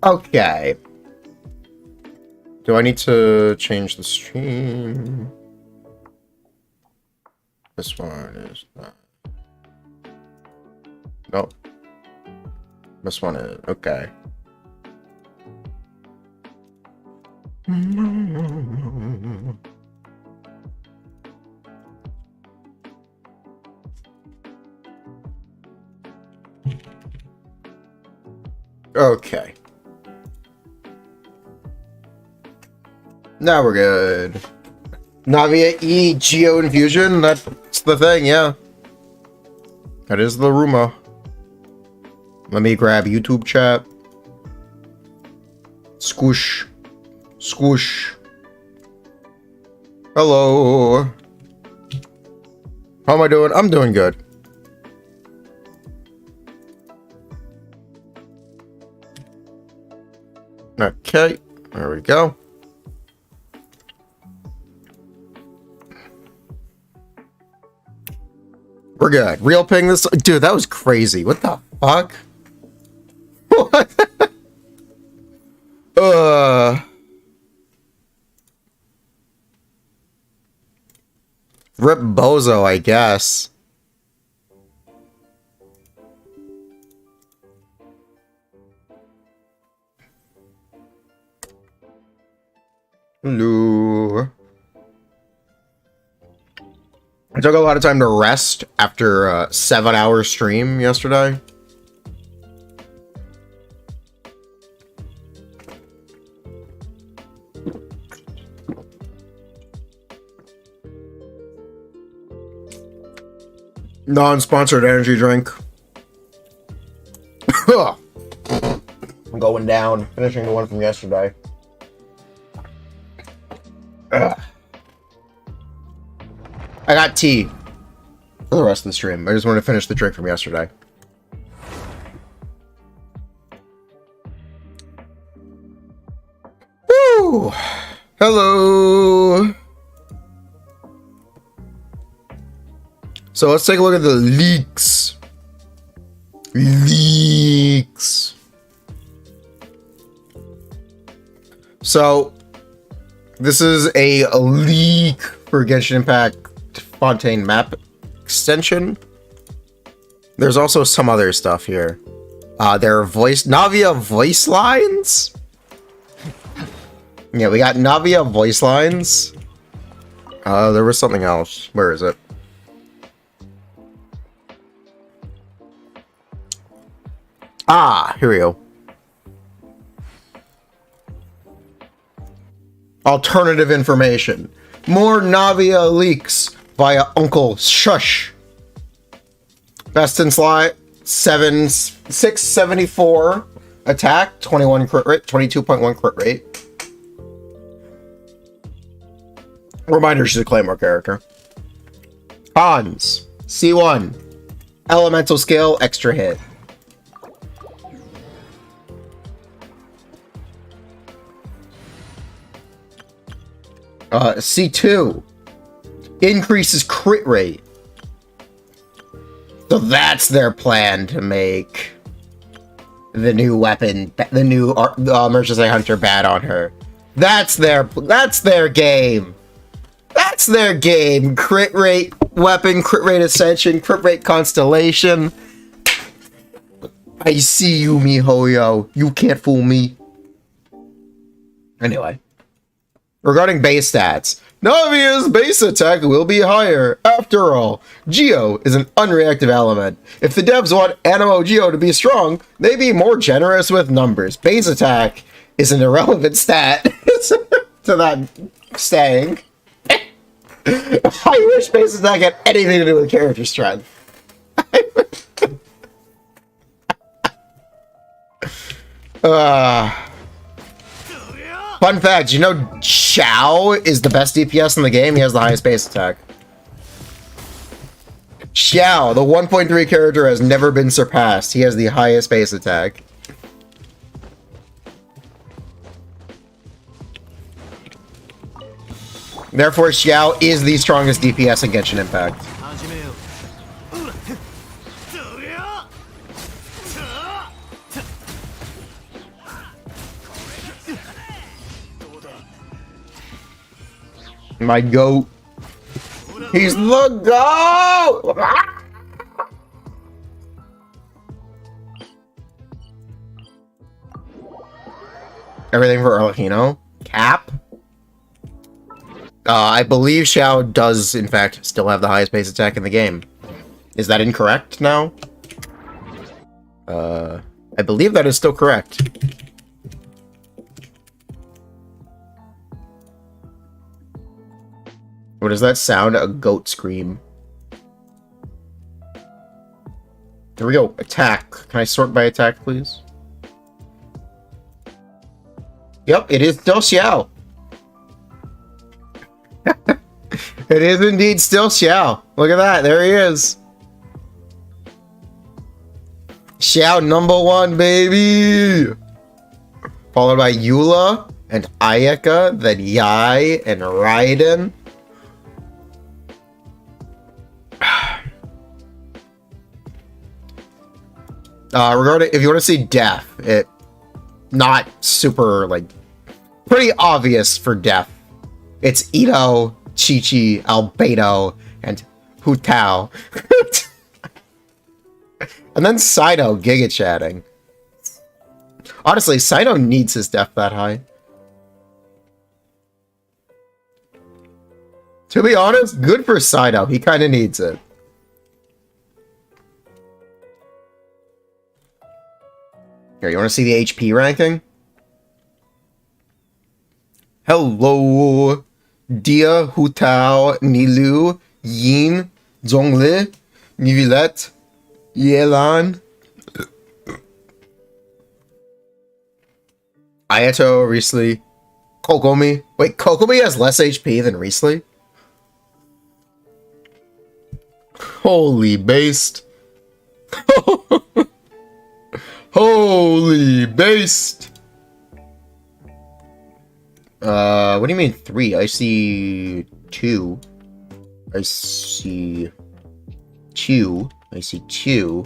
Okay. Do I need to change the stream? This one is not. Nope. This one is. Okay. Okay. Now we're good. Navia E Geo Infusion, that's the thing, yeah. That is the rumor. Let me grab YouTube chat. Squish. Squish. Hello. How am I doing? I'm doing good. Okay, there we go. We're good. Real ping this. Dude, that was crazy. What the fuck? What? Rip Bozo, I guess. Hello. I took a lot of time to rest after a 7-hour stream yesterday. Non-sponsored energy drink. I'm going down, finishing the one from yesterday. Ugh. I got tea for the rest of the stream. I just wanted to finish the drink from yesterday. Woo! Hello! So let's take a look at the leaks. Leaks. So this is a leak for Genshin Impact Fontaine map extension. There's also some other stuff here. There are Navia voice lines. Yeah, we got Navia voice lines. There was something else. Where is it? Ah, here we go. Alternative information. More Navia leaks via Uncle Shush. Best in slot 674 attack, 21 crit rate, 22.1 crit rate. Reminder, she's a Claymore character. Cons. C1. Elemental skill, extra hit. C2 increases crit rate. So that's their plan to make the new weapon, the new Emergency Hunter bad on her. That's their game. That's their game. Crit rate weapon, crit rate ascension, crit rate constellation. I see you, MiHoYo. You can't fool me. Anyway. Regarding base stats, Navia's base attack will be higher. After all, Geo is an unreactive element. If the devs want Animo Geo to be strong, they be more generous with numbers. Base attack is an irrelevant stat to that saying. I wish base attack had anything to do with character strength. Fun fact, you know Xiao is the best DPS in the game? He has the highest base attack. Xiao, the 1.3 character, has never been surpassed. He has the highest base attack. Therefore, Xiao is the strongest DPS in Genshin Impact. My goat. He's the goat! Everything for Arlecchino. Cap. I believe Xiao does, in fact, still have the highest base attack in the game. Is that incorrect now? I believe that is still correct. What does that sound? A goat scream. Here we go. Attack. Can I sort by attack, please? Yep, it is still Xiao. It is indeed still Xiao. Look at that. There he is. Xiao #1, baby. Followed by Eula and Ayaka, then Yai and Raiden. Regarding, if you want to see Death, it not super, like, pretty obvious for Death. It's Ito, Chi-Chi, Albedo, and Hu Tao. And then Saito giga chatting. Honestly, Saito needs his Death that high. To be honest, good for Saito. He kind of needs it. Here, you want to see the HP ranking? Hello, Dia, Hu Tao, Nilu, Yin, Zhongli, Nivilette, Yelan, Ayato, Riesli, Kokomi. Wait, Kokomi has less HP than Riesli? Holy based. Holy based. What do you mean 3? I see 2. I see 2. I see 2.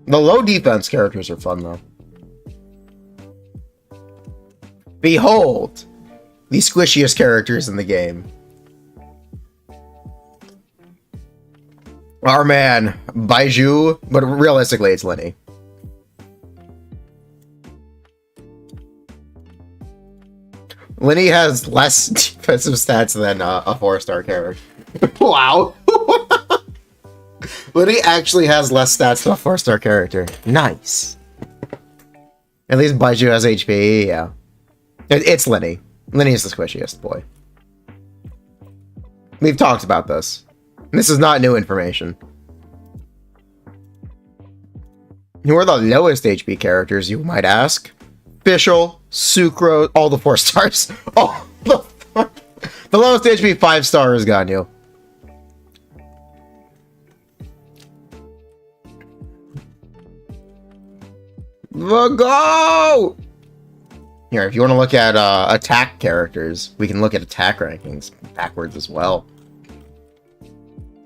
The low defense characters are fun, though. Behold! The squishiest characters in the game. Our man, Baiju, but realistically, it's Lenny. Lenny has less defensive stats than a 4-star character. Wow. Lenny actually has less stats than a 4-star character. Nice. At least Baiju has HP, yeah. It's Lenny. Lenny is the squishiest boy. We've talked about this. This is not new information. Who are the lowest HP characters, you might ask? Fischl, Sucrose, all the 4 stars. Oh, the lowest HP 5-star is Ganyu. The go! Here, if you want to look at attack characters, we can look at attack rankings backwards as well.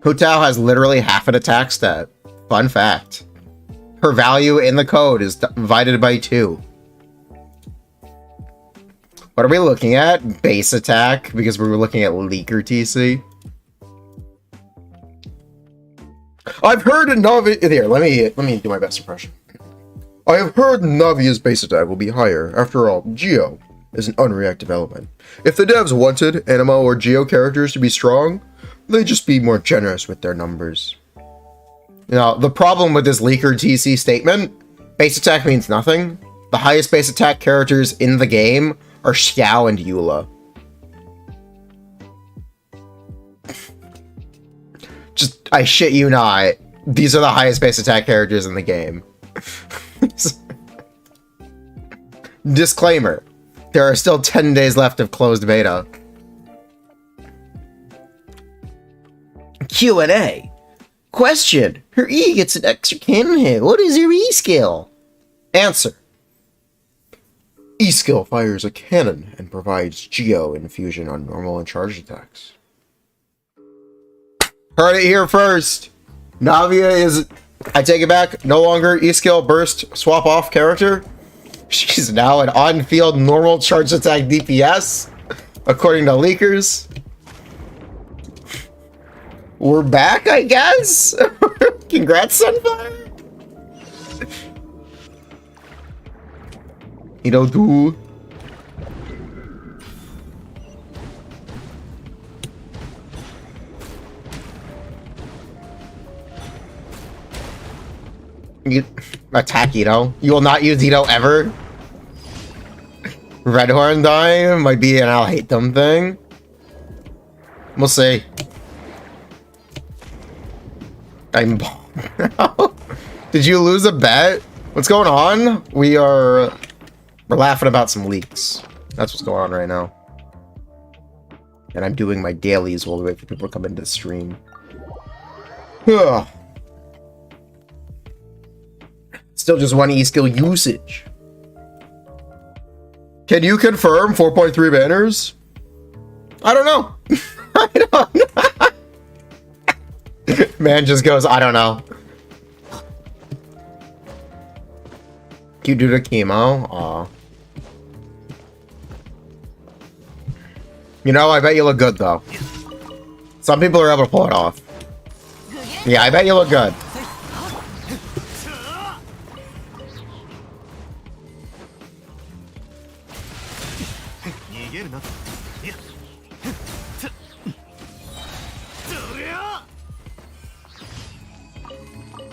Hu Tao has literally half an attack stat. Fun fact. Her value in the code is divided by 2. What are we looking at? Base attack, because we were looking at Leaker TC. I've heard Navia. Here, let me do my best impression. I have heard Navia's base attack will be higher. After all, Geo is an unreactive element. If the devs wanted Animo or Geo characters to be strong, they'd just be more generous with their numbers. Now, the problem with this Leaker TC statement, base attack means nothing. The highest base attack characters in the game are Xiao and Eula. Just, I shit you not. These are the highest base attack characters in the game. Disclaimer. There are still 10 days left of closed beta. Q&A. Question. Her E gets an extra cannon hit. What is your E skill? Answer. E skill fires a cannon and provides Geo infusion on normal and charged attacks. Heard it here first. Navia is, I take it back, no longer E skill burst swap off character. She's now an on-field normal charge attack DPS, according to leakers. We're back, I guess? Congrats, Sunfire! You know, do... You attack Ito. You will not use Ito ever. Redhorn die might be an I'll hate them thing. We'll see. I'm Did you lose a bet? What's going on? We're laughing about some leaks. That's what's going on right now. And I'm doing my dailies while we wait for people to come into the stream. Ugh. Still just one E-skill usage. Can you confirm 4.3 banners? I don't know. I don't know. Man just goes, I don't know. You do the chemo? Aw. You know, I bet you look good, though. Some people are able to pull it off. Yeah, I bet you look good.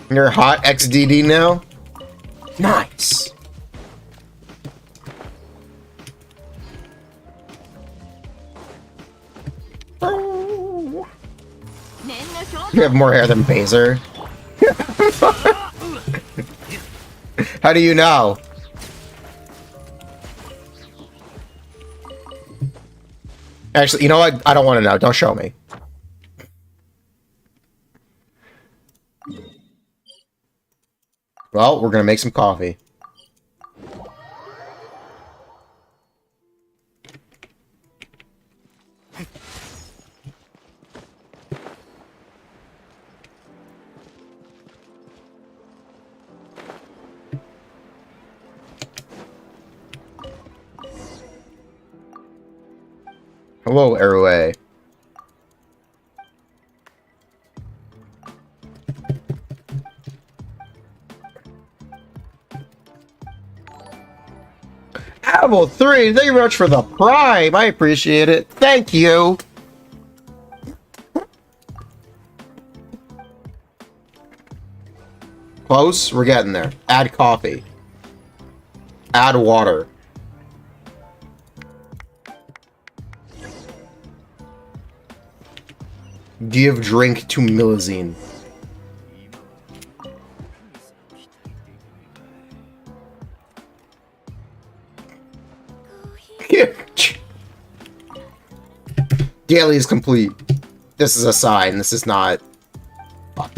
You're hot XDD now? Nice. You have more hair than Baser. How do you know? Actually, you know what? I don't want to know. Don't show me. Well, we're gonna make some coffee. Hello, Airway. Level 3, thank you very much for the prime. I appreciate it. Thank you. Close? We're getting there. Add coffee. Add water. Give drink to Milazine. Daily is complete. This is a sign. This is not... Fuck.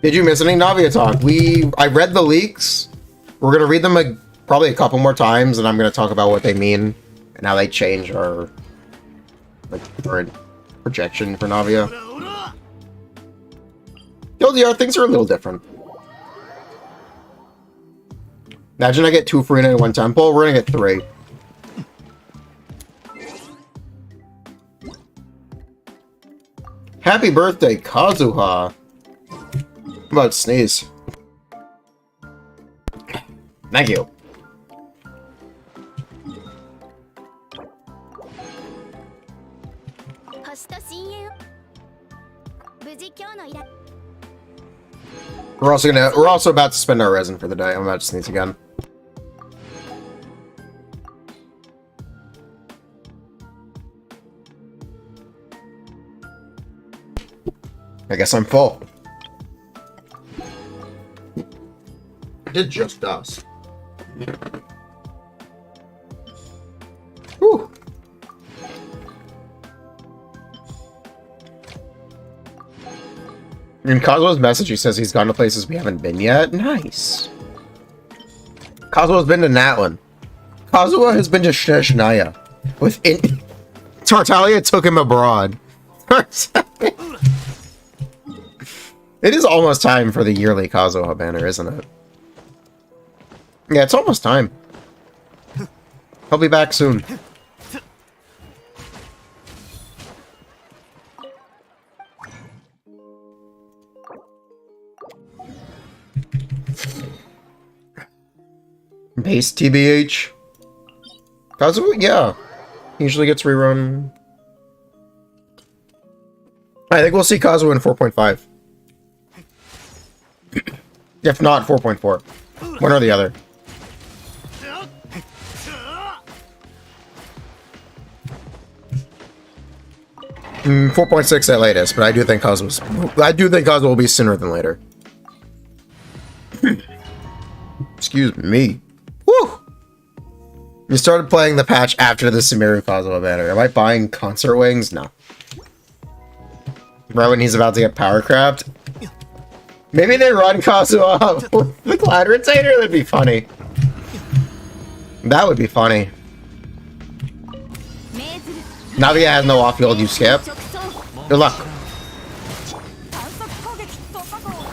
Did you miss any Navia talk? I read the leaks. We're gonna read them probably a couple more times, and I'm gonna talk about what they mean and how they change our current projection for Navia. TLDR, things are a little different. Imagine I get 2 Furina and 1 Temple. We're gonna get 3. Happy birthday, Kazuha. How about sneeze? Thank you. We're also about to spend our resin for the day. I'm about to sneeze again. I guess I'm full. It just does. Whew. In Kazuo's message, he says he's gone to places we haven't been yet. Nice. Kazuo's been to Natlin. Kazuo has been to Shneshnaya. Tartaglia took him abroad. It is almost time for the yearly Kazuha banner, isn't it? Yeah, it's almost time. I'll be back soon. Base TBH. Kazuha, yeah. Usually gets rerun. I think we'll see Kazuha in 4.5. If not, 4.4. One or the other. 4.6 at latest, but I do think Kazuha will be sooner than later. Excuse me. Woo! You started playing the patch after the Sumeru Kazuha banner. Am I buying concert wings? No. Right when he's about to get power craft. Maybe they run Kazuha with the Cloud Retainer? That'd be funny. That would be funny. Navia has no off-field, you skip. Good luck.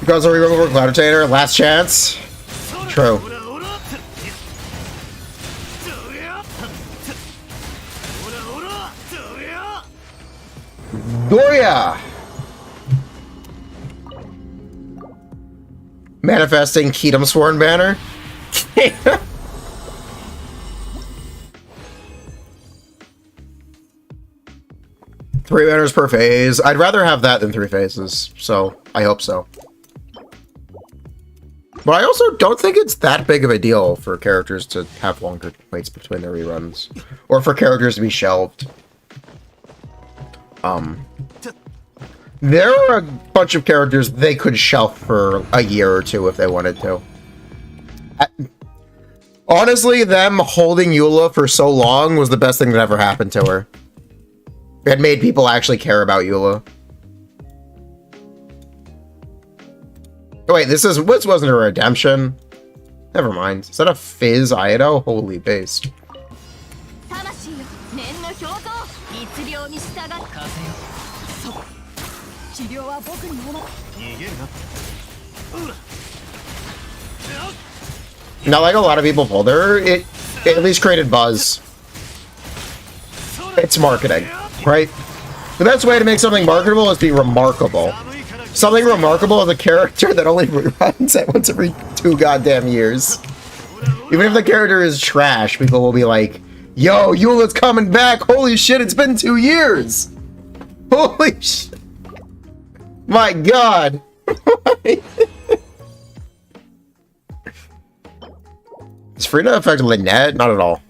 Kazuha removal Cloud Retainer, last chance. True. Doria! Manifesting Kedum Sworn banner? 3 banners per phase. I'd rather have that than 3 phases, so I hope so. But I also don't think it's that big of a deal for characters to have longer waits between their reruns. Or for characters to be shelved. There are a bunch of characters they could shelf for a year or 2 if they wanted to. Honestly, them holding Eula for so long was the best thing that ever happened to her. It made people actually care about Eula. Oh, wait, this wasn't a redemption. Never mind. Is that a Fizz Aido? Holy based. Now, like a lot of people pulled her, it at least created buzz. It's marketing, right? The best way to make something marketable is be remarkable. Something remarkable is a character that only runs at once every 2 goddamn years. Even if the character is trash, people will be like, yo, Eula's coming back! Holy shit, it's been 2 years! Holy shit! My god! Is Furina effectively net? Not at all.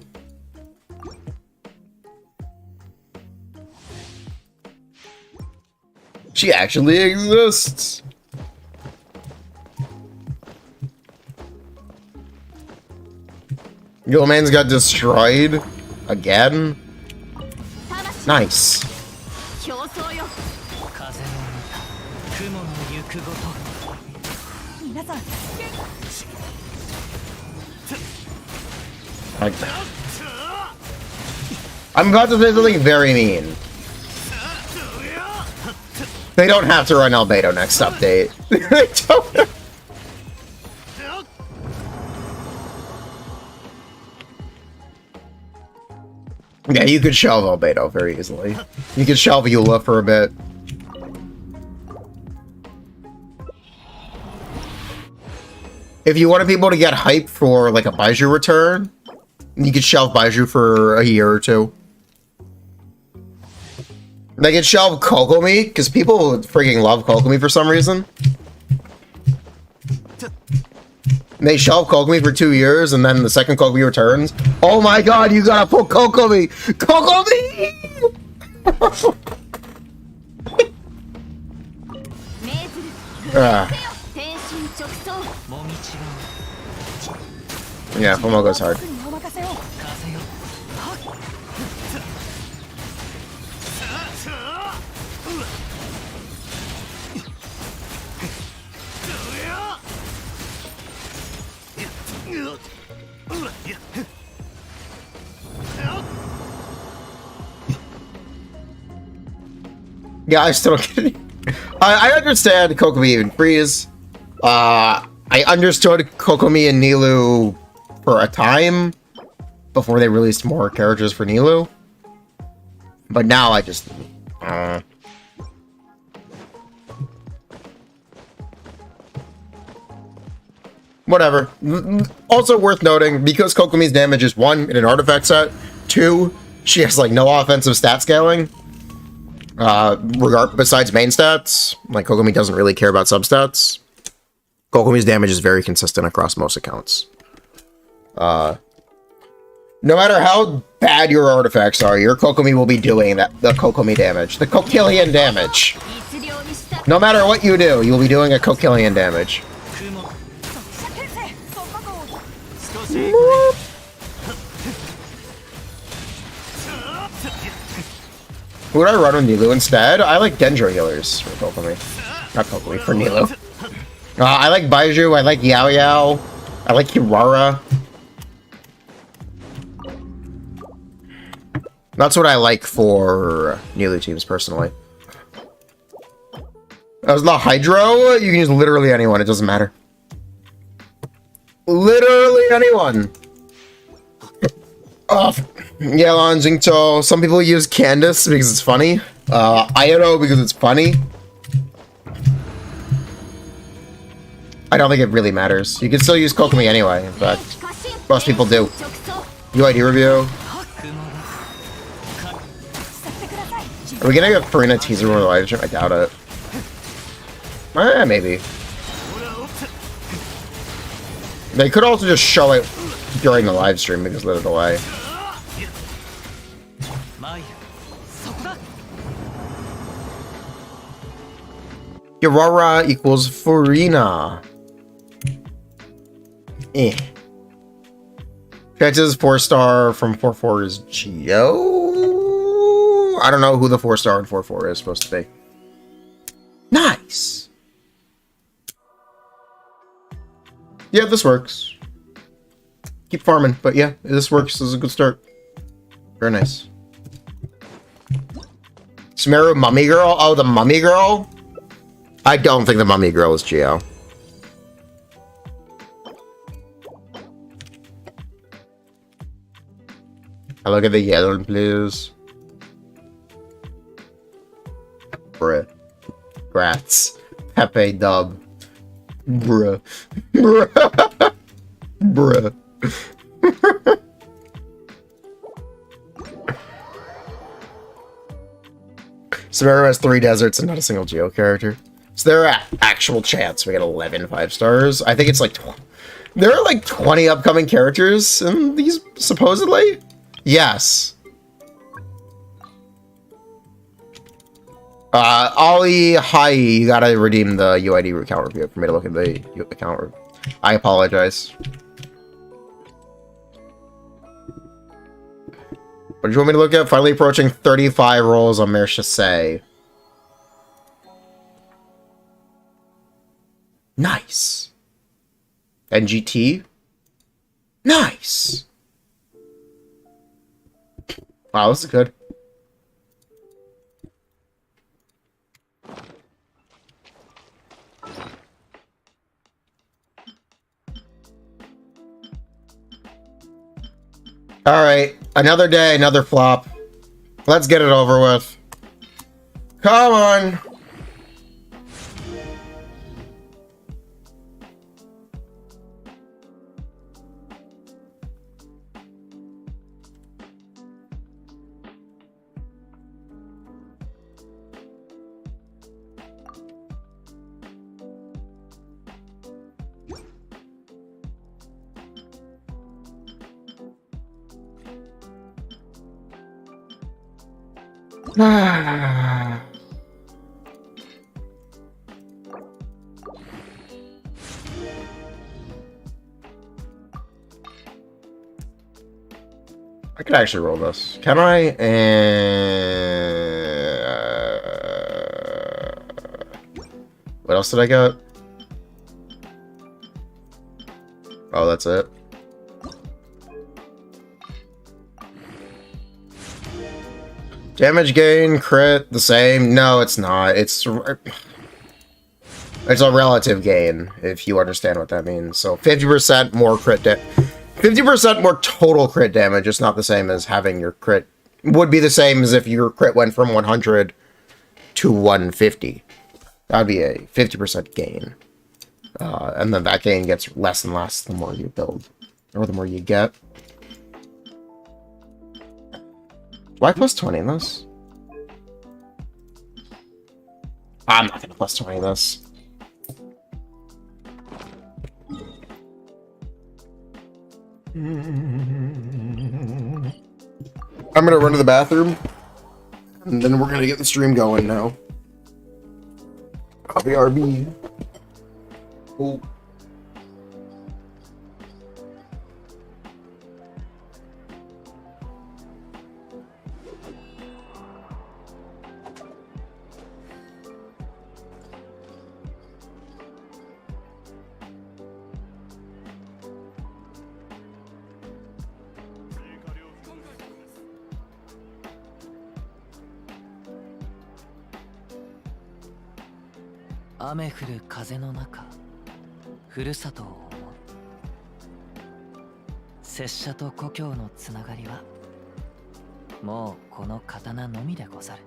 She actually exists. Yo, man's got destroyed again. Nice. I'm about to say something very mean. They don't have to run Albedo next update. They don't. Yeah, you could shelve Albedo very easily. You could shelve Eula for a bit. If you wanted people to get hyped for like a Baiju return, you could shelve Baiju for a year or 2. They could shelve Kokomi, because people freaking love Kokomi for some reason. And they shelve Kokomi for 2 years, and then the second Kokomi returns. Oh my god, you gotta put Kokomi! Kokomi! Yeah, Fumo goes hard. Yeah, I still don't get it. I understand Kokomi and Freeze. I understood Kokomi and Nilou for a time before they released more characters for Nilou. But now I just... whatever. Also worth noting, because Kokomi's damage is 1 in an artifact set, 2, she has like no offensive stat scaling. Besides main stats, like Kokomi doesn't really care about substats. Kokomi's damage is very consistent across most accounts. No matter how bad your artifacts are, your Kokomi will be doing the Kokomi damage. The Kokillian damage. No matter what you do, you will be doing a Kokillian damage. Who would I run with Nilou instead? I like Dendro healers for Kokomi. Not Kokomi, for Nilou. I like Baiju, I like Yao Yao, I like Kirara. That's what I like for Nilou teams, personally. As the Hydro, you can use literally anyone, it doesn't matter. Literally anyone! Yelan, Jingto. Some people use Candace because it's funny. Ayato because it's funny. I don't think it really matters. You can still use Kokomi anyway, but most people do. UID review. Are we gonna get Furina teaser with a live stream? I doubt it. Maybe. They could also just show it during the live stream because of the delay. Kirara equals Furina. Chances 4-star from 4-4 is Geo. I don't know who the 4-star and 4-4 is supposed to be. Nice. Yeah, this works. Keep farming, but yeah, this works. This is a good start. Very nice. Sumeru Mummy Girl? Oh, the Mummy Girl? I don't think the Mummy Girl is Geo. I look at the yellow, please. Bruh. Grats. Pepe dub. Bruh. Bruh. Bruh. Sumeru has 3 deserts and not a single Geo character. So there are actual chance we get 11 5-stars. I think it's like there are like 20 upcoming characters in these, supposedly? Yes. Ollie, hi, you gotta redeem the UID account review for me to look at the account review. I apologize. What do you want me to look at? Finally approaching 35 rolls on Mare Chassé. Nice. NGT? Nice. Wow, this is good. Alright, another day, another flop. Let's get it over with. Come on! I could actually roll this. Can I? What else did I get? Oh, that's it. Damage gain, crit, the same. No, it's not. It's a relative gain, if you understand what that means. So 50% more crit 50% more total crit damage. It's not the same as having your crit. Would be the same as if your crit went from 100 to 150. That'd be a 50% gain. And then that gain gets less and less the more you build, or the more you get. Why plus 20 in this? I'm not gonna plus 20 this. I'm gonna run to the bathroom, and then we're gonna get the stream going now. Copy RB. Cool.雨降る風の中、ふるさとを思う。拙者と故郷のつながりは、もうこの刀のみでござる。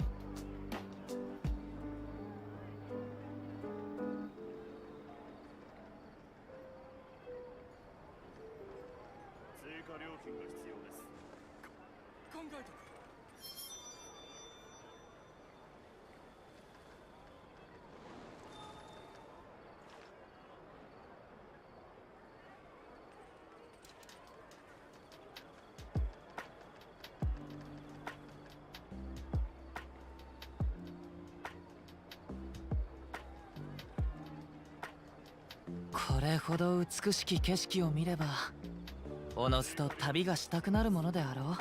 追加料金が必要です。考えとく。これほど美しき景色を見れば、おのずと旅がしたくなるものであろう。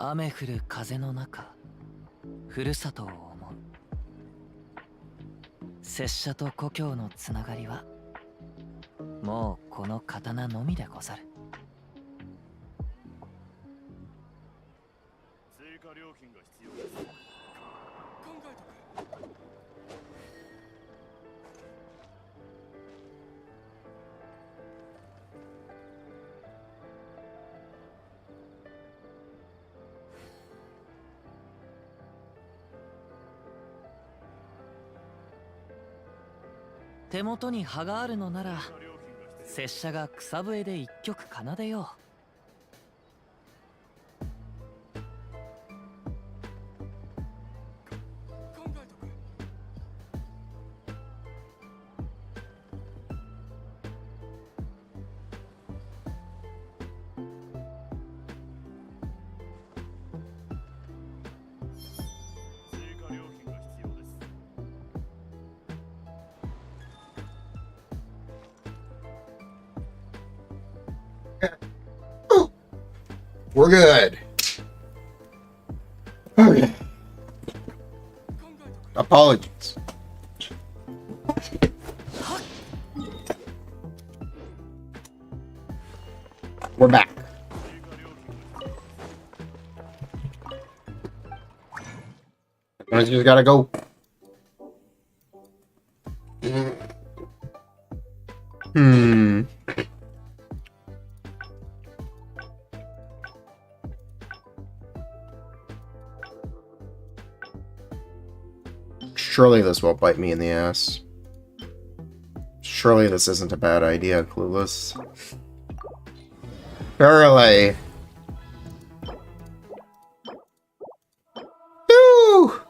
雨降る風の中、ふるさとを思う。拙者と故郷のつながりは、もうこの刀のみでござる。追加料金が必要です。考えとく。手元に葉があるのなら、拙者が草笛で一曲奏でよう。We're good. Okay. Apologies. We're back. I just gotta go. Surely this won't bite me in the ass. Surely this isn't a bad idea, Clueless. Surely. Woo!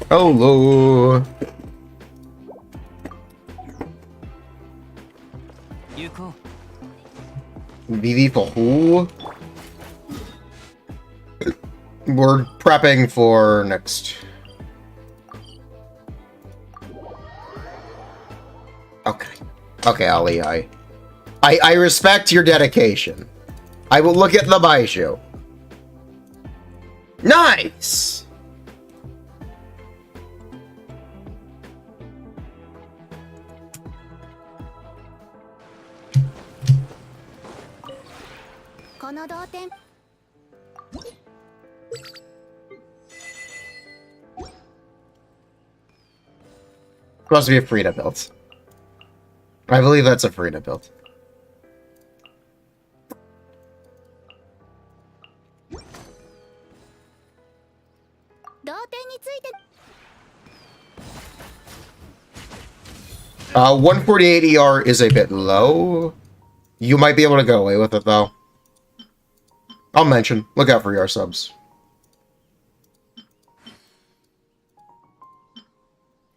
Hello. VV for who? We're prepping for next. Okay. Okay, Ali, I respect your dedication. I will look at the Baishu. Nice! Supposed to be a Furina build. I believe that's a Furina build. Uh, 148 ER is a bit low. You might be able to go away with it, though. I'll mention. Look out for ER subs.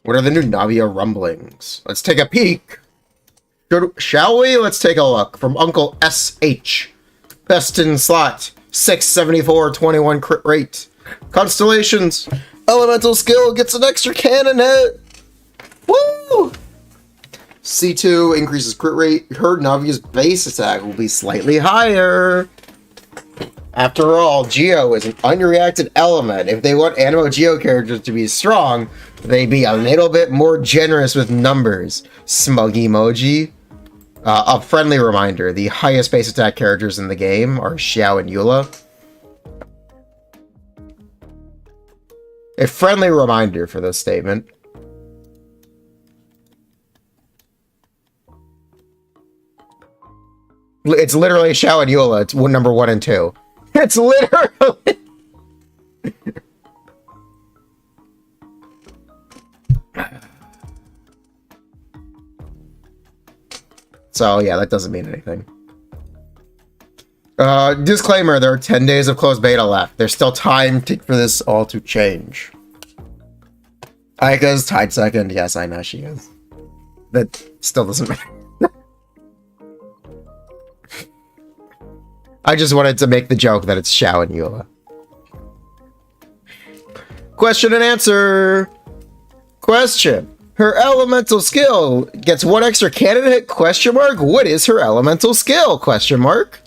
What are the new Navia rumblings? Let's take a peek. Shall we? Let's take a look. From Uncle SH. Best in slot. 674, 21 crit rate. Constellations. Elemental skill gets an extra cannon hit. Woo! C2 increases crit rate. Her Navia's base attack will be slightly higher. After all, Geo is an unreacted element. If they want Animo Geo characters to be strong, they'd be a little bit more generous with numbers. Smug emoji. A friendly reminder, the highest base attack characters in the game are Xiao and Eula. A friendly reminder for this statement. It's literally Xiao and Eula. It's number 1 and 2. It's literally... So, yeah, that doesn't mean anything. Disclaimer, there are 10 days of closed beta left. There's still time for this all to change. Aika's tied second. Yes, I know she is. That still doesn't matter. I just wanted to make the joke that it's Xiao and Eula. Question and answer. Question. Her elemental skill gets 1 extra cannon hit, question mark? What is her elemental skill, question mark?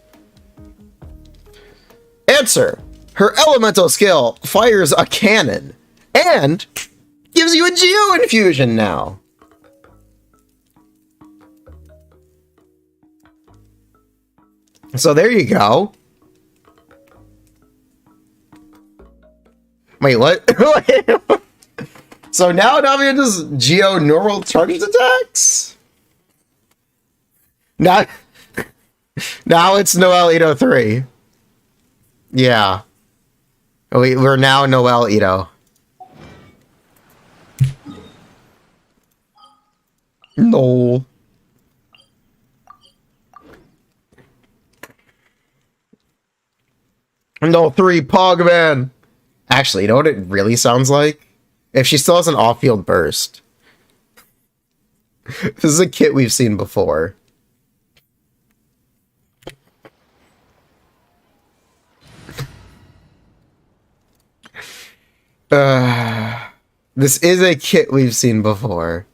Answer. Her elemental skill fires a cannon and gives you a Geo infusion now. So there you go. Wait, what? So now Navia does Geo normal target attacks? Now it's Noel Ito 3. Yeah. We're now Noel Ito. No. No 3 Pogman. Actually, you know what it really sounds like? If she still has an off-field burst. This is a kit we've seen before. This is a kit we've seen before.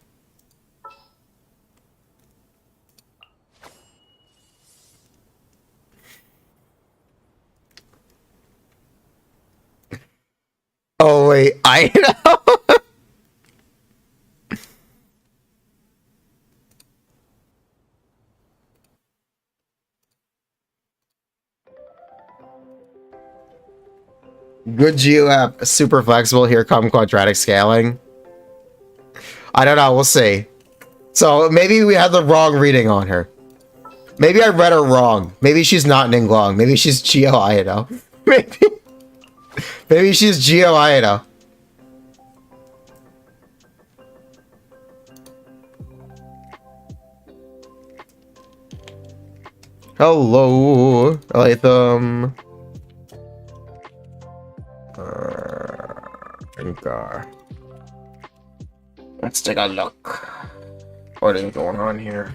Oh wait, I know. Good Geo app, super flexible. Here come quadratic scaling. I don't know, we'll see. So maybe we had the wrong reading on her. Maybe I read her wrong. Maybe she's not Ningguang. Maybe she's Geo Aido. Maybe she's Geo Aido. Hello, Latham. Let's take a look. What is going on here?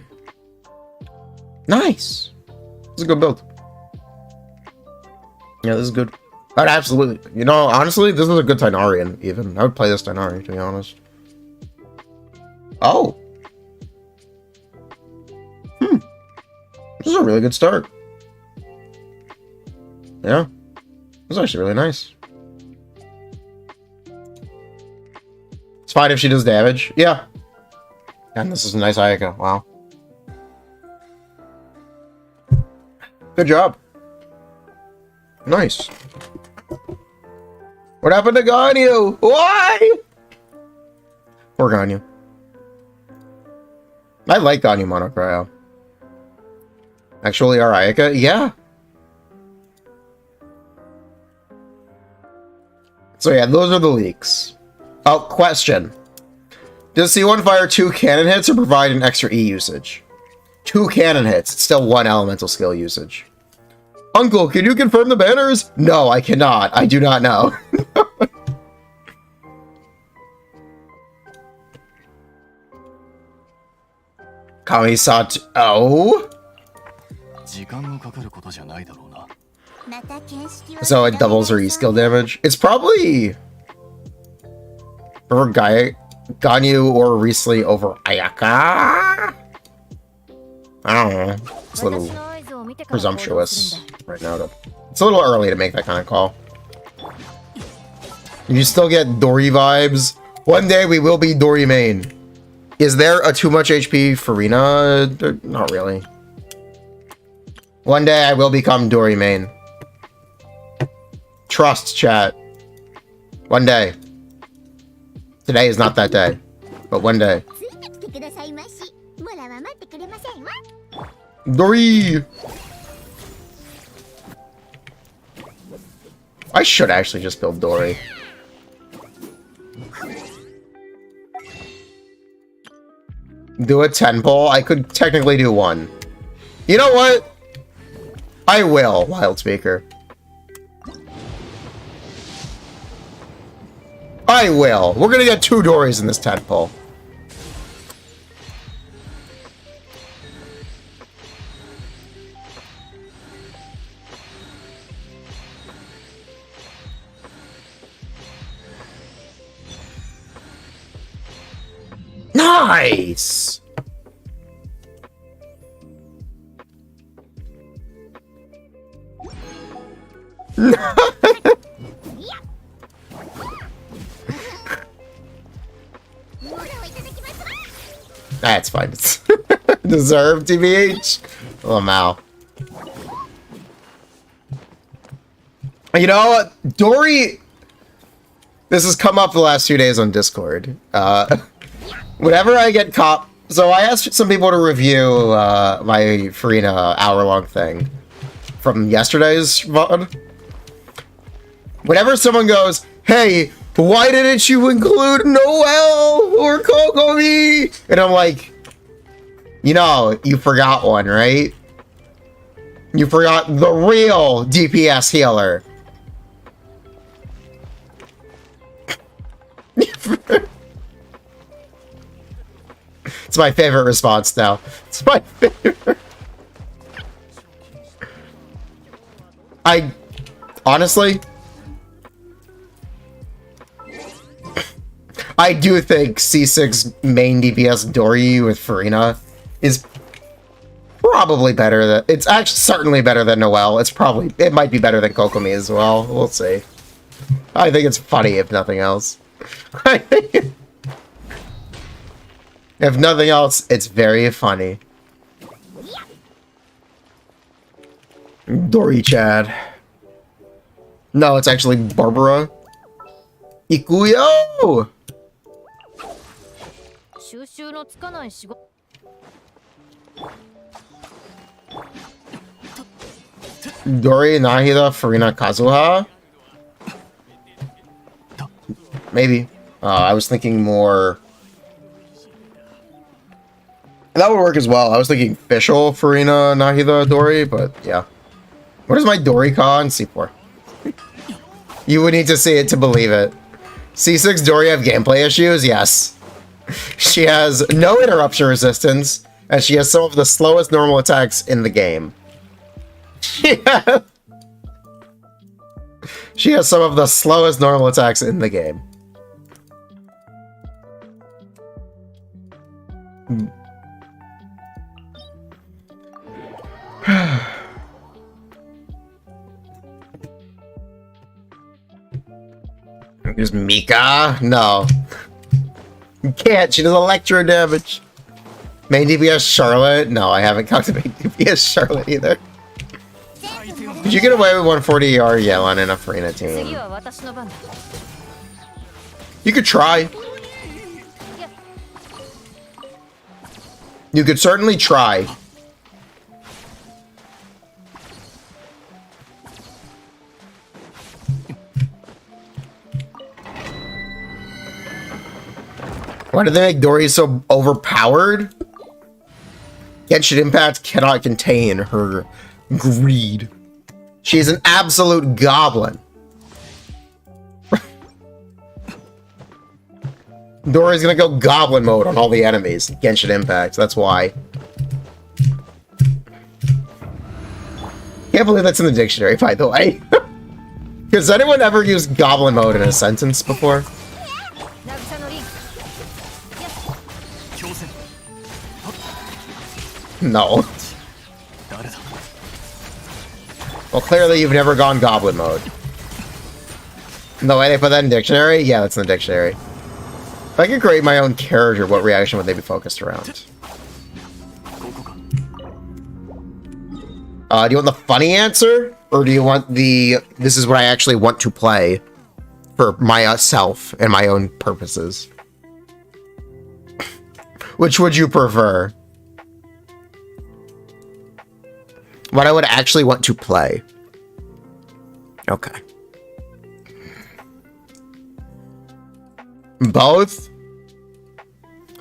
Nice. This is a good build. Yeah, this is good. I'd absolutely. You know, honestly, this is a good Tinarian, even. I would play this Tinari, to be honest. Oh. This is a really good start. Yeah. This is actually really nice. It's fine if she does damage. Yeah. And this is a nice Ayaka. Wow. Good job. Nice. What happened to Ganyu? Why? Poor Ganyu. I like Ganyu Monocryo. Actually, our Ayaka? Yeah. So yeah, those are the leaks. Oh, question. Does C1 fire 2 cannon hits or provide an extra E usage? 2 cannon hits. It's still 1 elemental skill usage. Uncle, can you confirm the banners? No, I cannot. I do not know. Kami-sato. Oh? So it doubles her E-skill damage. It's probably for Ganyu or Risley over Ayaka? I don't know. It's a little presumptuous right now. It's a little early to make that kind of call. You still get Dory vibes. One day we will be Dory main. Is there a too much HP Furina? Not really. One day I will become Dory main. Trust, chat. One day. Today is not that day. But one day. Dory! I should actually just build Dory. Do a 10 pull? I could technically do 1. You know what? I will, Wild Speaker. I will. We're gonna get 2 Dories in this 10 pull. Nice! That's fine. It's deserved, TBH. Oh, Mal. You know what? Dory... This has come up the last 2 days on Discord. Whenever I get caught... So I asked some people to review my Furina hour-long thing from yesterday's VOD. Whenever someone goes, hey, why didn't you include Noel or Kokomi? And I'm like, you know, you forgot one, right? You forgot the real DPS healer. It's my favorite response now. It's my favorite. I do think C6 main DPS Dory with Furina is probably better than... It's actually certainly better than Noelle. It might be better than Kokomi as well. We'll see. I think it's funny, if nothing else. If nothing else, it's very funny. Dory Chad. No, it's actually Barbara. Ikuyo! Dory, Nahida, Furina, Kazuha? Maybe. I was thinking more... That would work as well. I was thinking Fischl, Furina, Nahida, Dory, but yeah. What is my Dory con? C4. You would need to see it to believe it. C6 Dory have gameplay issues? Yes. She has no interruption resistance, and she has some of the slowest normal attacks in the game. Yeah. She has some of the slowest normal attacks in the game. There's Mika? No. You can't. She does electro damage. Main DPS Charlotte? No, I haven't got to main DPS Charlotte either. Did you get away with 140 ER Yellen in a Furina team? You could try. You could certainly try. Why do they make Dory so overpowered? Genshin Impact cannot contain her greed. She is an absolute goblin. Dory's gonna go goblin mode on all the enemies in Genshin Impact, that's why. Can't believe that's in the dictionary, by the way. Has anyone ever used goblin mode in a sentence before? No. Well, clearly you've never gone goblin mode. No way they put that in dictionary? Yeah, that's in the dictionary. If I could create my own character, what reaction would they be focused around? Do you want the funny answer? Or do you want the, this is what I actually want to play for myself and my own purposes? Which would you prefer? What I would actually want to play. Okay. Both?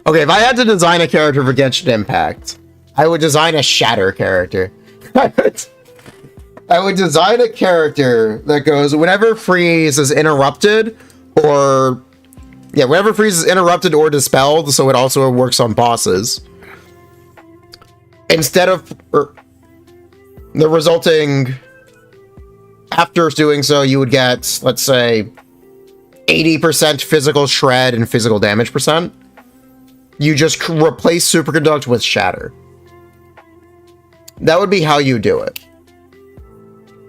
Okay, if I had to design a character for Genshin Impact, I would design a Shatter character. I would design a character that goes, whenever freeze is interrupted, or... Yeah, whenever freeze is interrupted or dispelled, so it also works on bosses. Instead of... the resulting... After doing so, you would get, let's say, 80% physical shred and physical damage percent. You just replace Superconduct with Shatter. That would be how you do it.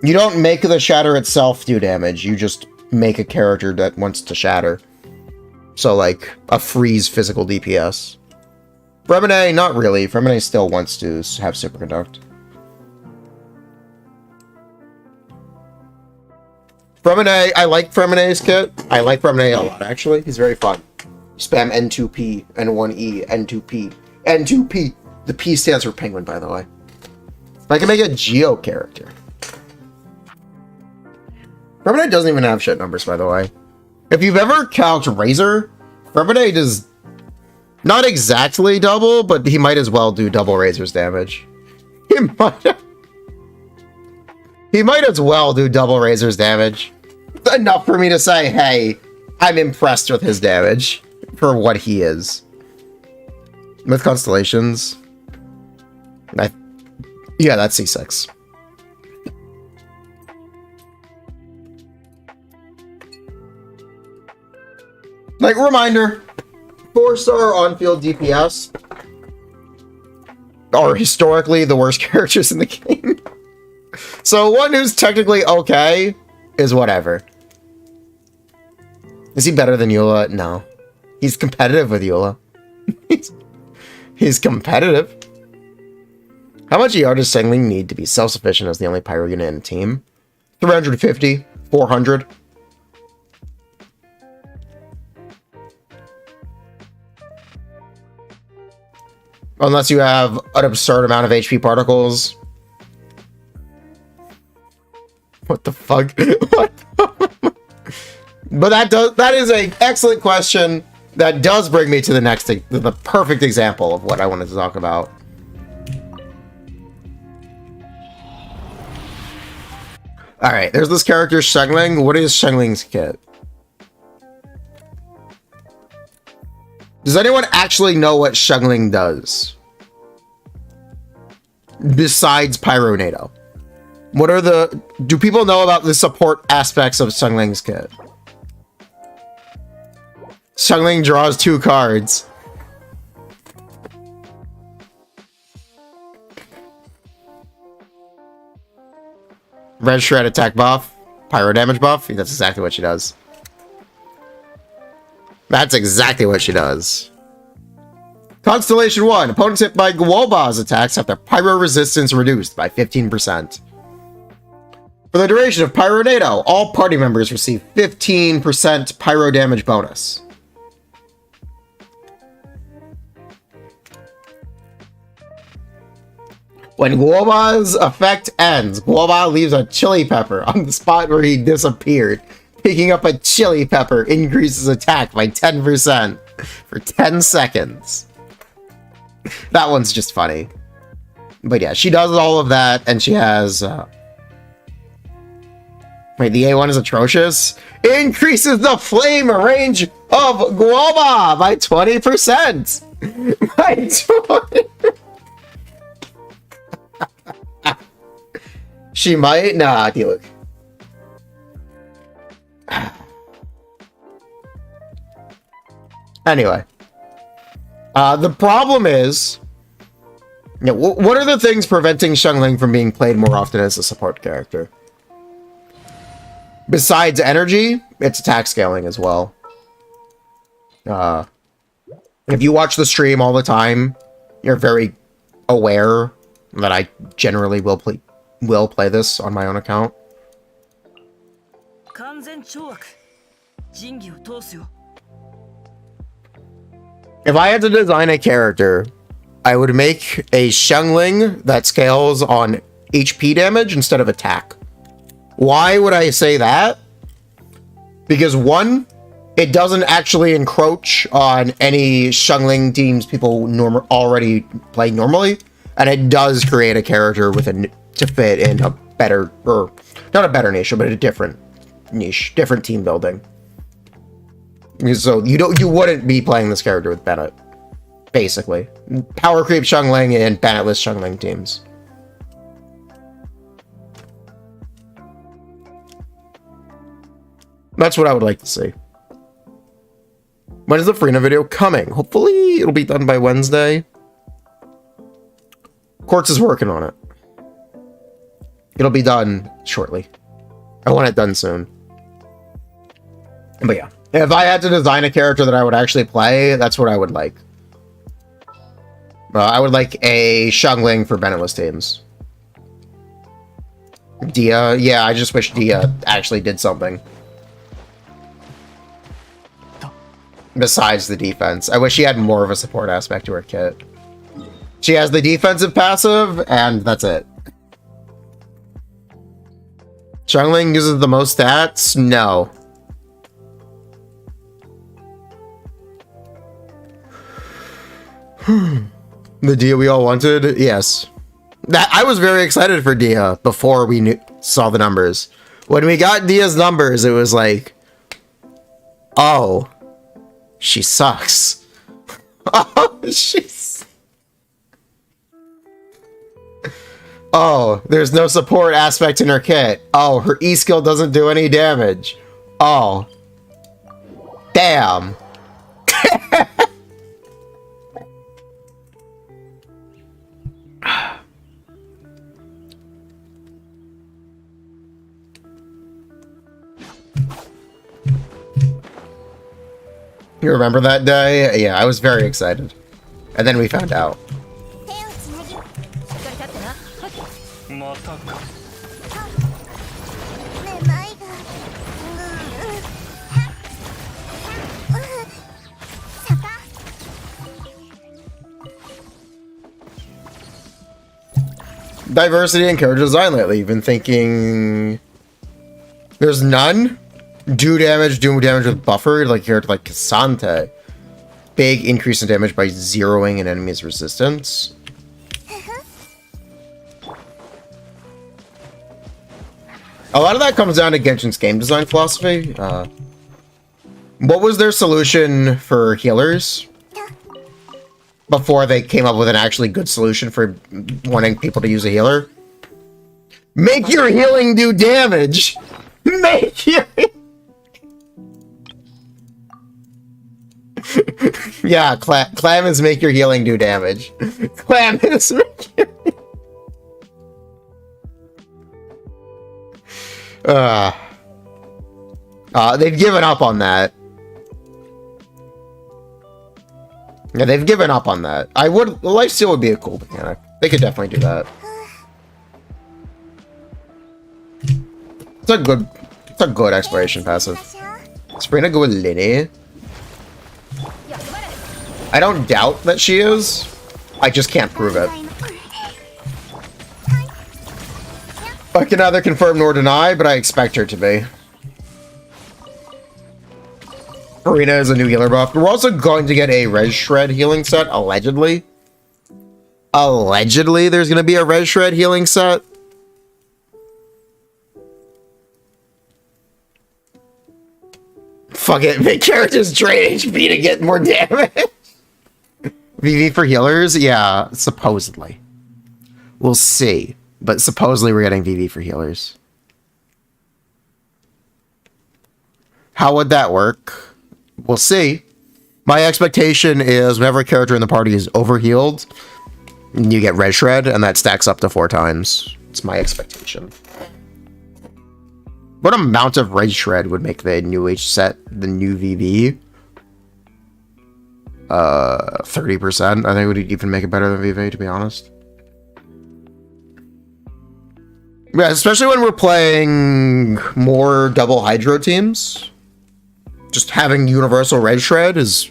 You don't make the Shatter itself do damage, you just make a character that wants to Shatter. So, like, a freeze physical DPS. Fremine, not really. Fremine still wants to have Superconduct. Fremine, I like Fremine's kit. I like Fremine a lot, actually. He's very fun. Spam N2P, N1E, N2P, N2P. The P stands for penguin, by the way. I can make a Geo character. Fremine doesn't even have shit numbers, by the way. If you've ever calced Razor, Fremine does not exactly double, but he might as well do double Razor's damage. He might as well do double Razor's damage. Enough for me to say, hey, I'm impressed with his damage for what he is. With Constellations. Yeah, that's C6. Like, reminder, 4-star on-field DPS are historically the worst characters in the game. So one who's technically okay is whatever. Is he better than Eula? No. He's competitive with Eula. He's competitive. How much ER does Sengling need to be self-sufficient as the only pyro unit in a team? 350, 400. Unless you have an absurd amount of HP particles. What the fuck? What? But that is an excellent question. That does bring me to the perfect example of what I wanted to talk about. Alright, there's this character, Shengling. What is Shengling's kit? Does anyone actually know what Shengling does? Besides Pyronado. What are do people know about the support aspects of Shengling's kit? Shengling draws 2 cards. Red Shred attack buff. Pyro damage buff. That's exactly what she does. That's exactly what she does. Constellation 1. Opponents hit by Guoba's attacks have their pyro resistance reduced by 15%. For the duration of Pyronado, all party members receive 15% pyro damage bonus. When Guoba's effect ends, Guoba leaves a chili pepper on the spot where he disappeared. Picking up a chili pepper increases attack by 10% for 10 seconds. That one's just funny. But yeah, she does all of that, and she has... Wait, the A1 is atrocious? Increases the flame range of Guoba by 20%! By 20%! She might? Nah, look. Anyway. The problem is... Yeah, what are the things preventing Shengling from being played more often as a support character? Besides energy, it's attack scaling as well. If you watch the stream all the time, you're very aware that I generally will play this on my own account. If I had to design a character, I would make a Shengling that scales on HP damage instead of attack. Why would I say that? Because one, it doesn't actually encroach on any Shengling teams people already play normally, and it does create a character with to fit in a better, or not a better niche, but a different niche, different team building. So you wouldn't be playing this character with Bennett, basically. Power creep Shengling and Bennettless Shengling teams. That's what I would like to see. When is the Furina video coming? Hopefully it'll be done by Wednesday. Quartz is working on it. It'll be done shortly. I want it done soon. But yeah, if I had to design a character that I would actually play, that's what I would like. I would like a Shengling for Bennettless teams. Dia, yeah, I just wish Dia actually did something. Besides the defense. I wish she had more of a support aspect to her kit. She has the defensive passive, and that's it. Shengling uses the most stats? No. The Dia we all wanted? Yes. I was very excited for Dia before we saw the numbers. When we got Dia's numbers, it was like... Oh... She sucks. Oh, oh, there's no support aspect in her kit. Oh, her E skill doesn't do any damage. Oh. Damn. You remember that day? Yeah, I was very excited. And then we found out. またか。Diversity in character design lately. You've been thinking... There's none? Do damage with buffer, like character like Cassante. Big increase in damage by zeroing an enemy's resistance. A lot of that comes down to Genshin's game design philosophy. What was their solution for healers? Before they came up with an actually good solution for wanting people to use a healer? Make your healing do damage! Make your... Yeah, clam is make your healing do damage. Clam is make your... They've given up on that. Yeah, they've given up on that. Lifesteal would be a cool mechanic. They could definitely do that. It's a good exploration passive. Is Furina good with Linny? I don't doubt that she is. I just can't prove it. I can neither confirm nor deny, but I expect her to be. Furina is a new healer buff. We're also going to get a Res Shred healing set, allegedly. Allegedly, there's going to be a Res Shred healing set. Fuck it, make characters drain HP to get more damage. VV for healers? Yeah, supposedly. We'll see. But supposedly we're getting VV for healers. How would that work? We'll see. My expectation is whenever a character in the party is overhealed, you get Res Shred, and that stacks up to 4 times. It's my expectation. What amount of Res Shred would make the new H set, the new VV? 30%. I think it would even make it better than VV, to be honest. Yeah, especially when we're playing more double Hydro teams. Just having universal Red Shred is,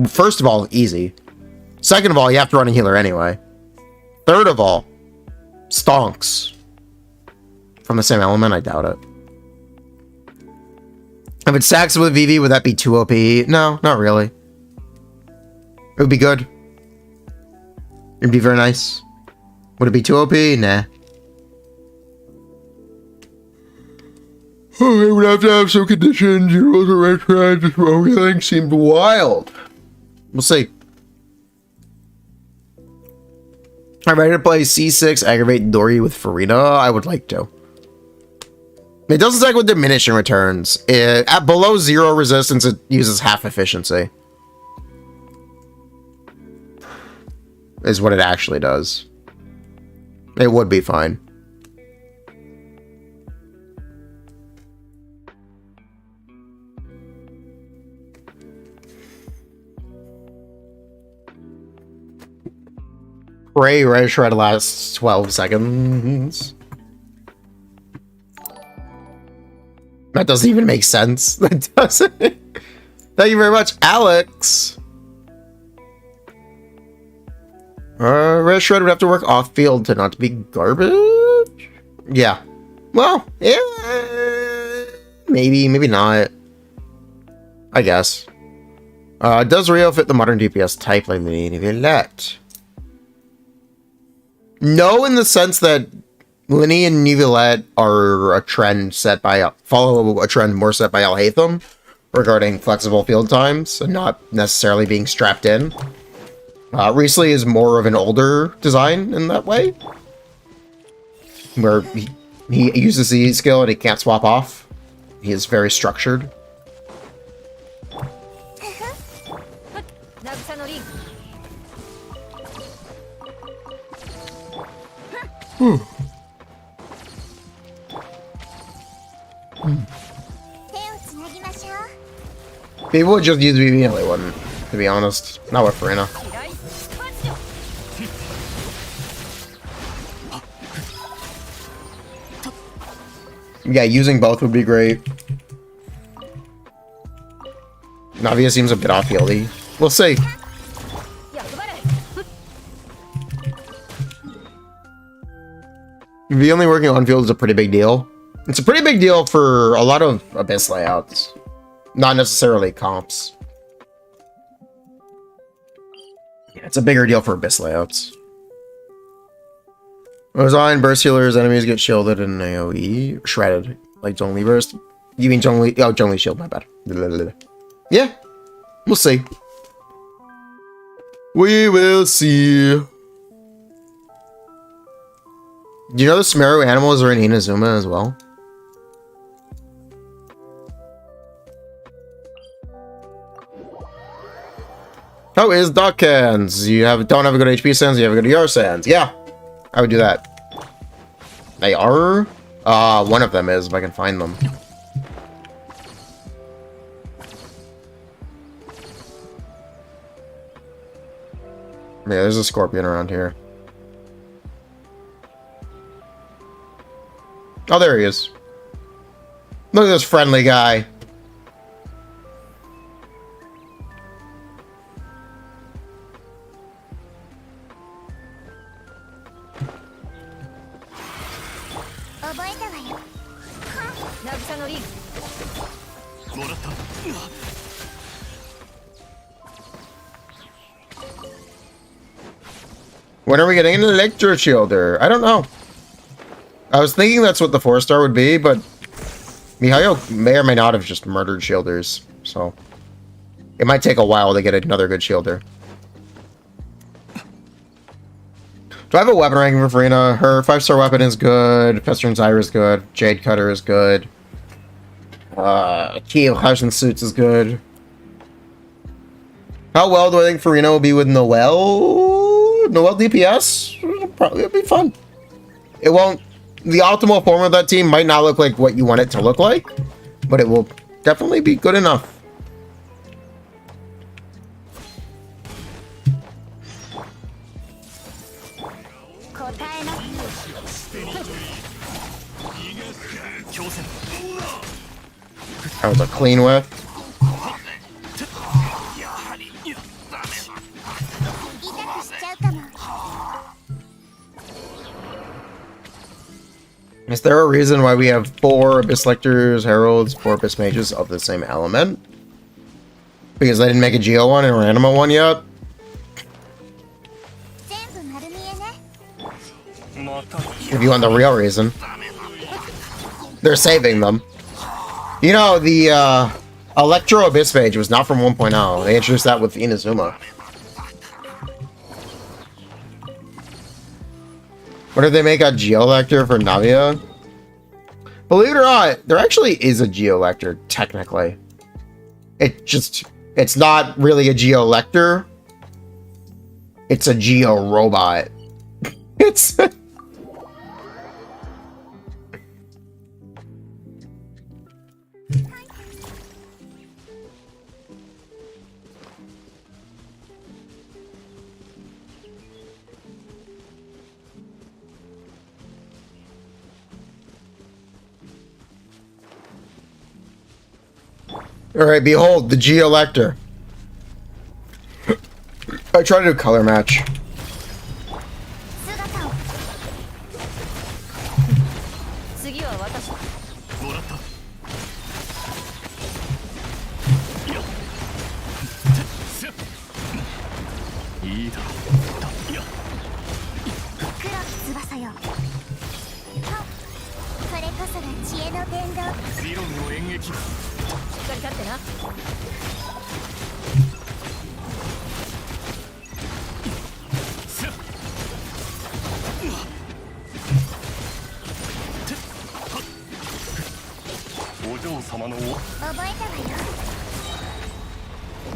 first of all, easy. Second of all, you have to run a healer anyway. Third of all, stonks. From the same element, I doubt it. If it stacks with VV, would that be too OP? No, not really. It would be good. It'd be very nice. Would it be too OP? Nah. Oh, I would have to have some conditions. You know, the red thread, just everything seemed wild. We'll see. I'm ready to play C6 Aggravate Dory with Furina. I would like to. It doesn't stack with diminishing returns. At below 0 resistance, it uses half efficiency. Is what it actually does. It would be fine. Ray Red Shred lasts 12 seconds. That doesn't even make sense. That doesn't. Thank you very much, Alex. Red Shred would have to work off field to not be garbage. Yeah. Well, yeah. Maybe not. I guess. Does Rio fit the modern DPS type like the Navia? No, in the sense that Linny and Neuvillette are a trend set by follow a trend more set by Alhaitham regarding flexible field times and not necessarily being strapped in. Recently is more of an older design in that way, where he uses the skill and he can't swap off. He is very structured. People would just use BB and they wouldn't, to be honest. Not with Furina. Yeah, using both would be great. Navia seems a bit off-fieldy. We'll see. The only working on field is a pretty big deal. It's a pretty big deal for a lot of Abyss layouts. Not necessarily comps. Yeah, it's a bigger deal for Abyss layouts. Resin, burst healers, enemies get shielded in AoE. Shredded. Like Zhongli burst. You mean Zhongli? Oh, Zhongli shield, my bad. Yeah. We'll see. We will see. Do you know the Sumeru animals are in Inazuma as well? How is Dock Cans? You don't have a good HP sands, you have a good ER sands. Yeah, I would do that. They are? One of them is, if I can find them. Yeah, there's a scorpion around here. Oh, there he is. Look at this friendly guy. When are we getting an Electro Shielder? I don't know. I was thinking that's what the 4-star would be, but Mihayo may or may not have just murdered shielders, so it might take a while to get another good shielder. Do I have a weapon ranking for Furina? Her 5-star weapon is good, Pestering Zyra is good, Jade Cutter is good, Key of House and Suits is good. How well do I think Furina will be with Noelle? Noelle DPS? It'll be fun. It won't. The optimal form of that team might not look like what you want it to look like, but it will definitely be good enough. That was a clean whiff. Is there a reason why we have 4 Abyss Lectors, Heralds, 4 Abyss Mages of the same element? Because I didn't make a Geo one or an Anima one yet? If you want the real reason. They're saving them. You know, the Electro Abyss Mage was not from 1.0. They introduced that with Inazuma. What did they make a Geolector for Navia? Believe it or not, there actually is a Geolector, technically. It's not really a Geolector. It's a Geo robot. It's... Alright, behold, the Geolector. I try to do color match.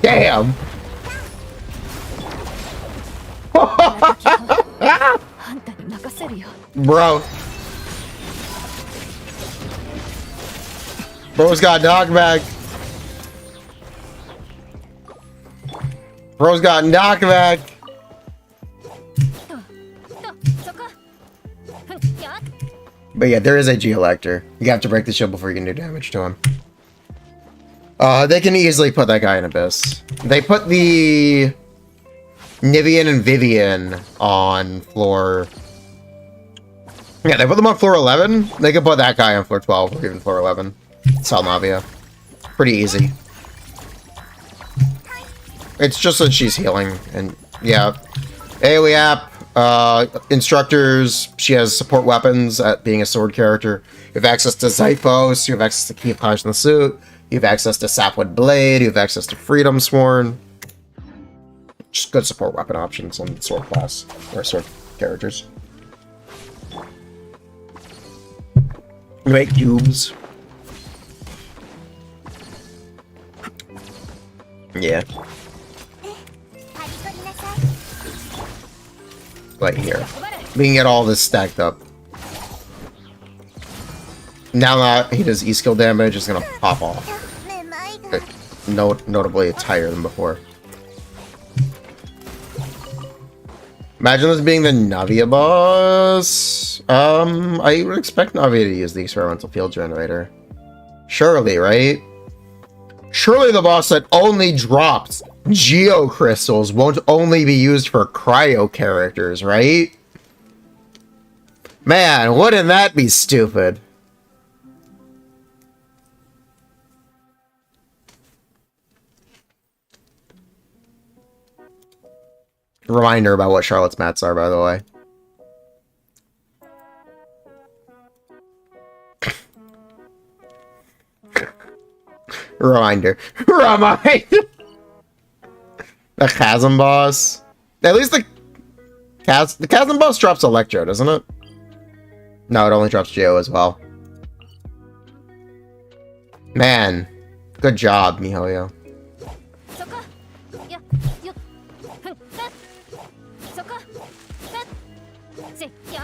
Damn! Bro. Bro's got knockback. Bro's got knockback. But yeah, there is a Geolector. You have to break the shield before you can do damage to him. They can easily put that guy in Abyss. They put the Nivian and Vivian on floor... Yeah, they put them on floor 11. They could put that guy on floor 12 or even floor 11. Sell Navia. Pretty easy. It's just that she's healing, and yeah. AoE app, instructors, she has support weapons at being a sword character. You have access to Zyphos, you have access to Key of Clash in the Suit, you have access to Sapwood Blade, you have access to Freedom Sworn. Just good support weapon options on sword class, or sword characters. You make cubes. Yeah. Right here. We can get all this stacked up. Now that he does E-skill damage, it's gonna pop off. Notably, it's higher than before. Imagine this being the Navia boss. I would expect Navia to use the experimental field generator. Surely, right? Surely the boss that only drops Geo Crystals won't only be used for cryo characters, right? Man, wouldn't that be stupid? Reminder about what Charlotte's mats are, by the way. Reminder. Reminder. The Chasm boss. At least the Chasm boss drops Electro, doesn't it? No, it only drops Geo as well. Man, good job, Mihoyo.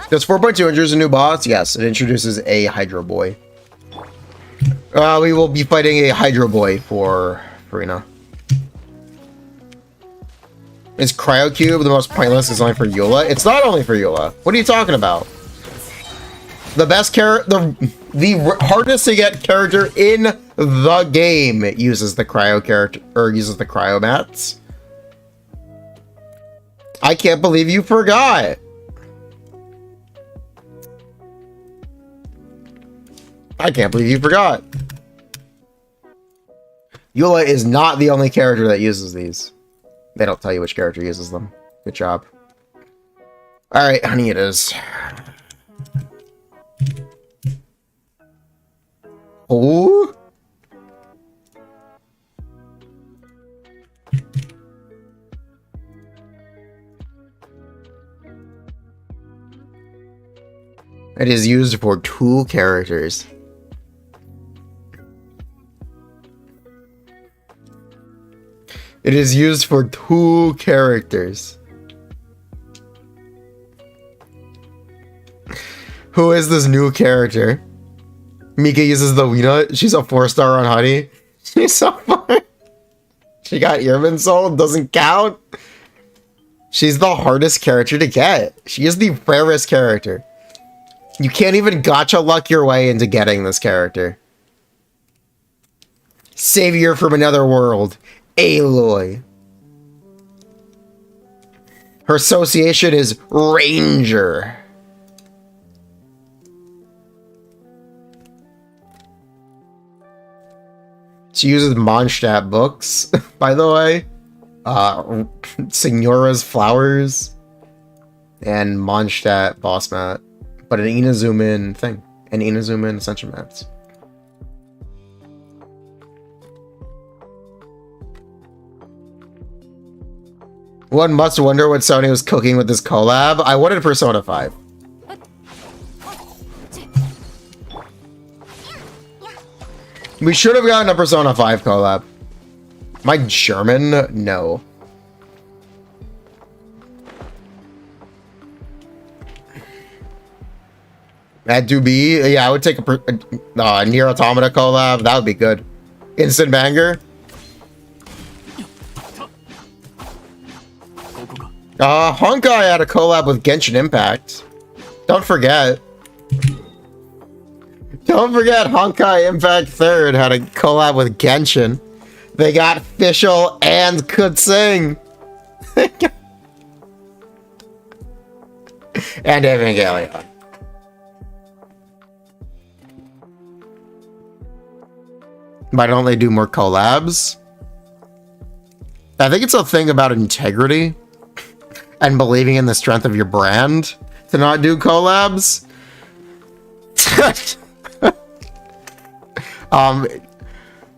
Does 4.2 introduce a new boss? Yes, it introduces a Hydro Boy. We will be fighting a Hydro Boy for Furina. Is Cryo Cube the most pointless? It's only for Eula? It's not only for Eula. What are you talking about? The best the hardest to get character in the game uses the Cryo character, or uses the Cryo mats. I can't believe you forgot. I can't believe you forgot. Eula is not the only character that uses these. They don't tell you which character uses them. Good job. Alright, honey, it is. Oh? It is used for 2 characters. It is used for 2 characters. Who is this new character? Mika uses the Weena. She's a 4-star on Honey. She's so fun. She got Earman sold. Doesn't count. She's the hardest character to get. She is the rarest character. You can't even gacha luck your way into getting this character. Savior from another world. Aloy. Her association is Ranger. She uses Mondstadt books, by the way. Signora's Flowers. And Mondstadt boss mat. But an Inazuman thing. An Inazuman Ascension mats. One must wonder what Sony was cooking with this collab. I wanted Persona 5. We should have gotten a Persona 5 collab. My German? No. That do be, yeah, I would take a Nier Automata collab. That would be good. Instant banger. Honkai had a collab with Genshin Impact. Don't forget. Don't forget Honkai Impact 3rd had a collab with Genshin. They got Fischl and could sing. And Evangelion. Why don't they do more collabs? I think it's a thing about integrity and believing in the strength of your brand to not do collabs.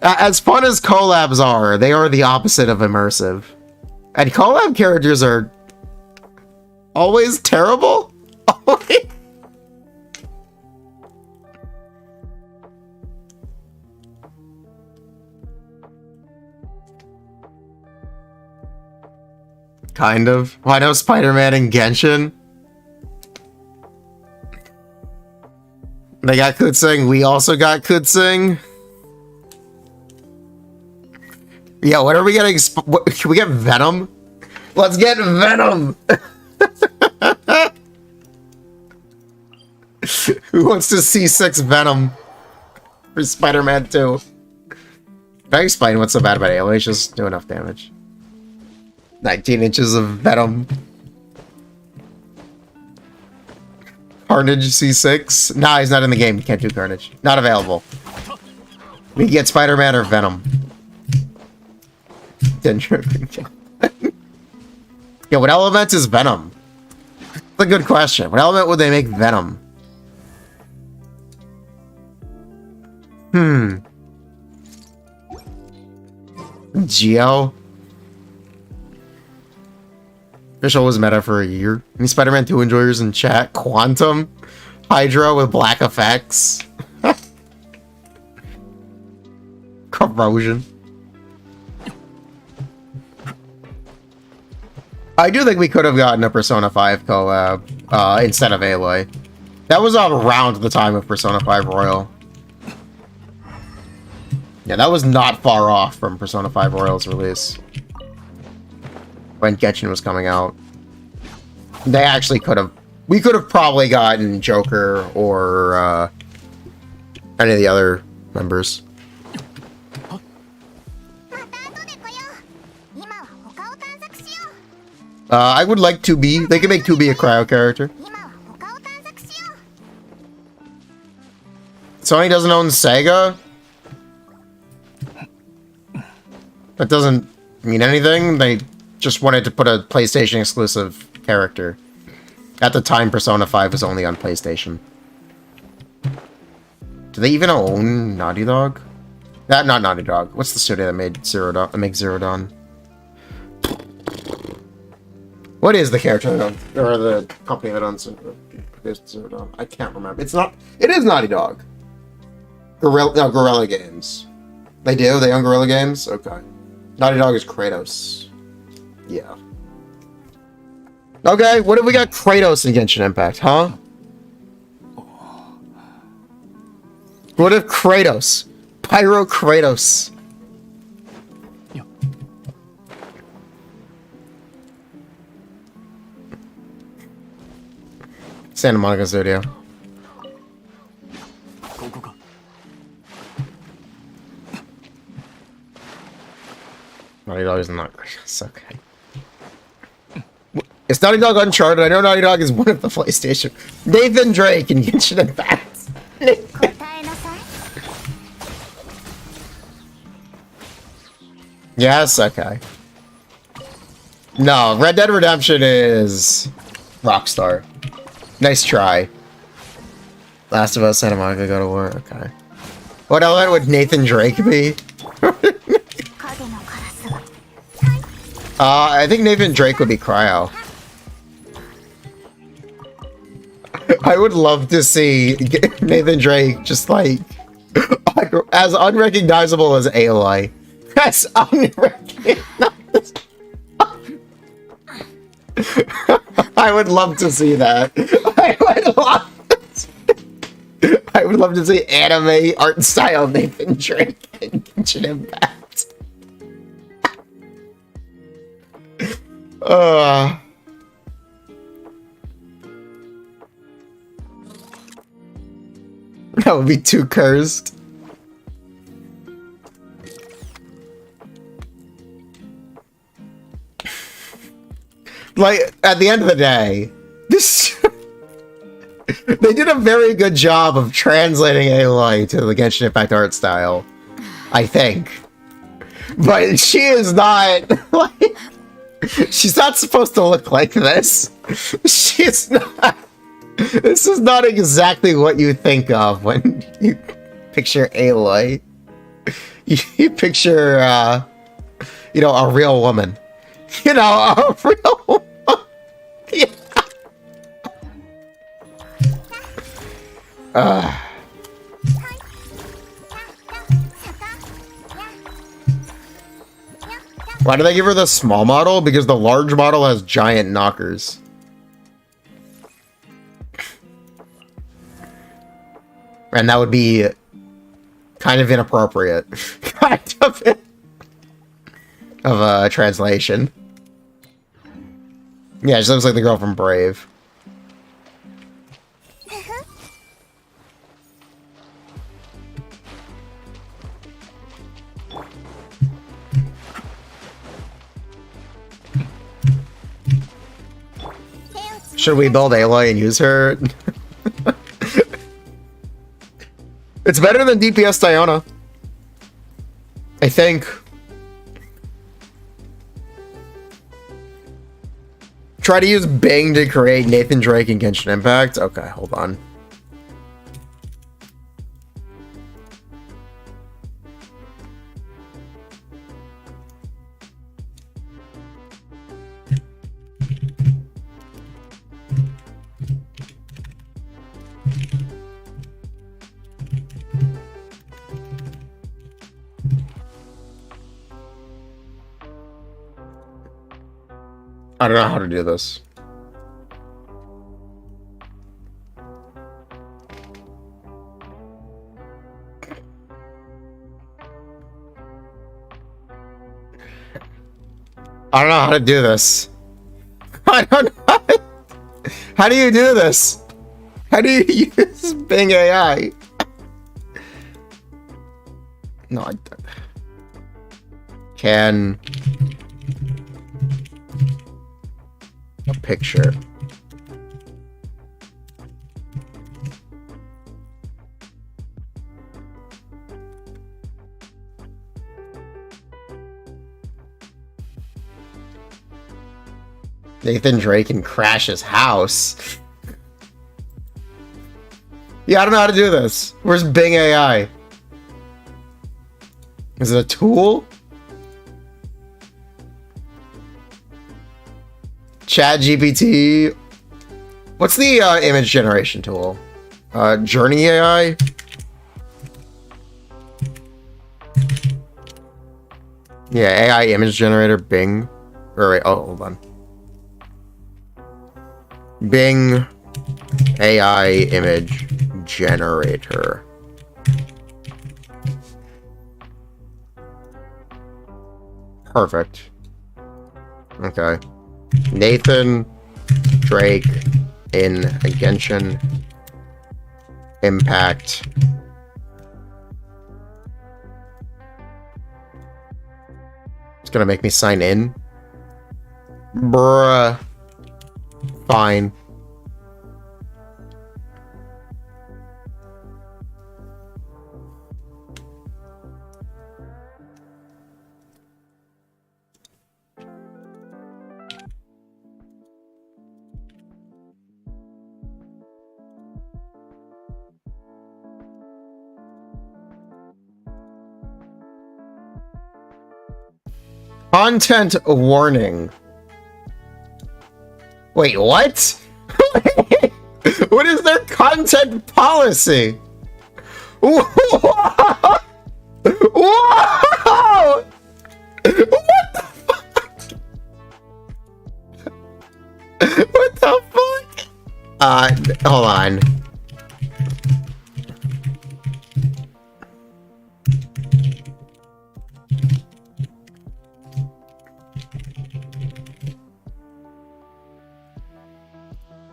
As fun as collabs are, they are the opposite of immersive. And collab characters are always terrible? Kind of. Well, I know Spider-Man and Genshin. They got Kutsing. We also got Kutsing. Yeah, what are we getting? Can we get Venom? Let's get Venom! Who wants to see 6 Venom for Spider-Man 2? Can I explain what's so bad about Aloy? Just do enough damage. 19 inches of Venom. Carnage C6? Nah, he's not in the game. You can't do Carnage. Not available. We can get Spider-Man or Venom. Yeah, what element is Venom? That's a good question. What element would they make Venom? Geo? Fischl was meta for a year. Any Spider-Man 2 enjoyers in chat? Quantum? Hydra with black effects? Corrosion. I do think we could have gotten a Persona 5 collab instead of Aloy. That was around the time of Persona 5 Royal. Yeah, that was not far off from Persona 5 Royal's release. When Genshin was coming out. They actually could have... We could have probably gotten Joker or any of the other members. I would like 2B. They could make 2B a cryo character. Sony doesn't own Sega? That doesn't mean anything. They just wanted to put a PlayStation exclusive character. At the time, Persona 5 was only on PlayStation. Do they even own Naughty Dog? Not Naughty Dog. What's the studio that made Zero Dawn? What is the character that owns, or the company that owns Zero Dawn? I can't remember. It's not. It is Naughty Dog. Guerrilla Games. They do? They own Guerrilla Games? Okay. Naughty Dog is Kratos. Yeah. Okay, what if we got Kratos in Genshin Impact, huh? What if Kratos? Pyro Kratos. Santa Monica Studio. Naughty Dog is not Kratos, okay. It's Naughty Dog Uncharted. I know Naughty Dog is one of the PlayStation. Nathan Drake in Genshin Impact. Yes, okay. No, Red Dead Redemption is Rockstar. Nice try. Last of Us, Santa Monica, God of War. Okay. What element would Nathan Drake be? I think Nathan Drake would be Cryo. I would love to see Nathan Drake just like as unrecognizable as Aloy. That's unrecognizable. I would love to see that. I would love to see would love to see anime art style Nathan Drake in Genshin Impact. That would be too cursed. Like, at the end of the day, this... they did a very good job of translating Aloy to the Genshin Impact art style. I think. But she is not... like... she's not supposed to look like this. She's not... this is not exactly what you think of when you picture Aloy. You picture, you know, a real woman. You know, a real woman. Yeah. Why do they give her the small model? Because the large model has giant knockers. And that would be kind of inappropriate. Kind of a translation. Yeah, she looks like the girl from Brave. Should we build Aloy and use her? It's better than DPS Diona, I think. Try to use Bing to create Nathan Drake in Genshin Impact. Okay, hold on. I don't know how to do this. I don't know how to do this. I don't know. How do you do this? How do you use Bing AI? No, I don't. Can a picture. Nathan Drake can crash his house. Yeah, I don't know how to do this. Where's Bing AI? Is it a tool? Chat GPT. What's the image generation tool? Journey AI? Yeah, AI image generator, Bing. Or wait, oh, hold on. Bing AI image generator. Perfect. Okay. Nathan Drake in Genshin Impact. It's gonna make me sign in. Bruh. Fine. Content warning. Wait, what? What is their content policy? Whoa! Whoa! What the fuck? What the fuck? Hold on.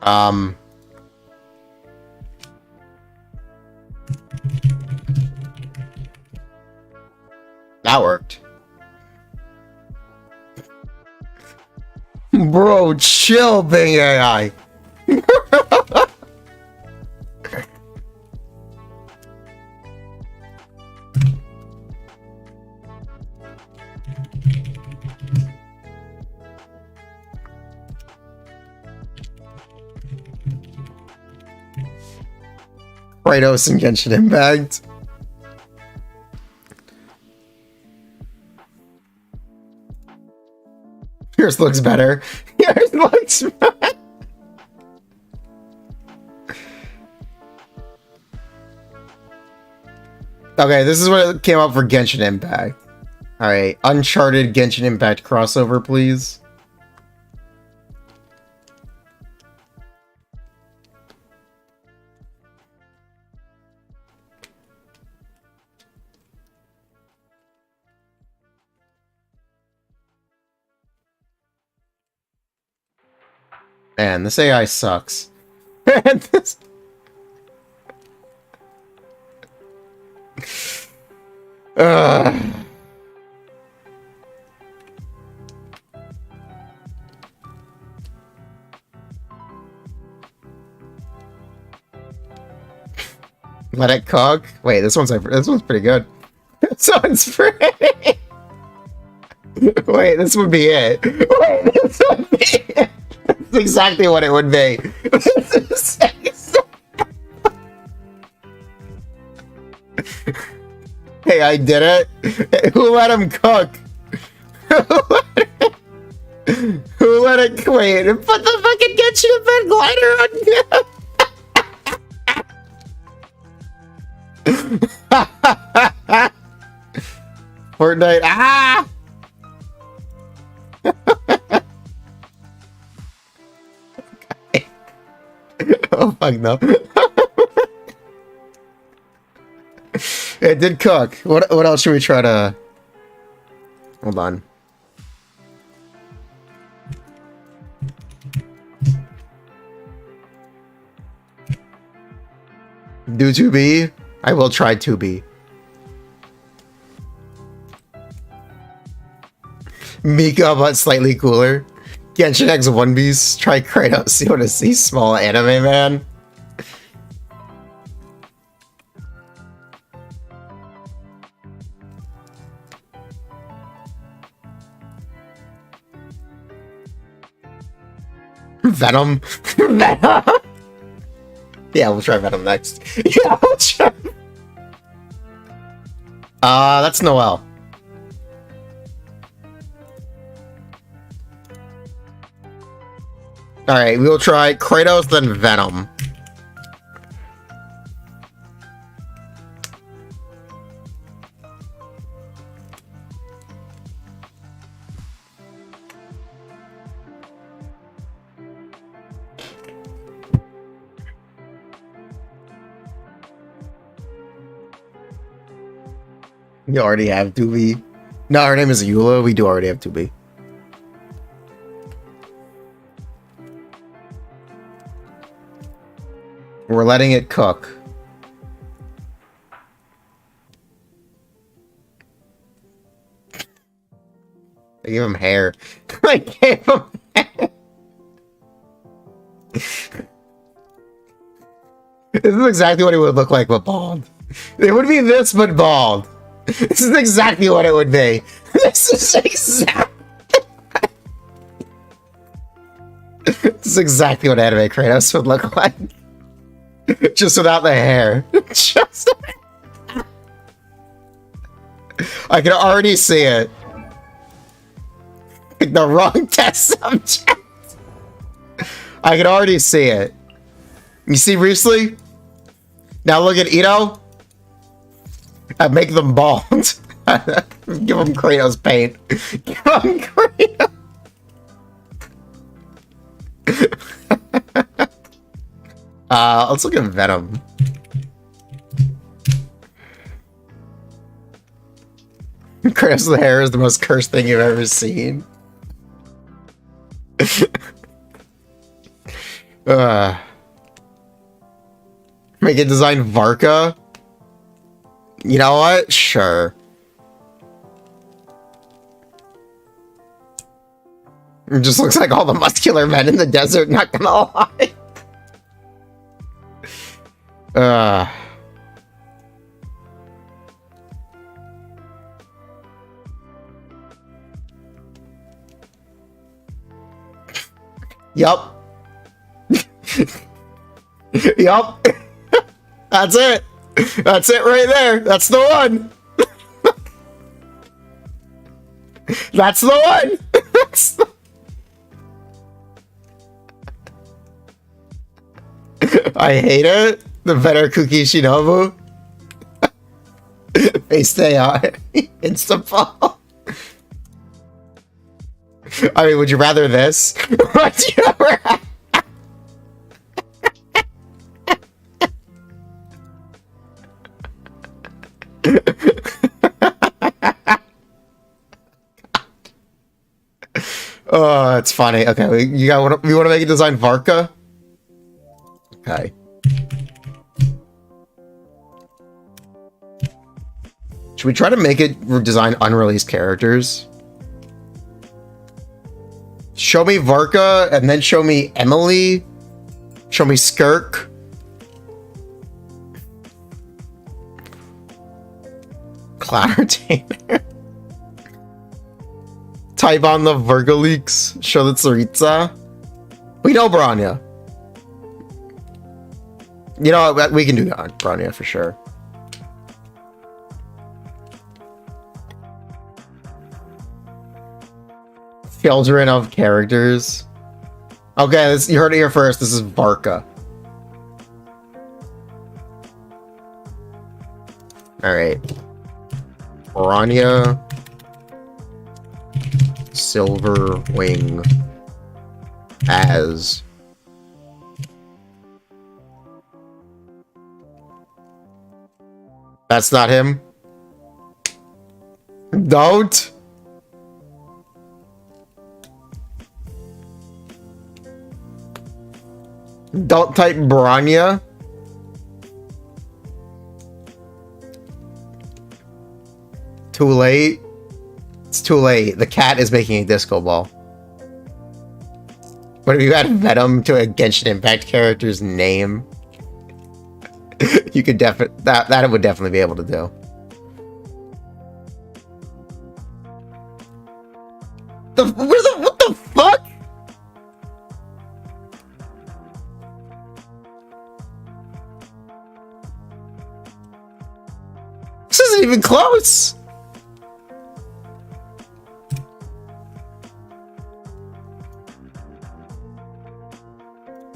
Um. That worked. Bro, chill, Bing AI. Kratos and Genshin Impact. Yours looks better. Yours looks better. Okay, this is what came up for Genshin Impact. Alright, Uncharted Genshin Impact crossover, please. Man, this AI sucks. Man, this... Let it cook. Wait, this one's pretty good. This one's pretty. Wait, this would be it. Wait, this would be it. That's exactly what it would be. Hey, I did it. Who let him cook? Who let it wait? Put the fucking Genshin Impact glider on. Fortnite. Ah! Okay. Oh fuck no. It did cook. What else should we try to... Hold on. Do 2B? I will try 2B. Mika, but slightly cooler. Genshin X 1Bs. Try Kratos. You want to see small anime, man? Venom? Venom? Yeah, we'll try Venom next. Yeah, we'll try. That's Noelle. Alright, we will try Kratos, then Venom. You already have 2B. No, her name is Eula. We do already have 2B. We're letting it cook. I gave him hair. I gave him hair. This is exactly what it would look like, but bald. It would be this, but bald. This is exactly what it would be. This is exactly what anime Kratos would look like. Just without the hair. Just... I can already see it. Like the wrong test subject. I can already see it. You see Riesling? Now look at Ito. I make them bald. Give them Kratos paint. Give them Kratos. Let's look at Venom. Kratos' hair is the most cursed thing you've ever seen. Make it design Varka? You know what? Sure. It just looks like all the muscular men in the desert, not gonna lie. Yup. Yup. That's it. That's it right there. That's the one. That's the one. That's the... I hate it. The better Kuki Shinobu. Face stay on. Insta fall. I mean, would you rather this? Would you ever have... Oh, that's funny. Okay, we want to make it design Varka? Okay. Should we try to make it design unreleased characters? Show me Varka, and then show me Emily. Show me Skirk. Cloud Retainer. Type on the Virgo leaks. Show the Tsaritsa. We know Branya. You know what? We can do that, Branya, for sure. Children of characters. Okay, you heard it here first. This is Varka. Alright. Branya. Silver Wing. As. That's not him. Don't. Don't type Branya. Too late. It's too late. The cat is making a disco ball. What if you add Venom to a Genshin Impact character's name? You could definitely that would definitely be able to do. What the fuck? This isn't even close.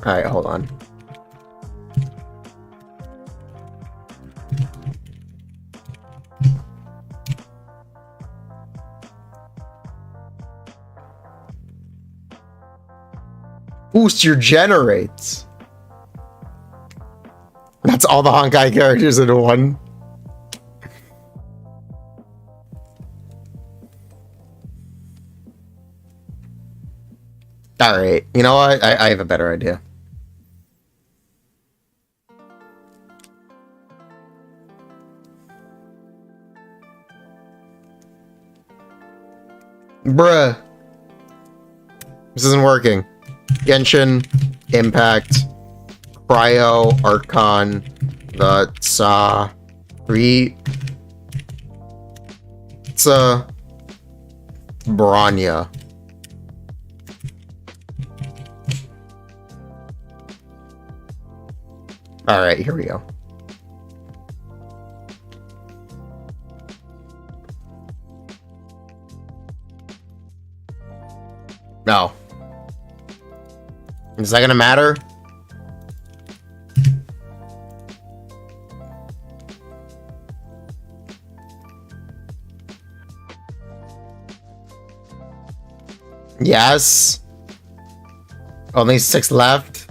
All right, hold on. Boost your generates. That's all the Honkai characters in one. Alright, you know what? I have a better idea. Bruh. This isn't working. Genshin Impact Cryo Archon the Sa Branya. Alright, here we go. No. Is that gonna matter? Yes. Only 6 left.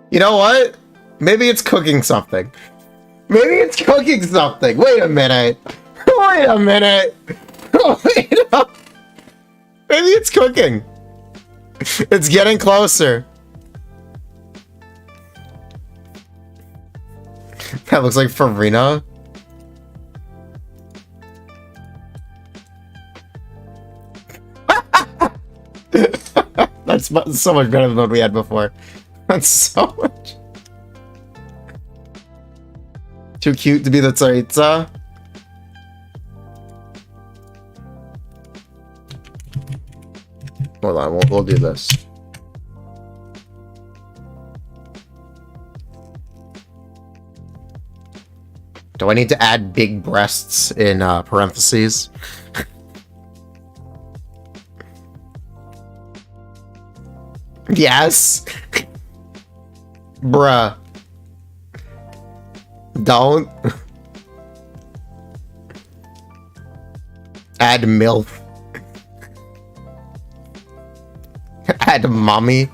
You know what? Maybe it's cooking something. Maybe it's cooking something. Wait a minute. Wait Wait a minute. Wait up. Maybe it's cooking. It's getting closer. That looks like Furina. That's so much better than what we had before. That's so much. Too cute to be the Tsaritsa. Hold on, we'll do this. Do I need to add big breasts in parentheses? Yes. Bruh. Don't. Add MILF. Add mommy.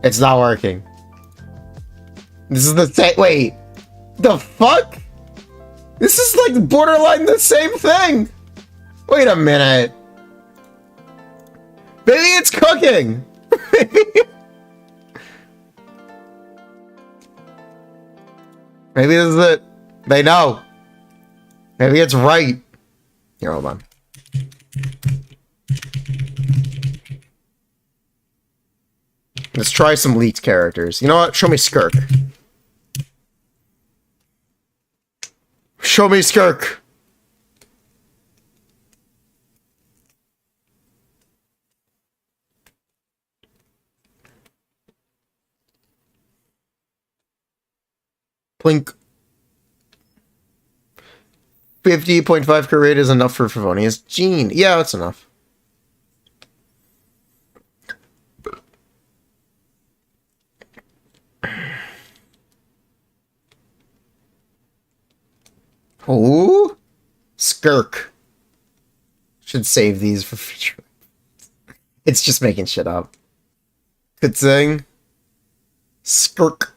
It's not working. This is the same. Wait. The fuck? This is like borderline the same thing. Wait a minute. Maybe it's cooking. Maybe this is it. They know. Maybe it's right. Here, hold on. Let's try some leaked characters. You know what? Show me Skirk. Show me Skirk. Plink. 50.5 crit rate is enough for Favonius Gene. Yeah, that's enough. Ooh, Skirk. Should save these for future. It's just making shit up. Good thing. Skirk.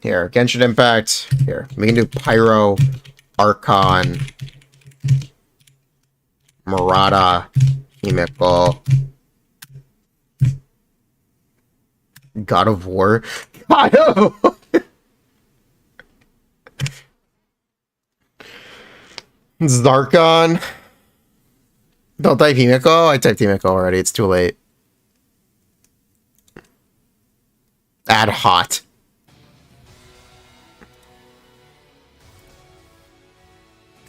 Here, Genshin Impact. Here, we can do Pyro, Archon, Murata, Himeko, God of War. God of War. Zarkon. Don't type Himeko? I typed Himeko already. It's too late. Add hot.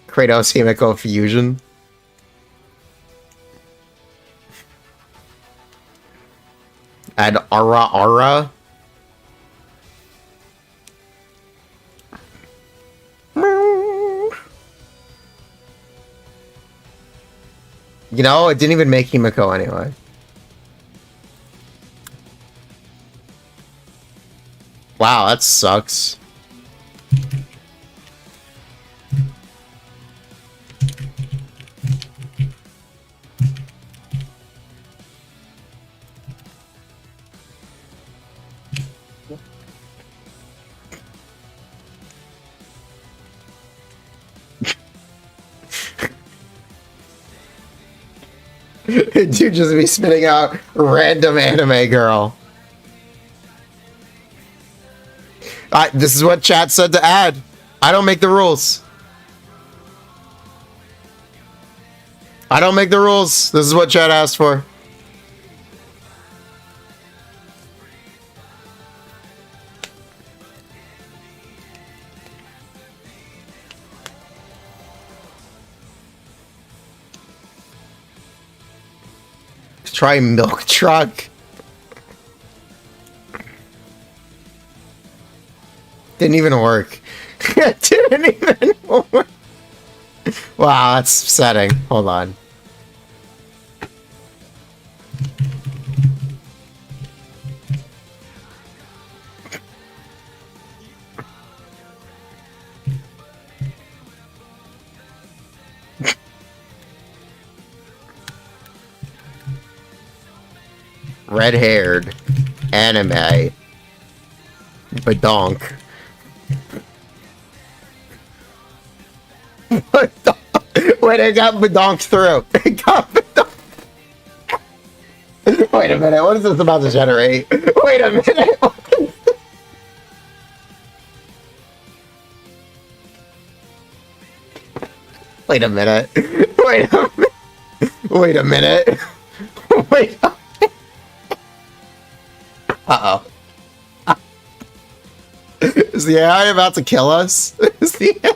Kratos Himeko fusion. Add Ara. You know, it didn't even make Himeko anyway. Wow, that sucks. Dude just be spitting out random anime girl. This is what chat said to add. I don't make the rules. I don't make the rules. This is what chat asked for. Try milk truck. Didn't even work. It didn't even work. Wow, that's upsetting. Hold on. Red-haired. Anime. Badonk. Wait, it got badonked through. It got badonked. Wait a minute, what is this about to generate? Wait a minute. Wait a minute. Wait a minute. Wait a minute. Wait a minute. Uh-oh. Is the AI about to kill us? Is the AI...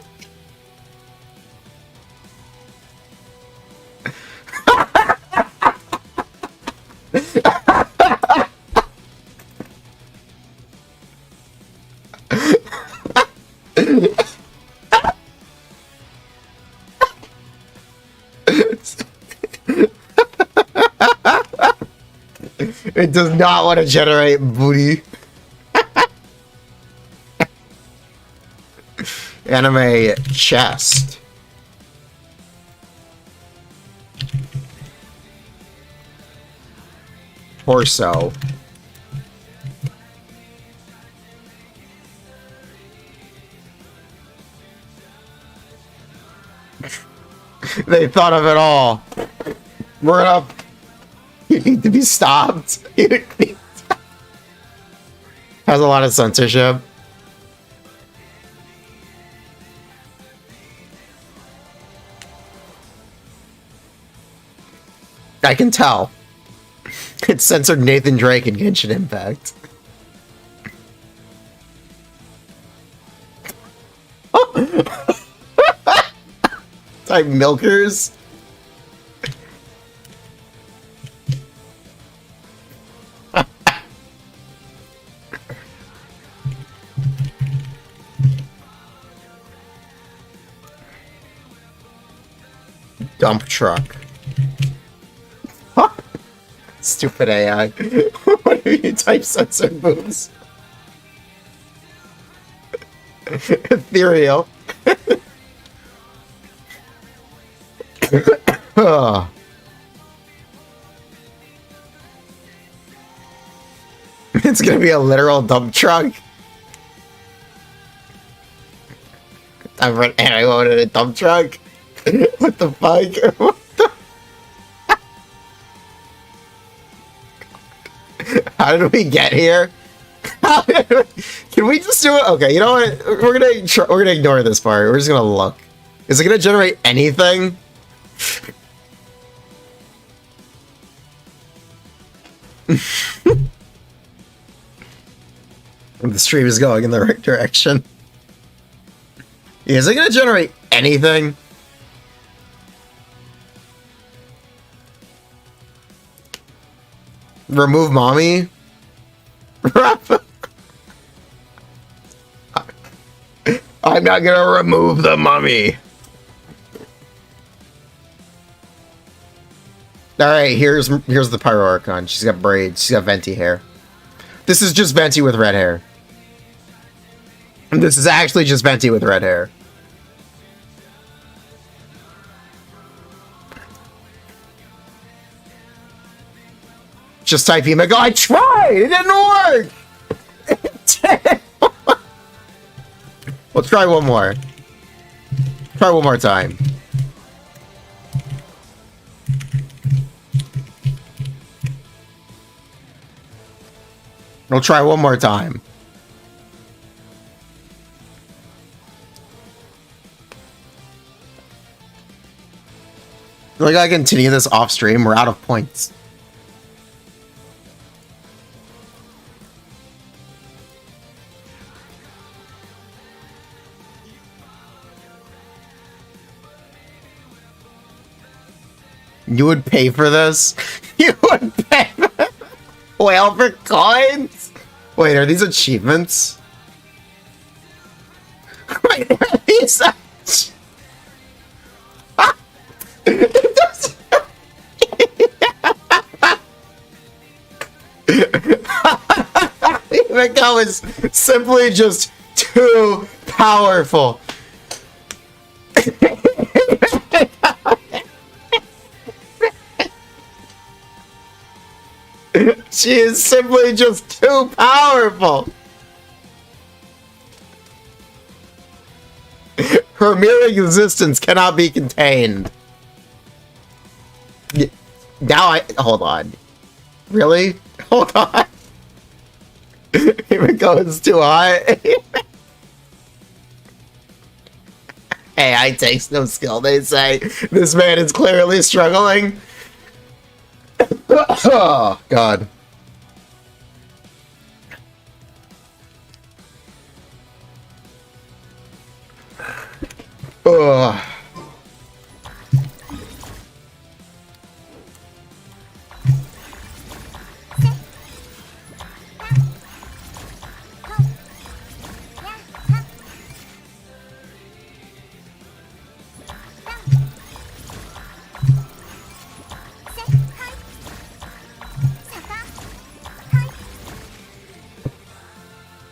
It does not want to generate booty. Anime chest. Torso. They thought of it all. We're gonna... You need to be stopped. Has a lot of censorship. I can tell. It censored Nathan Drake in Genshin Impact. Type milkers. Dump truck. Stupid AI. What are you type censor boobs? Ethereal. Oh. It's gonna be a literal dump truck. I've run anime in a dump truck. What the fuck? What the... How did we get here? Can we just do it? Okay, you know what? We're gonna ignore this part. We're just gonna look. Is it gonna generate anything? The stream is going in the right direction. Is it gonna generate anything? Remove mommy? I'm not gonna remove the mummy. Alright, here's the Pyro Archon. She's got braids. She's got venti hair. This is just venti with red hair. This is actually just venti with red hair. Just type him. I tried! It didn't work! Let's try one more. Try one more time. We'll try one more time. Like, I continue this off stream. We're out of points. You would pay for this? You would pay for this? Whale for coins? Wait, are these achievements? Wait, are these That was simply just too powerful. She is simply just too powerful. Her mere existence cannot be contained. Now hold on. Really? Hold on. Himiko is too high. AI takes no skill, they say. This man is clearly struggling. Oh, God. Ugh.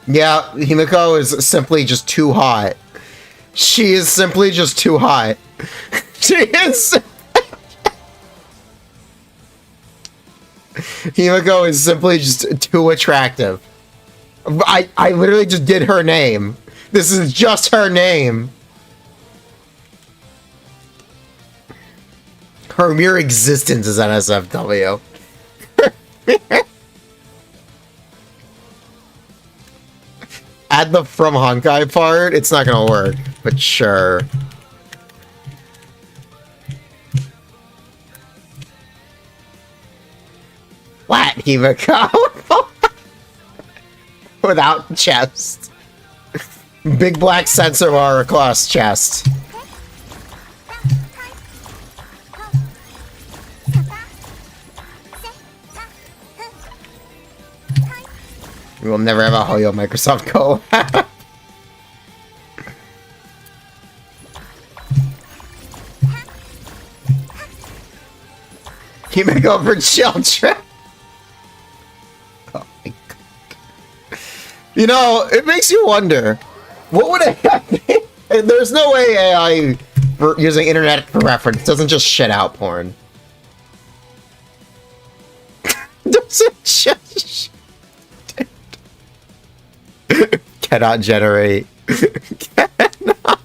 Yeah, Himiko is simply just too hot. She is simply just too hot. She is... Himiko is simply just too attractive. I literally just did her name. This is just her name. Her mere existence is NSFW. Add the from Honkai part, it's not gonna work, but sure. Flat Himiko. Without chest. Big black sensor bar across chest. We will never have a Hoyo Microsoft collab. Himiko for children. Oh my God. You know, it makes you wonder, what would it happen? There's no way AI for using internet for reference doesn't just shit out porn. Doesn't just cannot generate. Cannot.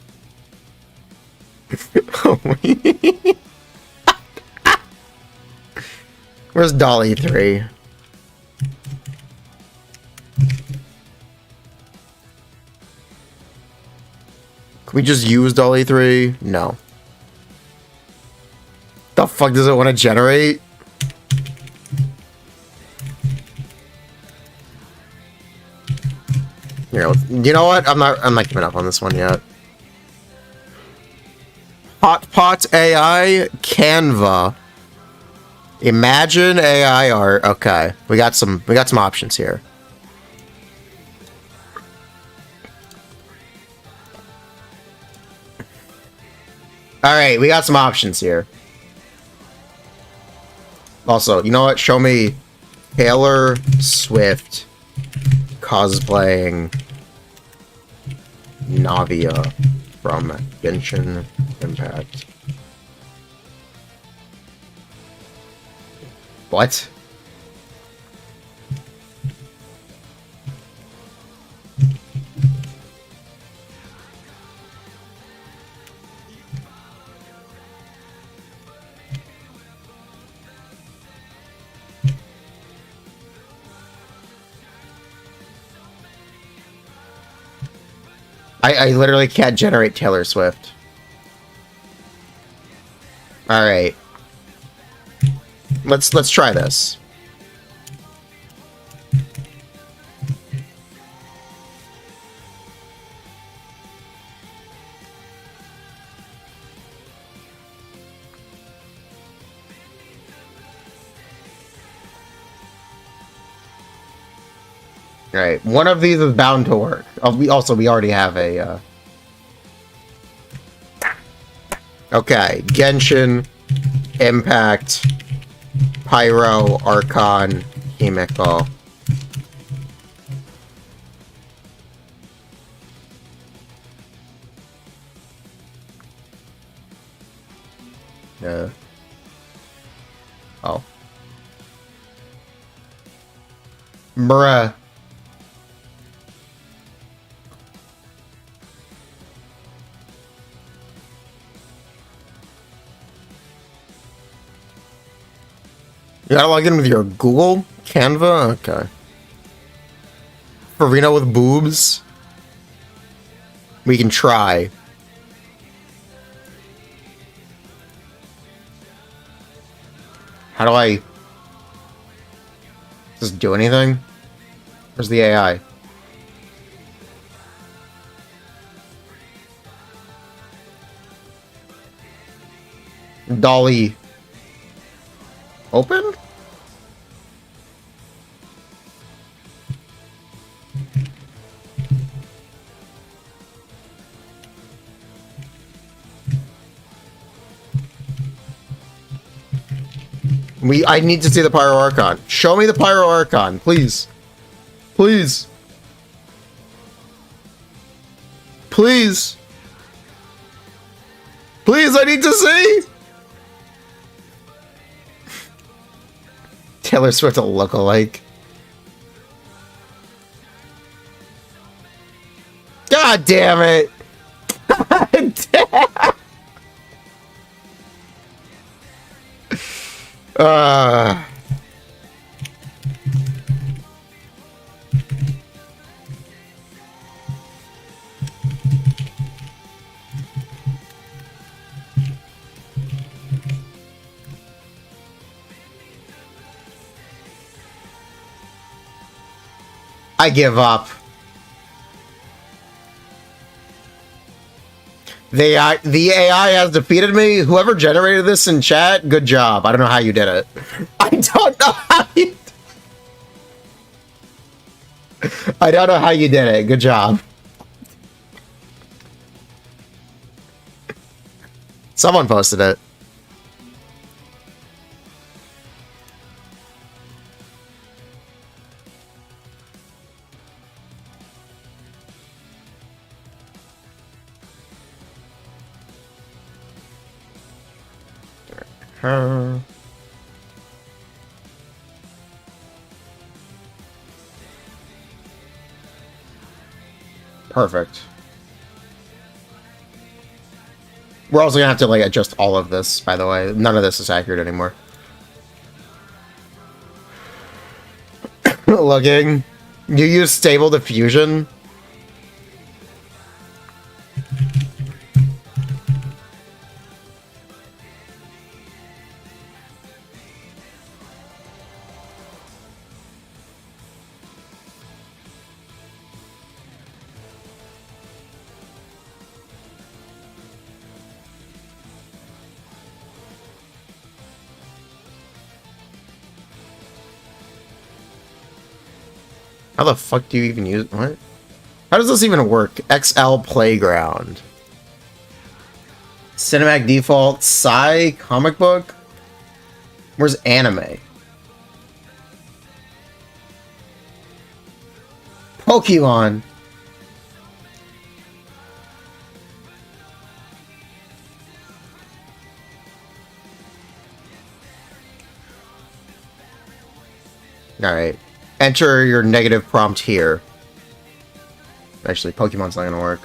Where's Dolly 3? Can we just use Dolly 3? No. The fuck does it want to generate? Here, you know what? I'm not giving up on this one yet. Hot Pot AI Canva. Imagine AI art. Okay, we got some options here. All right, we got some options here. Also, you know what? Show me Taylor Swift cosplaying Navia from Genshin Impact. What? I literally can't generate Taylor Swift. All right. Let's try this. All right, one of these is bound to work. We already have a. Okay, Genshin Impact. Pyro, Archon, Himiko. Oh. Bruh. You gotta log in with your Google? Canva? Okay. Furina with boobs? We can try. How do I... Does this do anything? Where's the AI? Dolly. Open? I need to see the Pyro Archon. Show me the Pyro Archon, please. Please. Please. Please, I need to see. Taylor Swift a lookalike. God damn it. God damn. I give up. The AI has defeated me. Whoever generated this in chat, good job. I don't know how you did it. I don't know how you... I don't know how you did it. Good job. Someone posted it. Perfect. We're also gonna have to like adjust all of this, by the way. None of this is accurate anymore. Looking. You use stable diffusion. How the fuck do you even use... What? How does this even work? XL Playground. Cinematic default. Psy comic book? Where's anime? Pokemon. Alright. Enter your negative prompt here. Actually, Pokemon's not gonna work.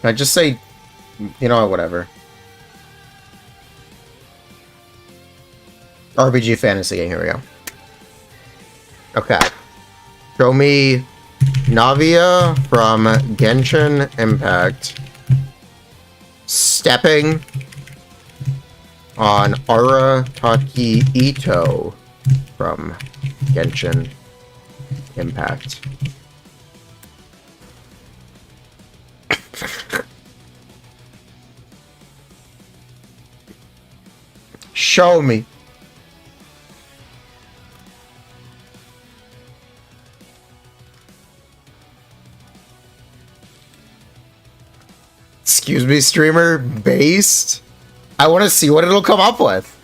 Can I just say, you know what, whatever. RPG fantasy game, here we go. Okay. Show me Navia from Genshin Impact stepping on Arataki Ito from Genshin Impact. Show me. Excuse me, streamer. Based? I want to see what it'll come up with.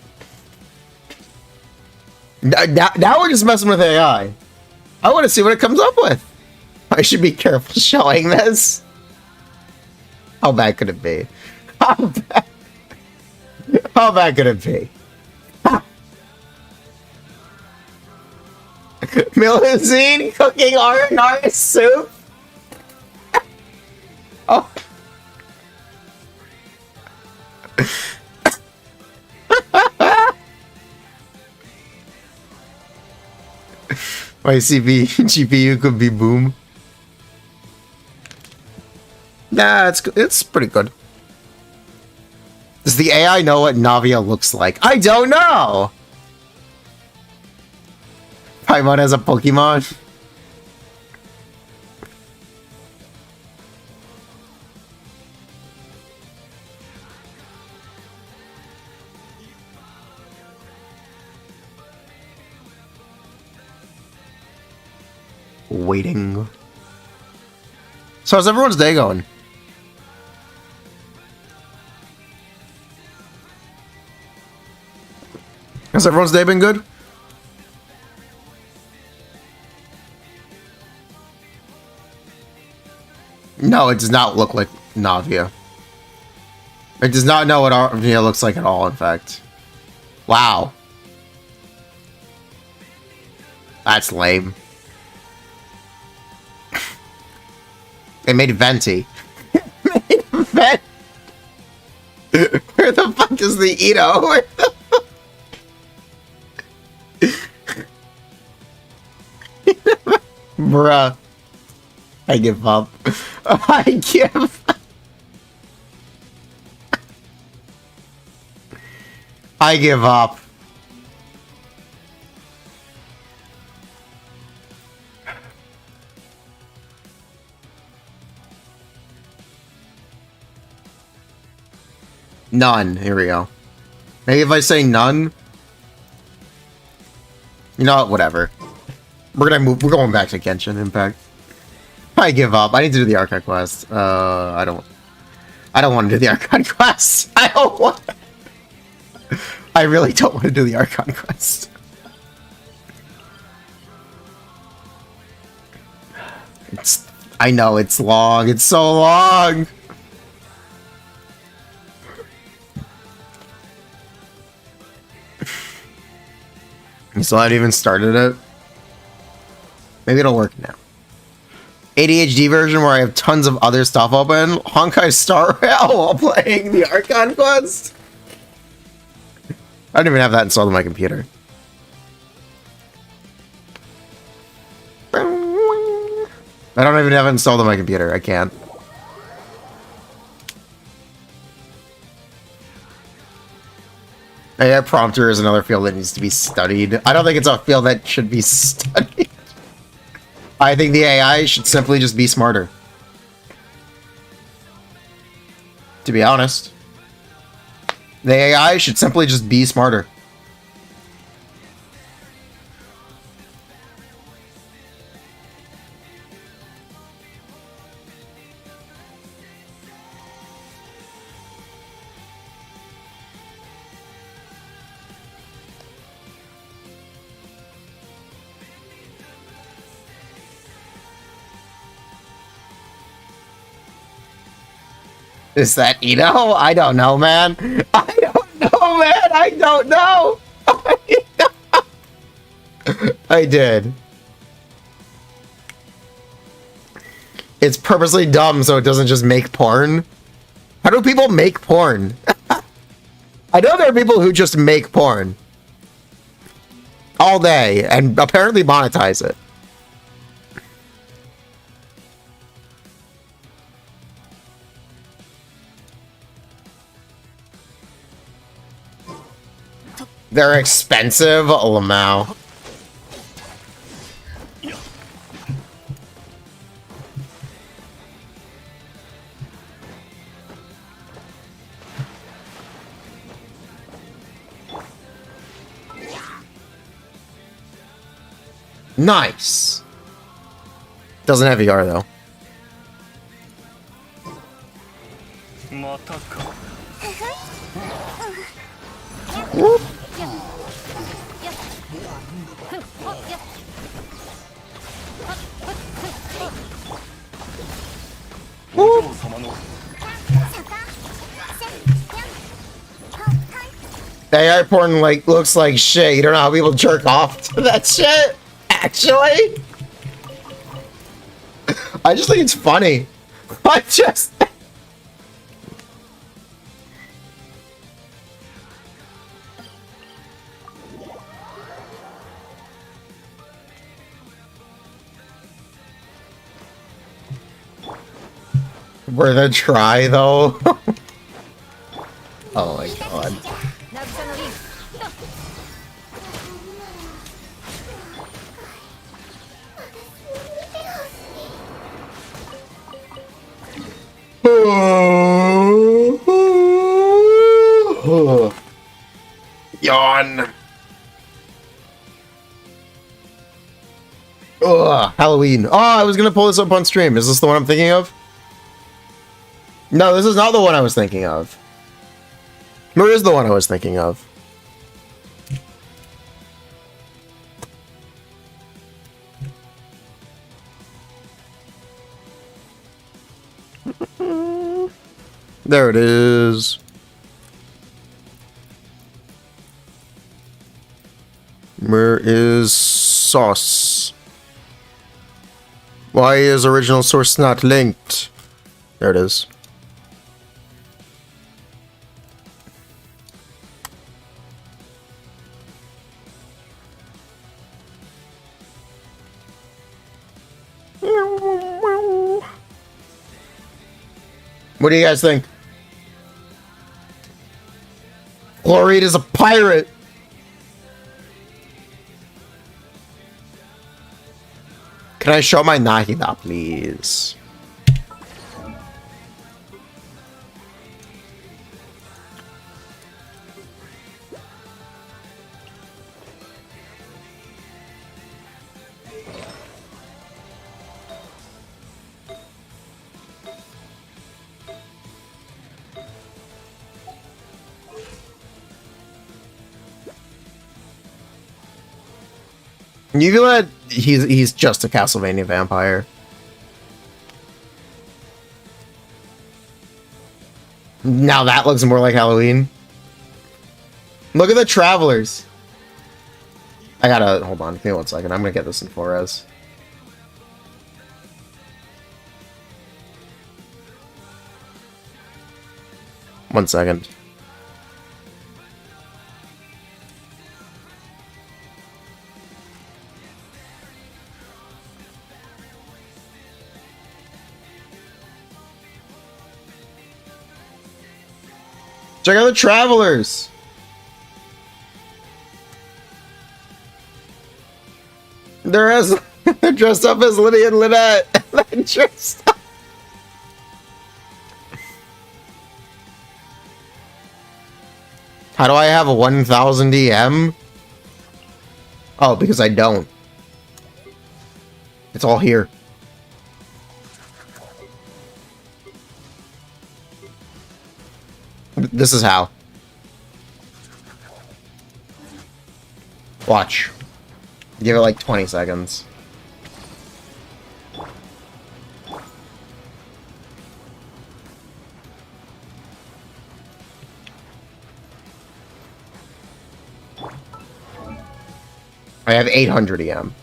Now we're just messing with AI. I want to see what it comes up with. I should be careful showing this. How bad could it be? How bad could it be? Melusine cooking Aranara soup? Oh. My GPU could be boom. Nah, it's pretty good. Does the AI know what Navia looks like? I don't know! Paimon has a Pokemon. Waiting. So how's everyone's day going? Has everyone's day been good? No, it does not look like Navia. It does not know what Navia looks like at all, in fact. Wow. That's lame. It made Venti. Vent. Where the fuck is the Ito? Where the Bruh. I give up. I give I give up. None. Here we go. Maybe if I say none. You know what? Whatever. We're gonna move. We're going back to Genshin Impact. I give up. I need to do the Archon quest. I don't want to do the Archon quest. I don't want. I really don't want to do the Archon quest. I know it's long. It's so long. You still haven't even started it? Maybe it'll work now. ADHD version where I have tons of other stuff open. Honkai Star Rail while playing the Archon quest? I don't even have that installed on my computer. I don't even have it installed on my computer. I can't. AI prompter is another field that needs to be studied. I don't think it's a field that should be studied. I think the AI should simply just be smarter. To be honest. The AI should simply just be smarter. Is that Ito? I don't know, man. I don't know, man. I don't know. I did. It's purposely dumb so it doesn't just make porn. How do people make porn? I know there are people who just make porn all day and apparently monetize it. They're expensive, Lamau. Nice. Doesn't have ER though. Whoop. Whoop. AI porn like looks like shit. You don't know how people jerk off to that shit. Actually, I just think it's funny. I just. Worth a try, though. Oh my god. Yawn. Ugh, Halloween. Oh, I was gonna pull this up on stream. Is this the one I'm thinking of? No, this is not the one I was thinking of. Where is the one I was thinking of? There it is. Where is sauce? Why is original source not linked? There it is. What do you guys think? Chloride is a pirate. Can I show my Nahida, please? You can let he's just a Castlevania vampire. Now that looks more like Halloween. Look at the travelers. I gotta hold on, give me 1 second. I'm gonna get this in 4S. One second. Check out the travelers. They're dressed up as Lydia and Lynette. They're dressed up. How do I have a 1000 EM? Oh, because I don't. It's all here. This is how. Watch. Give it like 20 seconds. I have 800 EM.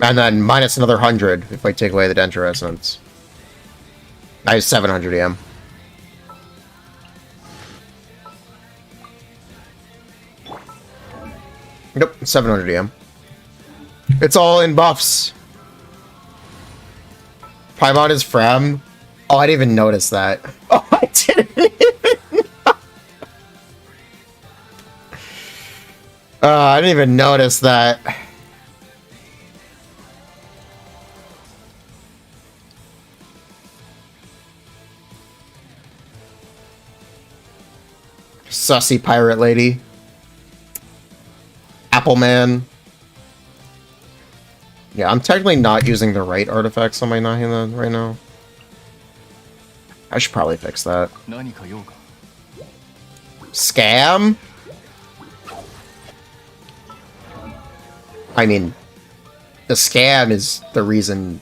And then minus another 100 if I take away the denture resonance. I have 700 EM. Nope, 700 EM. It's all in buffs. Paimon is Frem. Oh, I didn't even notice that. Oh, I didn't even I didn't even notice that. Sussy pirate lady. Appleman. Yeah, I'm technically not using the right artifacts on my Nahida right now. I should probably fix that. Scam? I mean, the scam is the reason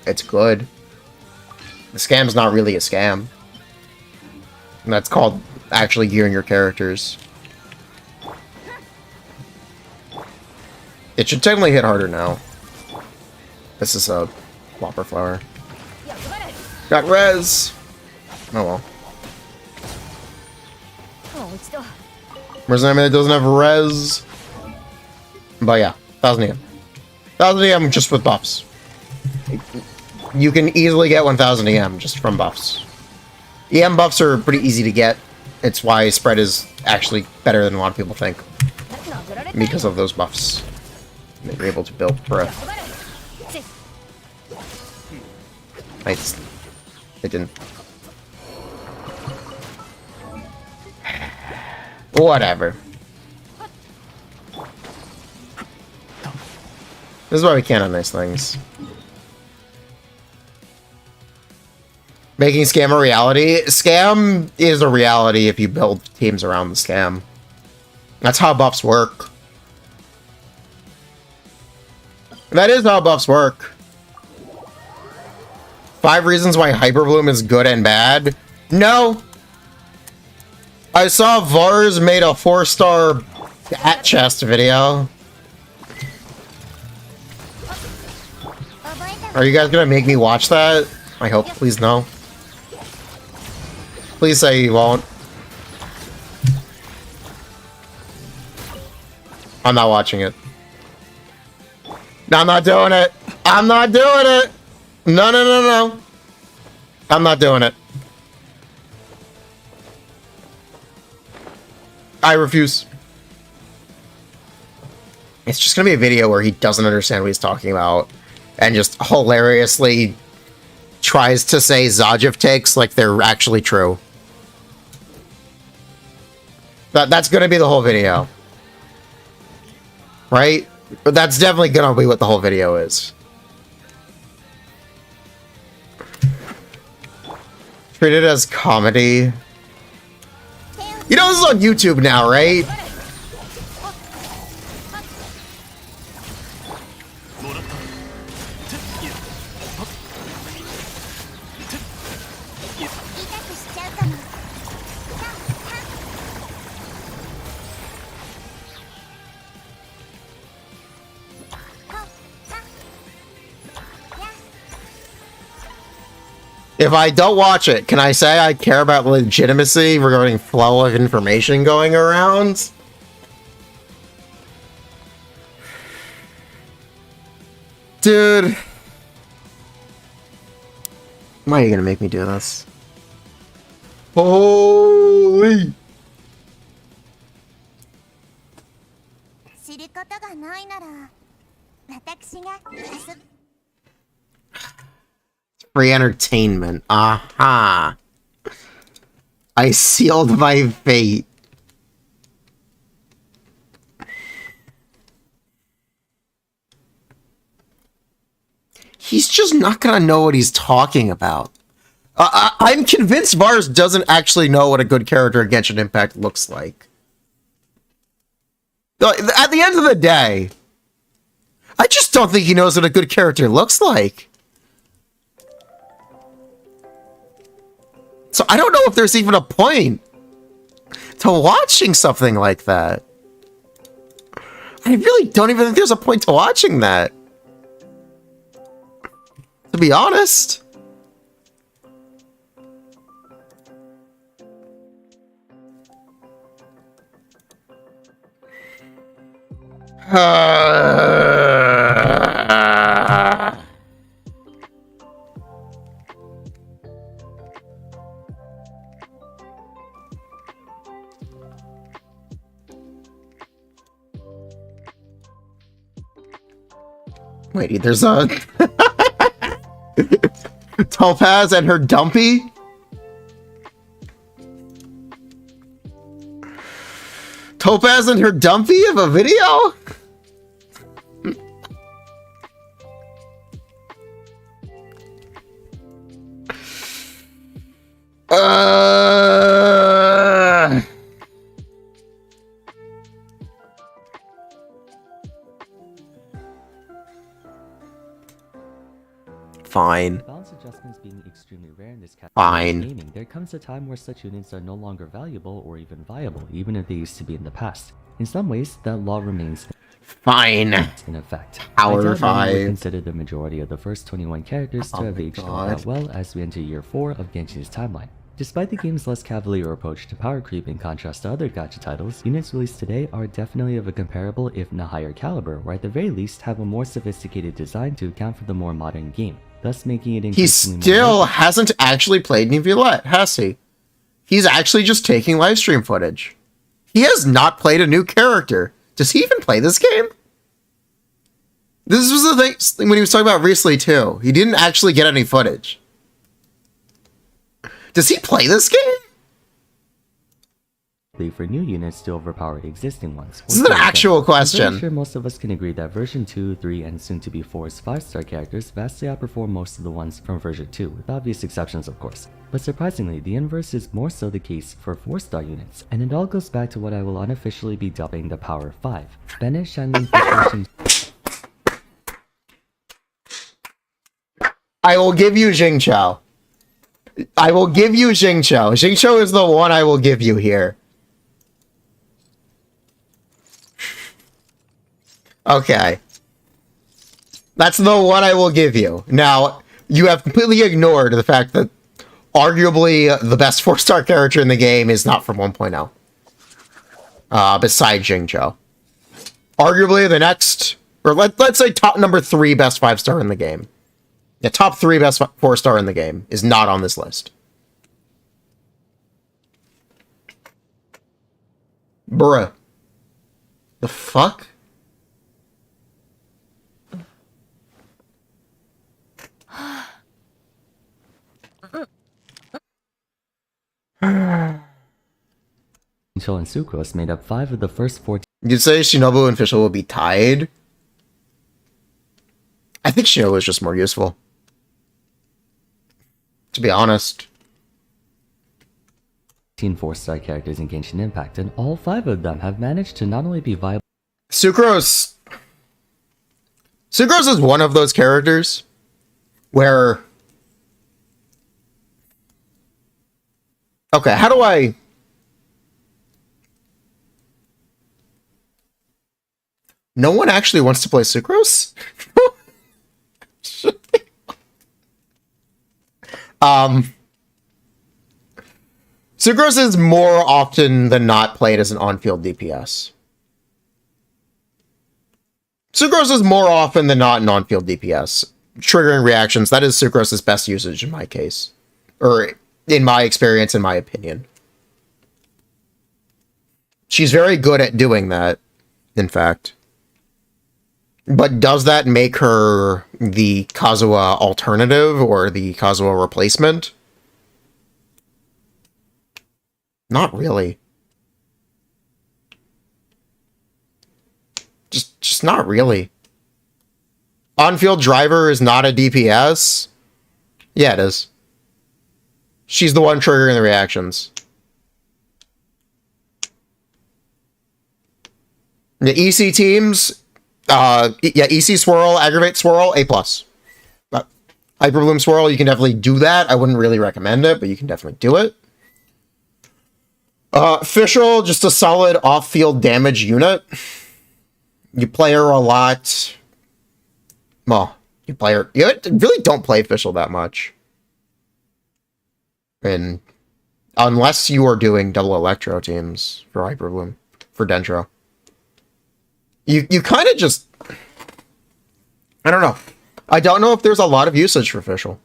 it's good. The scam's not really a scam. And that's called actually gearing your characters. It should technically hit harder now. This is a Whopper flower. Got res! Oh well. Where's an enemy that doesn't have res? But yeah, 1000 EM. 1000 EM just with buffs. You can easily get 1000 EM just from buffs. EM buffs are pretty easy to get. It's why spread is actually better than a lot of people think. Because of those buffs. You're able to build breath. It didn't. Whatever. This is why we can't have nice things. Making scam a reality. Scam is a reality if you build teams around the scam. That's how buffs work. That is how buffs work. 5 reasons why Hyperbloom is good and bad. No. I saw Vars made a 4-star at chest video. Are you guys gonna make me watch that? I hope. Please no. Please say you won't. I'm not watching it. No, I'm not doing it. I'm not doing it. No, no, no, no. I'm not doing it. I refuse. It's just gonna be a video where he doesn't understand what he's talking about and just hilariously tries to say Zajiv takes like they're actually true. That's gonna be the whole video. Right? That's definitely gonna be what the whole video is. Treat it as comedy. You know this is on YouTube now, right? If I don't watch it, can I say I care about legitimacy regarding flow of information going around? Dude. Why are you gonna make me do this? Holy! Free entertainment. Aha. I sealed my fate. He's just not gonna know what he's talking about. I'm convinced Vars doesn't actually know what a good character in Genshin Impact looks like. At the end of the day, I just don't think he knows what a good character looks like. So I don't know if there's even a point to watching something like that. I really don't even think there's a point to watching that. To be honest. Wait, there's a Topaz and her dumpy? Topaz and her dumpy of a video? Fine. Balance adjustments being extremely rare in this category Fine. of gaming, there comes a time where such units are no longer valuable or even viable, even if they used to be in the past. In some ways, that law remains Fine. in effect. Power I doubt many 5. would consider the majority of the first 21 characters to Oh have my aged all God. that well as we enter year 4 of Genshin's timeline. Despite the game's less cavalier approach to power creep in contrast to other gacha titles, units released today are definitely of a comparable if not higher caliber, or at the very least have a more sophisticated design to account for the more modern game, thus making it He increasingly more still hasn't actually played Navia, has he? He's actually just taking livestream footage. He has not played a new character. Does he even play this game? This was the thing when he was talking about recently too. He didn't actually get any footage. Does he play this game? for new units to overpower existing ones. This is an actual question. I'm pretty sure most of us can agree that version 2, 3, and soon to be 4's 5-star characters vastly outperform most of the ones from version 2, with obvious exceptions of course. But surprisingly, the inverse is more so the case for 4-star units, and it all goes back to what I will unofficially be dubbing the Power of 5. Bennett, Shanley, Frustration... I will give you Jingqiao. I will give you Jingqiao. Jingqiao is the one I will give you here. Okay. That's the one I will give you. Now, you have completely ignored the fact that arguably the best 4-star character in the game is not from 1.0. Besides Jingqiao. Arguably the next, or let's say top number 3 best 5-star in the game. The top 3 best 4-star in the game is not on this list. Bruh. The fuck? and Sucrose made up 5 of the first 14 You'd say Shinobu and Fischl will be tied? I think Shinobu is just more useful. To be honest. 4-star characters in Genshin Impact, and all 5 of them have managed to not only be viable... Sucrose is one of those characters where... Okay, how do I... No one actually wants to play Sucrose? Sucrose is more often than not played as an on-field DPS. Sucrose is more often than not an on-field DPS. Triggering reactions, that is Sucrose's best usage in my case. Or in my experience, in my opinion. She's very good at doing that, in fact. But does that make her the Kazuha alternative or the Kazuha replacement? Not really. Just not really. On-field driver is not a DPS? Yeah, it is. She's the one triggering the reactions. The EC teams, yeah, EC Swirl, Aggravate Swirl, A+. Hyper Bloom Swirl, you can definitely do that. I wouldn't really recommend it, but you can definitely do it. Fischl, just a solid off-field damage unit. You play her a lot. Well, you really don't play Fischl that much. And unless you are doing double Electro teams for Hyper Bloom, for Dendro. You kind of just... I don't know. I don't know if there's a lot of usage for Fischl.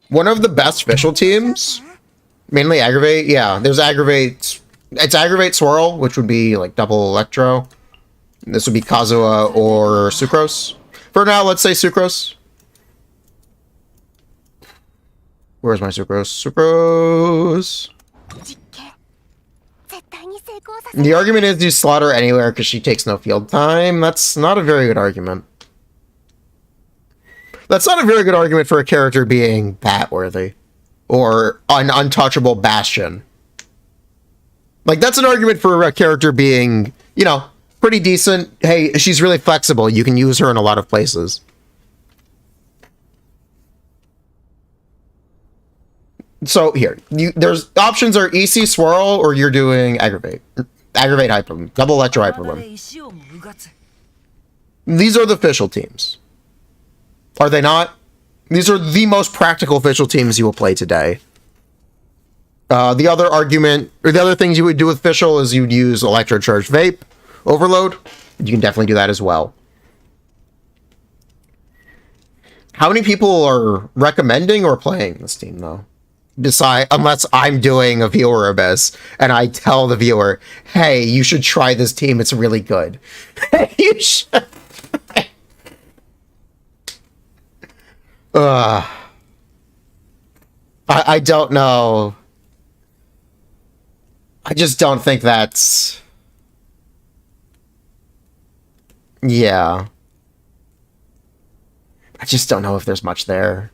One of the best Fischl teams, mainly Aggravate, yeah, there's Aggravate, it's Aggravate Swirl, which would be like double Electro. This would be Kazuha or Sucrose. For now, let's say Sucrose. Where's my Sucrose? Sucrose! The argument is you slaughter anywhere because she takes no field time. That's not a very good argument. That's not a very good argument for a character being bat-worthy. Or an untouchable bastion. Like, that's an argument for a character being, you know, pretty decent. Hey, she's really flexible. You can use her in a lot of places. So here, there's options are EC Swirl or you're doing Aggravate. Aggravate Hyper, double Electro Hyper Limb. These are the official teams. Are they not? These are the most practical official teams you will play today. The other argument, or the other things you would do with official is you'd use Electro Charge Vape, Overload. You can definitely do that as well. How many people are recommending or playing this team, though? Unless I'm doing a viewer abyss and I tell the viewer, hey, you should try this team, it's really good. You should. I don't know. I just don't think that's... Yeah. I just don't know if there's much there.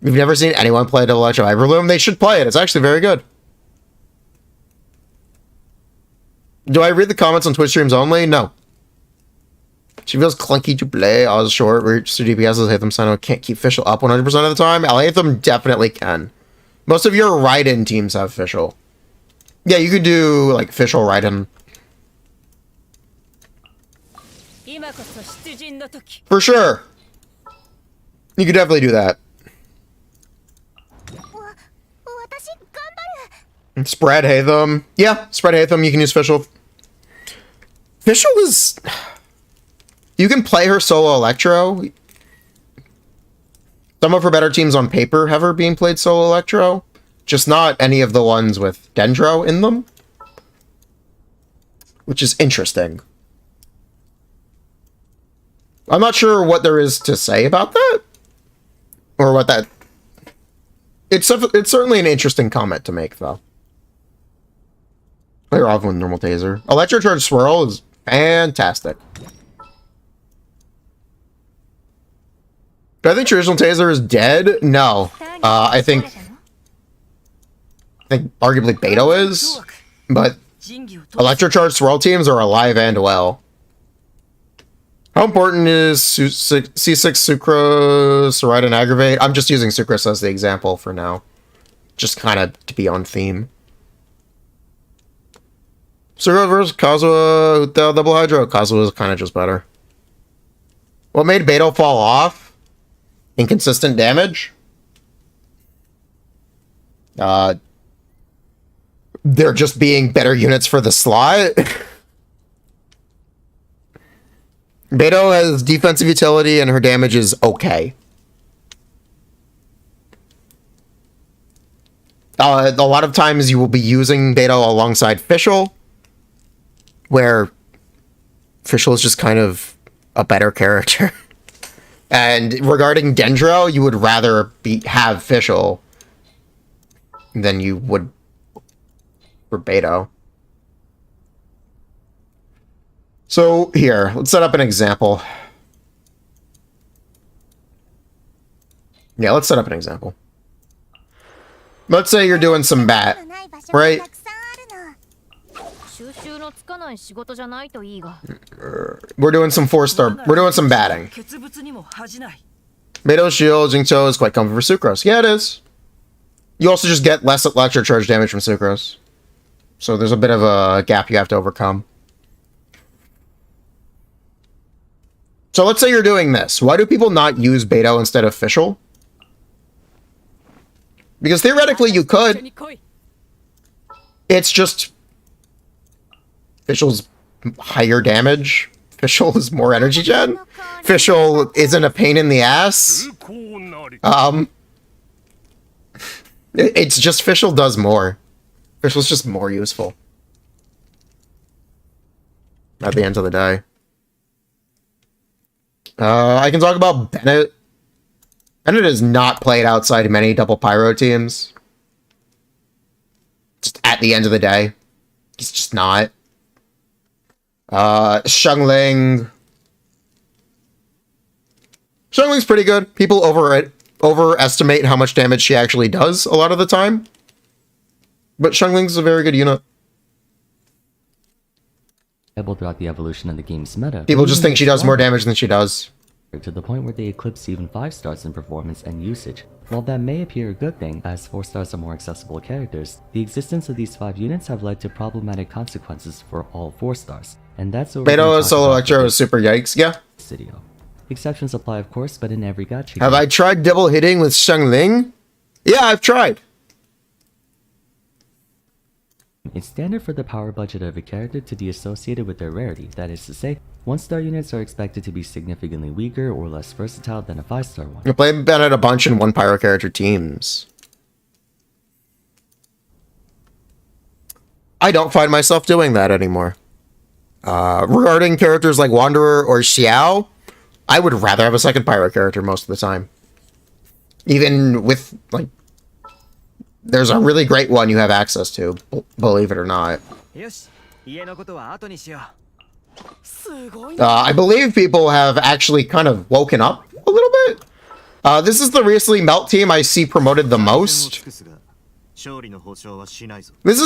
We've never seen anyone play Double Electro Hyperloom. They should play it. It's actually very good. Do I read the comments on Twitch streams only? No. She feels clunky to play. I was short. Reach to DPSs. Hate them. Sign can't keep Fischl up 100% of the time. Alhaitham definitely can. Most of your Raiden teams have Fischl. Yeah, you could do like Fischl Raiden. For sure. You could definitely do that. Spread Hatham. Yeah, Spread Hatham. You can use Fischl. Fischl is... You can play her solo Electro. Some of her better teams on paper have her being played solo Electro. Just not any of the ones with Dendro in them. Which is interesting. I'm not sure what there is to say about that. Or what that... It's certainly an interesting comment to make, though. Play her off with normal taser. Electro Charge Swirl is fantastic. Do I think traditional taser is dead? No. I think arguably Beto is, but Electro Charge Swirl teams are alive and well. How important is C6 Sucrose, Ride and Aggravate? I'm just using Sucrose as the example for now. Just kind of to be on theme. Sucrose versus Kazuha without double hydro. Kazuha is kind of just better. What made Beto fall off? Inconsistent damage. They're just being better units for the slot. Beto has defensive utility and her damage is okay. A lot of times you will be using Beto alongside Fischl, where Fischl is just kind of a better character. And regarding Dendro, you would rather have Fischl than you would for Beto. So here, let's set up an example. Yeah, let's set up an example. Let's say you're doing some bat, right? We're doing some 4-star. We're doing some batting. Beto Shield, Jingcho is quite comfy for Sucrose. Yeah, it is. You also just get less electro charge damage from Sucrose. So there's a bit of a gap you have to overcome. So let's say you're doing this. Why do people not use Beto instead of Fischl? Because theoretically you could. It's just Fischl's higher damage. Fischl is more energy gen. Fischl isn't a pain in the ass. It's just Fischl does more. Fischl's just more useful. At the end of the day. I can talk about Bennett. Bennett is not played outside many double pyro teams. Just at the end of the day. He's just not. Xiangling. Xiangling's pretty good. People overestimate how much damage she actually does a lot of the time. But Xiangling's a very good unit. Throughout the evolution of the game's meta. People just think she does more damage than she does. to the point where they eclipse even 5 stars in performance and usage. While that may appear a good thing, as 4 stars are more accessible characters, the existence of these 5 units have led to problematic consequences for all 4 stars. And that's what Beto Solo Electro is super yikes, yeah. video. Exceptions apply of course, but in every gacha Have I tried double hitting with Shengling? Yeah, I've tried. It's standard for the power budget of a character to be associated with their rarity, that is to say, 1-star units are expected to be significantly weaker or less versatile than a 5-star one. You play Bennett a bunch in 1 pyro character teams. I don't find myself doing that anymore. Regarding characters like Wanderer or Xiao, I would rather have a second pyro character most of the time. Even with, like, there's a really great one you have access to, believe it or not. I believe people have actually kind of woken up a little bit. This is the recently Melt team I see promoted the most. This is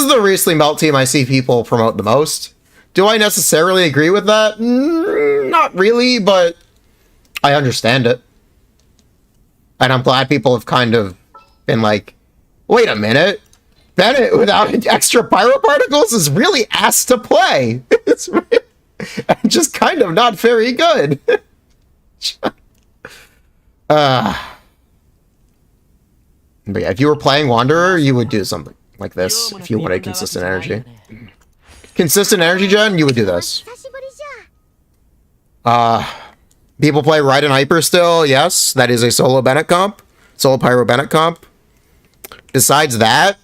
the recently Melt team I see people promote the most. Do I necessarily agree with that? Not really, but I understand it. And I'm glad people have kind of been like, wait a minute, Bennett without extra pyro particles is really ass to play. It's really, just kind of not very good. But yeah, if you were playing Wanderer, you would do something like this if you wanted consistent energy. Consistent energy gen, you would do this. People play Ride and Hyper still, yes. That is a solo Bennett comp. Solo Pyro Bennett comp. Besides that,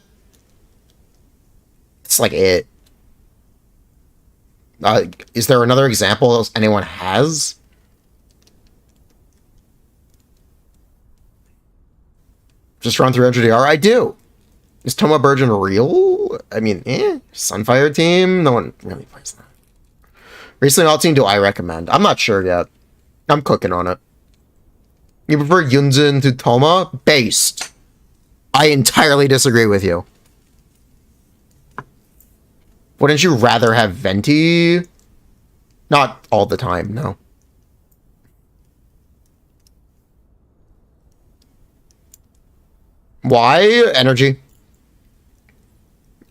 it's like it. Is there another example anyone has? Just run through NGDR? I do. Is Toma Burgeon real? I mean, Sunfire team? No one really plays that. Recently, all team do I recommend? I'm not sure yet. I'm cooking on it. You prefer Yunjin to Toma? Based. I entirely disagree with you. Wouldn't you rather have Venti? Not all the time, no. Why? Energy.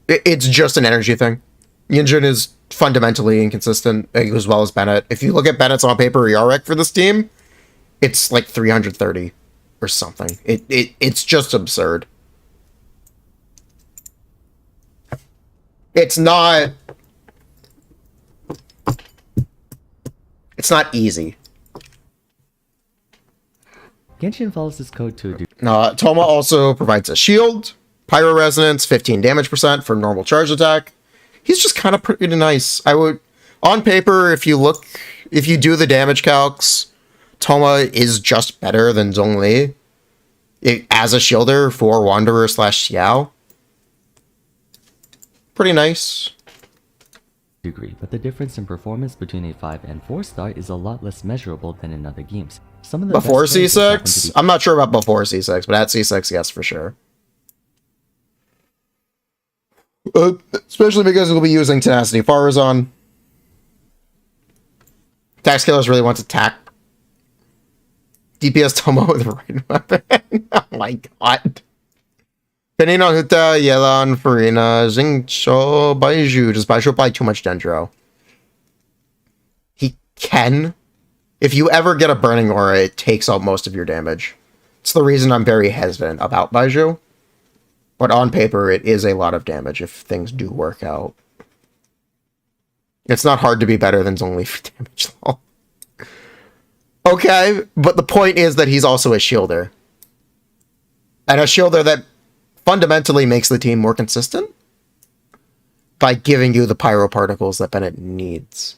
It's just an energy thing. Yunjin is fundamentally inconsistent, as well as Bennett. If you look at Bennett's on paper EREC for this team, it's like 330 or something. It's just absurd. It's not easy. Genshin follows this code to a degree. Toma also provides a shield, pyro resonance, 15 damage percent for normal charge attack. He's just kind of pretty nice. I would, on paper, if you do the damage calcs, Toma is just better than Zhongli as a shielder for Wanderer / Xiao. Pretty nice. Degree, but the difference in performance between a 5 and 4 star is a lot less measurable than in other games. Some of the before C6? I'm not sure about before C6, but at C6, yes, for sure. Especially because we'll be using Tenacity Farazon. Tax Killers really wants attack. DPS Tomo with the right weapon. Oh my god. Penino Huta, Yelan, Furina, Xingqiu, Baiju. Does Baiju apply too much Dendro? He can. If you ever get a Burning Aura, it takes out most of your damage. It's the reason I'm very hesitant about Baiju. But on paper, it is a lot of damage if things do work out. It's not hard to be better than Zhongli for damage level. Okay, but the point is that he's also a shielder. And a shielder that fundamentally makes the team more consistent by giving you the pyro particles that Bennett needs.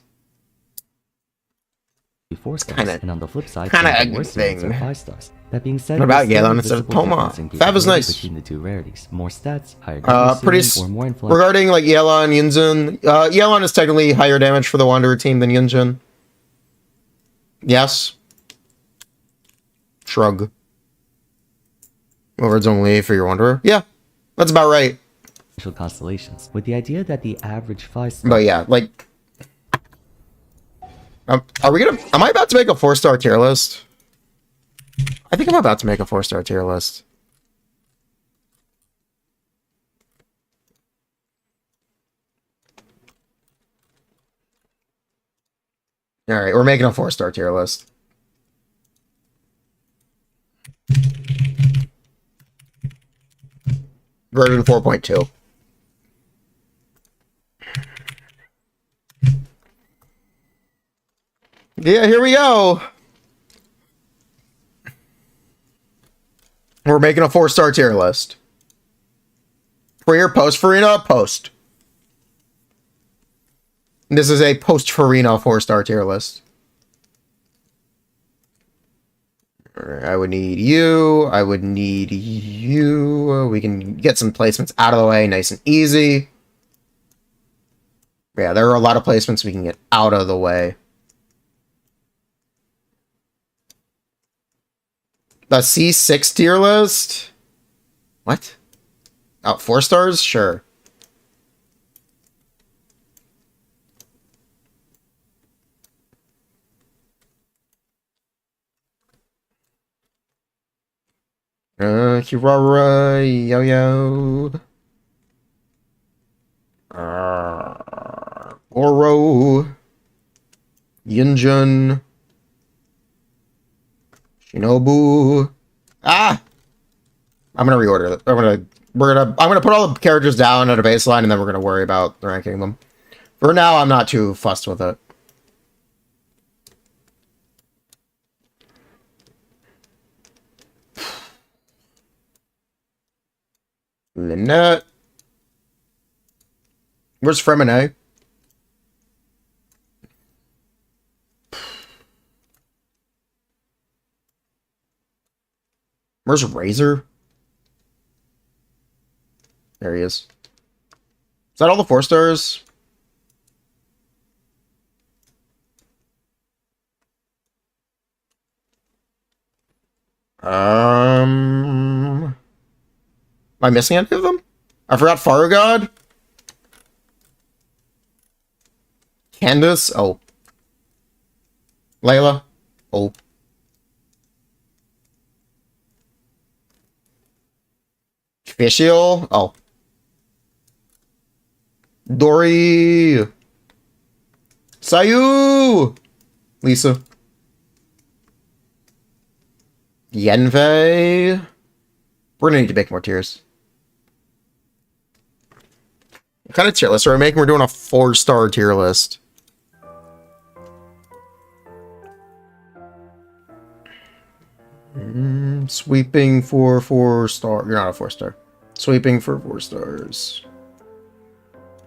4 stars, Kinda, and on the flip side, kinda some of the a worst thing. units are 5 stars. That being said, What about there's still Yelan a instead of visible Toma? difference in Fab is capability nice. between the two rarities. More stats, higher damage Pretty ceiling, or more influence. regarding like Yelan, Yunjin. Yelan is technically higher damage for the Wanderer team than Yunjin. Yes. Shrug. Over Zhongli for your Wanderer. Yeah, that's about right. Constellations, with the idea that the average 5 star But yeah, like Are we gonna? Am I about to make a 4-star tier list? I think I'm about to make a 4-star tier list. All right, we're making a 4-star tier list. Version 4.2. Yeah, here we go. We're making a 4-star tier list. Pre or post Furina? Post. This is a post Furina 4-star tier list. Alright, I would need you. I would need you. We can get some placements out of the way nice and easy. Yeah, there are a lot of placements we can get out of the way. The C6 tier list? What? Oh, 4 stars? Sure. Kirara, Yo-Yo. Oro. Yinjun. Shinobu. Ah! I'm gonna reorder it. I'm gonna put all the characters down at a baseline and then we're gonna worry about ranking them. For now, I'm not too fussed with it. Lynette. Where's Fremine? Where's Razor? There he is. Is that all the 4 stars? Am I missing any of them? I forgot Farugod. Candace. Oh. Layla. Oh. Fishiel. Oh. Dory. Sayu. Lisa. Yenvei. We're gonna need to make more tiers. What kind of tier list are we making? We're doing a 4-star tier list. Sweeping for 4-star. You're not a 4-star. Sweeping for 4 stars.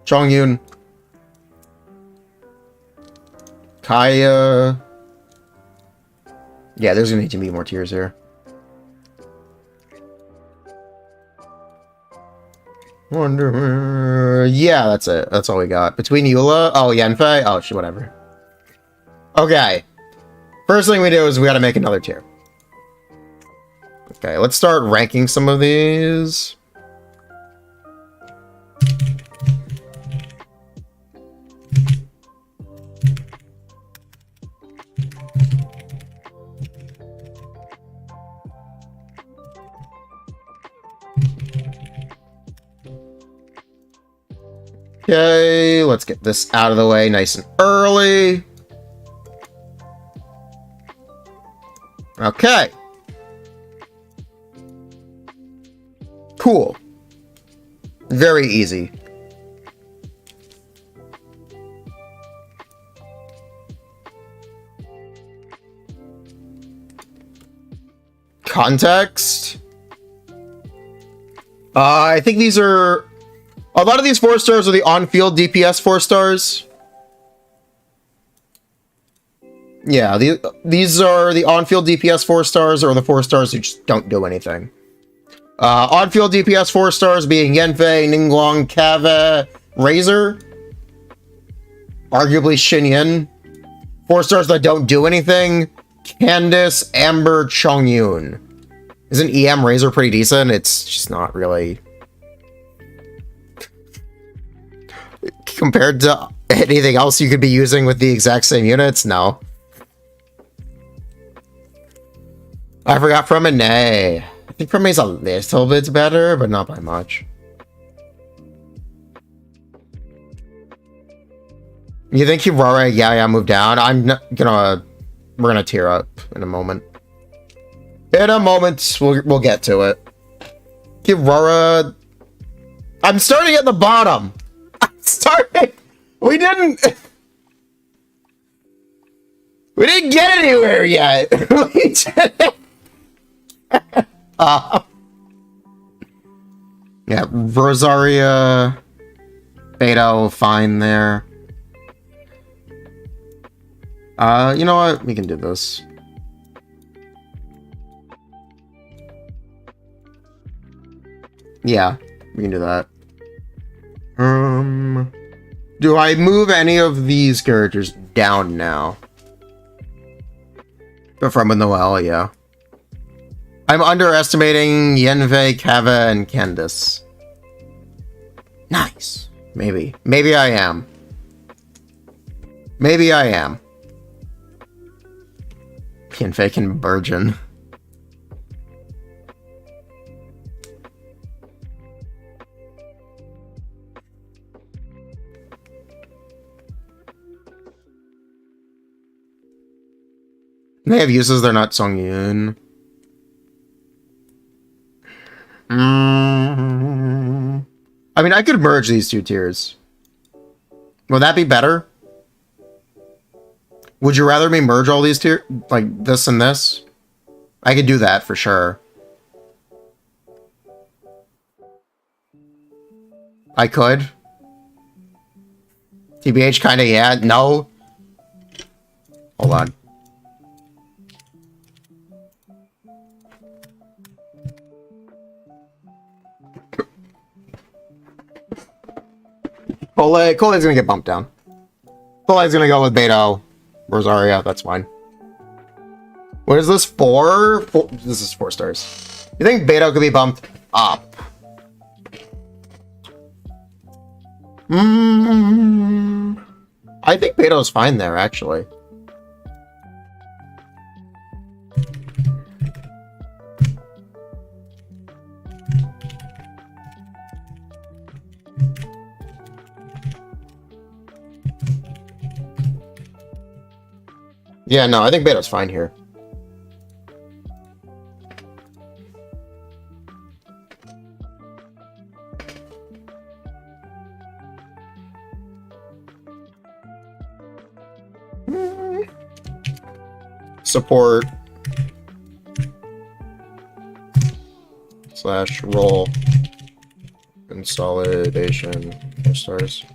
Chongyun. Kaya. Yeah, there's gonna need to be more tiers here. Wonder. Yeah, that's it. That's all we got. Between Eula. Oh, Yenfei. Oh, shit, whatever. Okay. First thing we do is we gotta make another tier. Okay, let's start ranking some of these. Okay, let's get this out of the way nice and early. Okay. Cool. Very easy. Context. I think these are... A lot of these 4 stars are the on-field DPS 4 stars. Yeah, these are the on-field DPS 4 stars or the 4 stars who just don't do anything. On-field DPS 4 stars being Yenfei, Ningguang, Kava, Razor. Arguably Xinyan. 4 stars that don't do anything. Candace, Amber, Chongyun. Isn't EM Razor pretty decent? It's just not really... Compared to Anything else you could be using with the exact same units? No. I forgot Fromine. I think Fromine's a little bit better, but not by much. You think Aurora, yeah, move down? We're gonna tear up in a moment. In a moment, we'll get to it. Aurora, I'm starting at the bottom. I'm starting. We didn't get anywhere yet. We didn't. Yeah, Rosaria, Beto, fine there. You know what? We can do this. Yeah, we can do that. Do I move any of these characters down now? But from Noelle, yeah. I'm underestimating Yenve, Kava, and Candice. Nice. Maybe. Maybe I am. Maybe I am. Yenve and Burgeon. They have uses, they're not Songyun. I mean, I could merge these two tiers. Would that be better? Would you rather me merge all these tiers? Like this and this? I could do that for sure. I could. TBH kinda, yeah. No. Hold on. Cole's gonna get bumped down. Cole's gonna go with Beto. Rosaria, that's fine. What is this? 4? This is 4 stars. You think Beto could be bumped up? I think Beto's fine there, actually. Yeah, no, I think Beto's fine here. Support / roll consolidation 4 stars.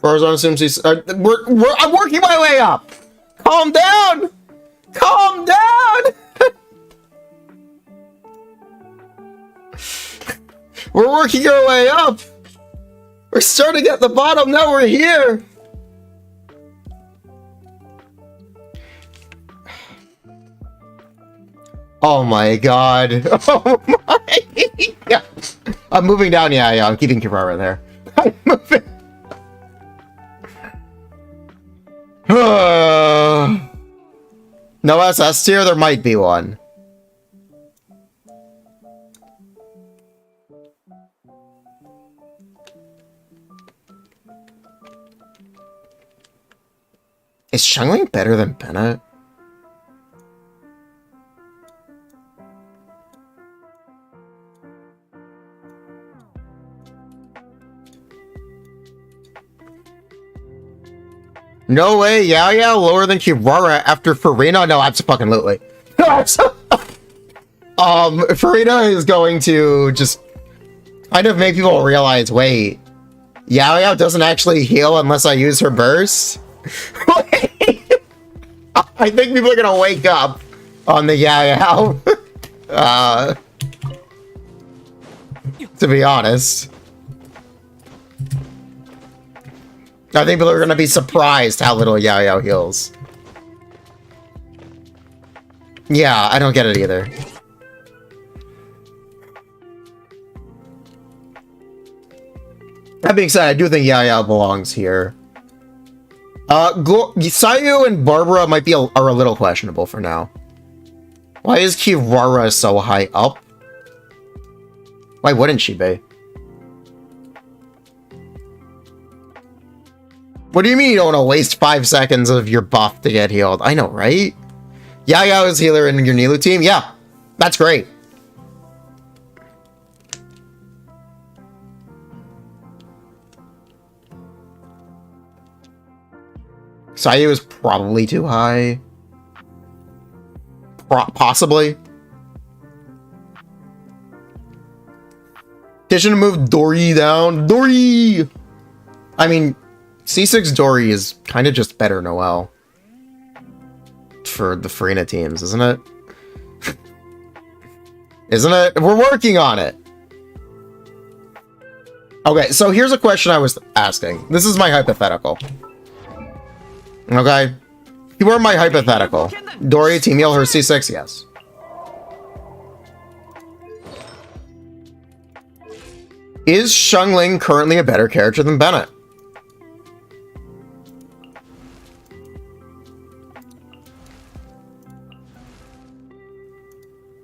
Farzan assumes he's. I'm working my way up. Calm down. Calm down. We're working our way up. We're starting at the bottom. Now we're here. Oh my god. Oh my god. I'm moving down. Yeah, I'm keeping Kivara there. I'm moving. No SS tier? There might be one. Is Xiangling better than Bennett? No way, yeah, lower than Kirara after Furina? No, absolutely. Furina is going to just kind of make people realize, wait, Yao doesn't actually heal unless I use her burst? I think people are gonna wake up on the Yao. To be honest. I think people are gonna be surprised how little Yao heals. Yeah, I don't get it either. That being said, I do think Yaya belongs here. Sayu and Barbara might be are a little questionable for now. Why is Kirara so high up? Why wouldn't she be? What do you mean you don't want to waste 5 seconds of your buff to get healed? I know, right? Yaya is healer in your Nilu team? Yeah, that's great. Sayu is probably too high. Possibly. Petition to move Dory down. Dory! I mean, C6 Dory is kind of just better Noelle. For the Furina teams, isn't it? Isn't it? We're working on it. Okay, so here's a question I was asking. This is my hypothetical. Okay? You are my hypothetical. Dory, team heal her C6, yes. Is Xiangling currently a better character than Bennett?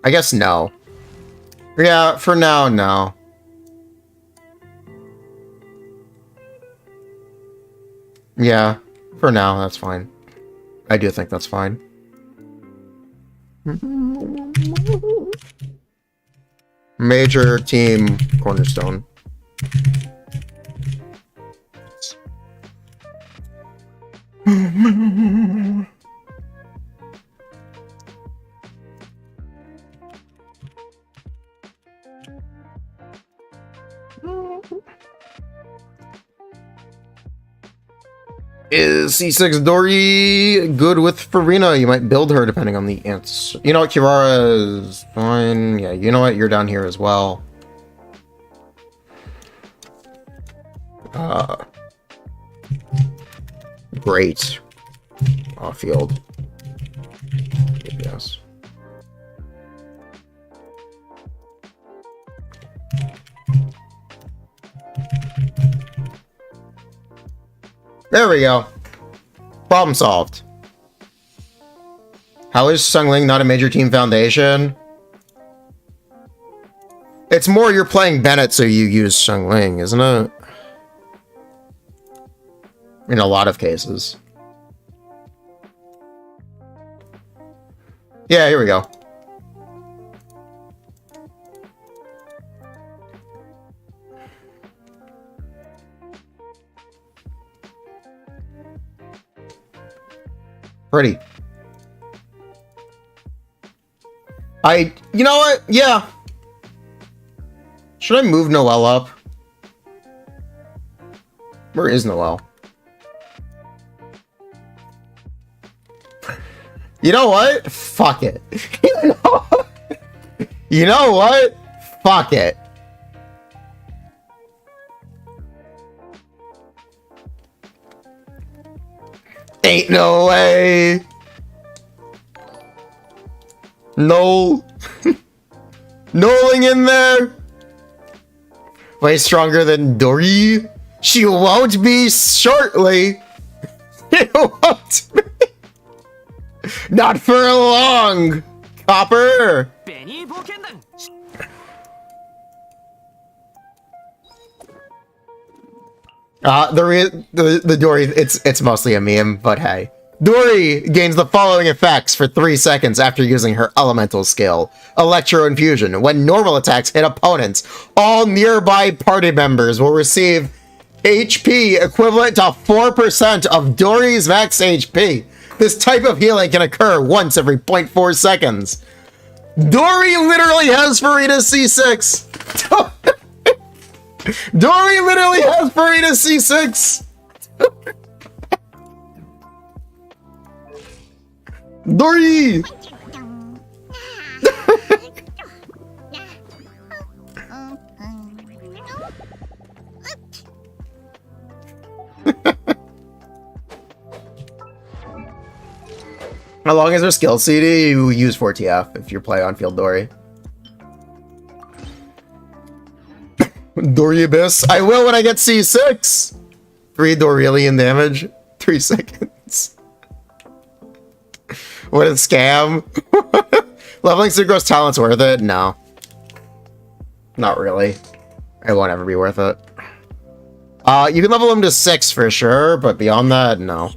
I guess no. Yeah, for now, no. Yeah, for now, that's fine. I do think that's fine. Major team cornerstone. Is C6 Dory good with Furina? You might build her depending on the answer. You know what, Kirara is fine. Yeah, you know what, you're down here as well. Great. Off field. Yes. There we go. Problem solved. How is Xiangling not a major team foundation? It's more you're playing Bennett, so you use Xiangling, isn't it? In a lot of cases. Yeah, here we go. Pretty. You know what? Yeah. Should I move Noelle up? Where is Noelle? You know what? Fuck it. You know what? Fuck it. Ain't no way. No. Noling in there. Way stronger than Dory. She won't be shortly. She won't be. Not for long. Copper. The Dory, it's mostly a meme, but hey. Dory gains the following effects for 3 seconds after using her elemental skill, Electro Infusion. When normal attacks hit opponents, all nearby party members will receive HP equivalent to 4% of Dory's max HP. This type of healing can occur once every 0.4 seconds. Dory literally has Furina C6! Dory literally has Furina C6! Dory! How long is her skill CD? You use 4TF if you play on field Dory. Dory Abyss. I will when I get C6. 3 Dorelian damage. 3 seconds. What a scam. Leveling Sucrose talent's worth it? No. Not really. It won't ever be worth it. You can level him to 6 for sure, but beyond that, no.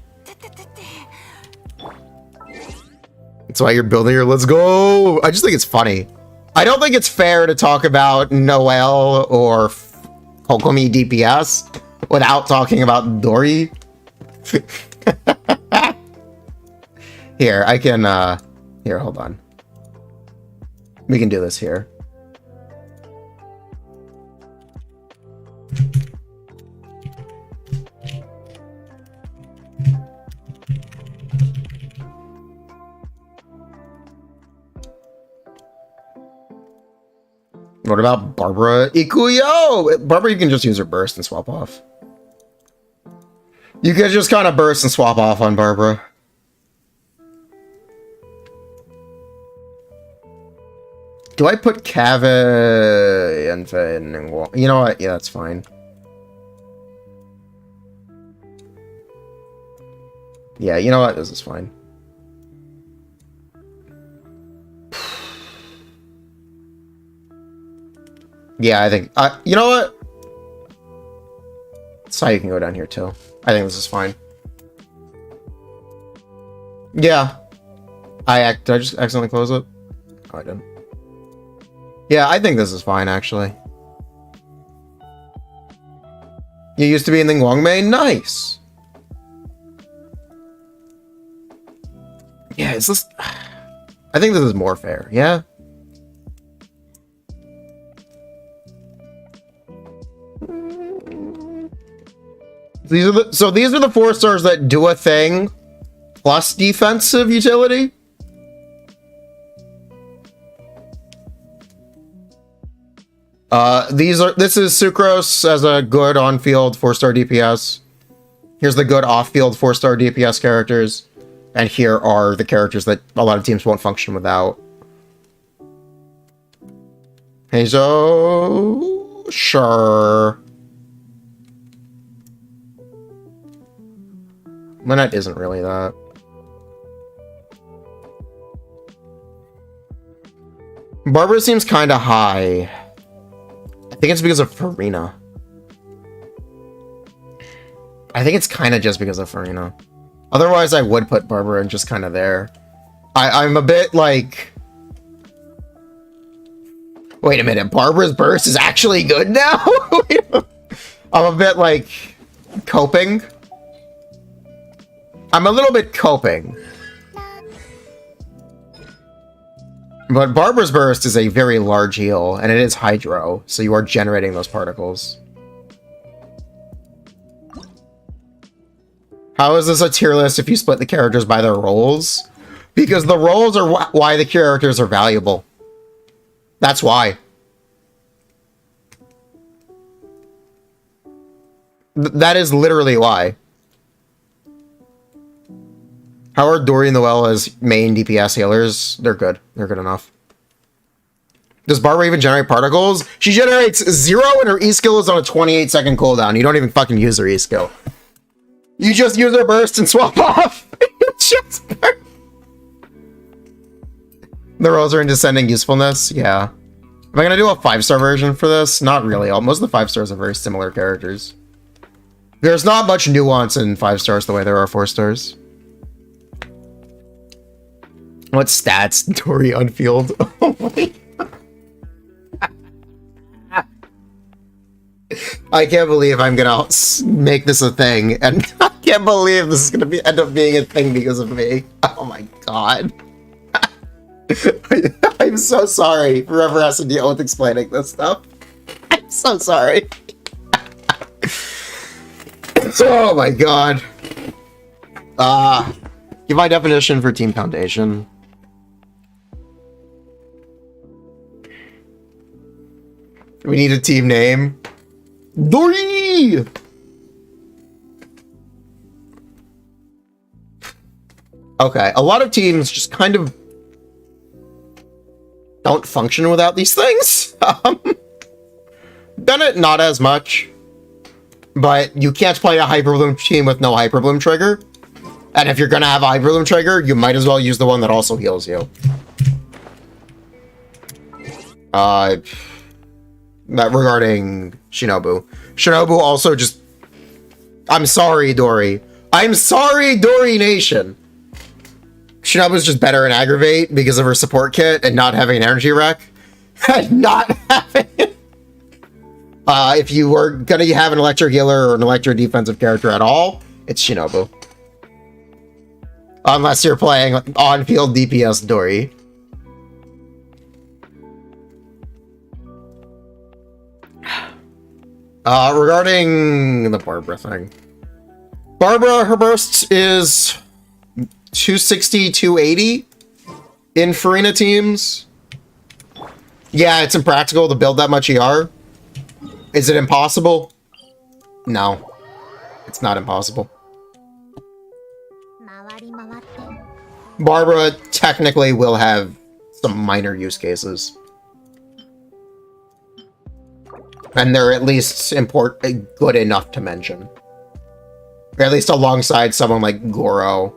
That's why you're building your let's go. I just think it's funny. I don't think it's fair to talk about Noelle or Kokomi DPS without talking about Dory. Here, I can, here, hold on. We can do this here. What about Barbara Ikuyo? Barbara, you can just use her burst and swap off. You can just kind of burst and swap off on Barbara. Do I put Cave and you know what? Yeah, that's fine. Yeah, you know what? This is fine. Yeah, I think... you know what? So you can go down here, too. I think this is fine. Yeah. Did I just accidentally close it? Oh, I didn't. Yeah, I think this is fine, actually. You used to be in the Guangmei? Nice! Yeah, is this... I think this is more fair, yeah? These are the 4 stars that do a thing plus defensive utility. This is Sucrose as a good on-field 4-star DPS. Here's the good off-field 4-star DPS characters. And here are the characters that a lot of teams won't function without. Hazo, sure. Lynette isn't really that. Barbara seems kind of high. I think it's because of Furina. I think it's kind of just because of Furina. Otherwise, I would put Barbara in just kind of there. I'm a bit like... Wait a minute, Barbara's burst is actually good now? I'm a bit like... coping. I'm a little bit coping. But Barbara's burst is a very large heal, and it is hydro, so you are generating those particles. How is this a tier list if you split the characters by their roles? Because the roles are why the characters are valuable. That's why. That is literally why. How are Dory and Noelle as main DPS healers? They're good. They're good enough. Does Barbara even generate particles? She generates 0 and her E-skill is on a 28-second cooldown. You don't even fucking use her E-skill. You just use her burst and swap off. The roles are in descending usefulness. Yeah. Am I going to do a 5-star version for this? Not really. Most of the 5 stars are very similar characters. There's not much nuance in 5 stars the way there are 4 stars. What stats? Dory on field. Oh my God. I can't believe I'm gonna make this a thing, and I can't believe this is gonna end up being a thing because of me. Oh my God. I'm so sorry for whoever has to deal with explaining this stuff. I'm so sorry. Oh my God. Give my definition for Team Foundation. We need a team name. Dory! Okay, a lot of teams just kind of don't function without these things. Bennett, not as much. But you can't play a Hyperbloom team with no Hyperbloom trigger. And if you're gonna have a Hyperbloom trigger, you might as well use the one that also heals you. Regarding Shinobu. Shinobu also just... I'm sorry, Dory. I'm sorry, Dory Nation. Shinobu's just better in Aggravate because of her support kit and not having an energy wreck. And not having it. If you were gonna have an Electro Healer or an Electro Defensive character at all, it's Shinobu. Unless you're playing on-field DPS Dory. Regarding the Barbara thing. Barbara, her burst is 260, 280 in Furina teams. Yeah, it's impractical to build that much ER. Is it impossible? No. It's not impossible. Barbara technically will have some minor use cases. And they're at least good enough to mention. Or at least alongside someone like Goro.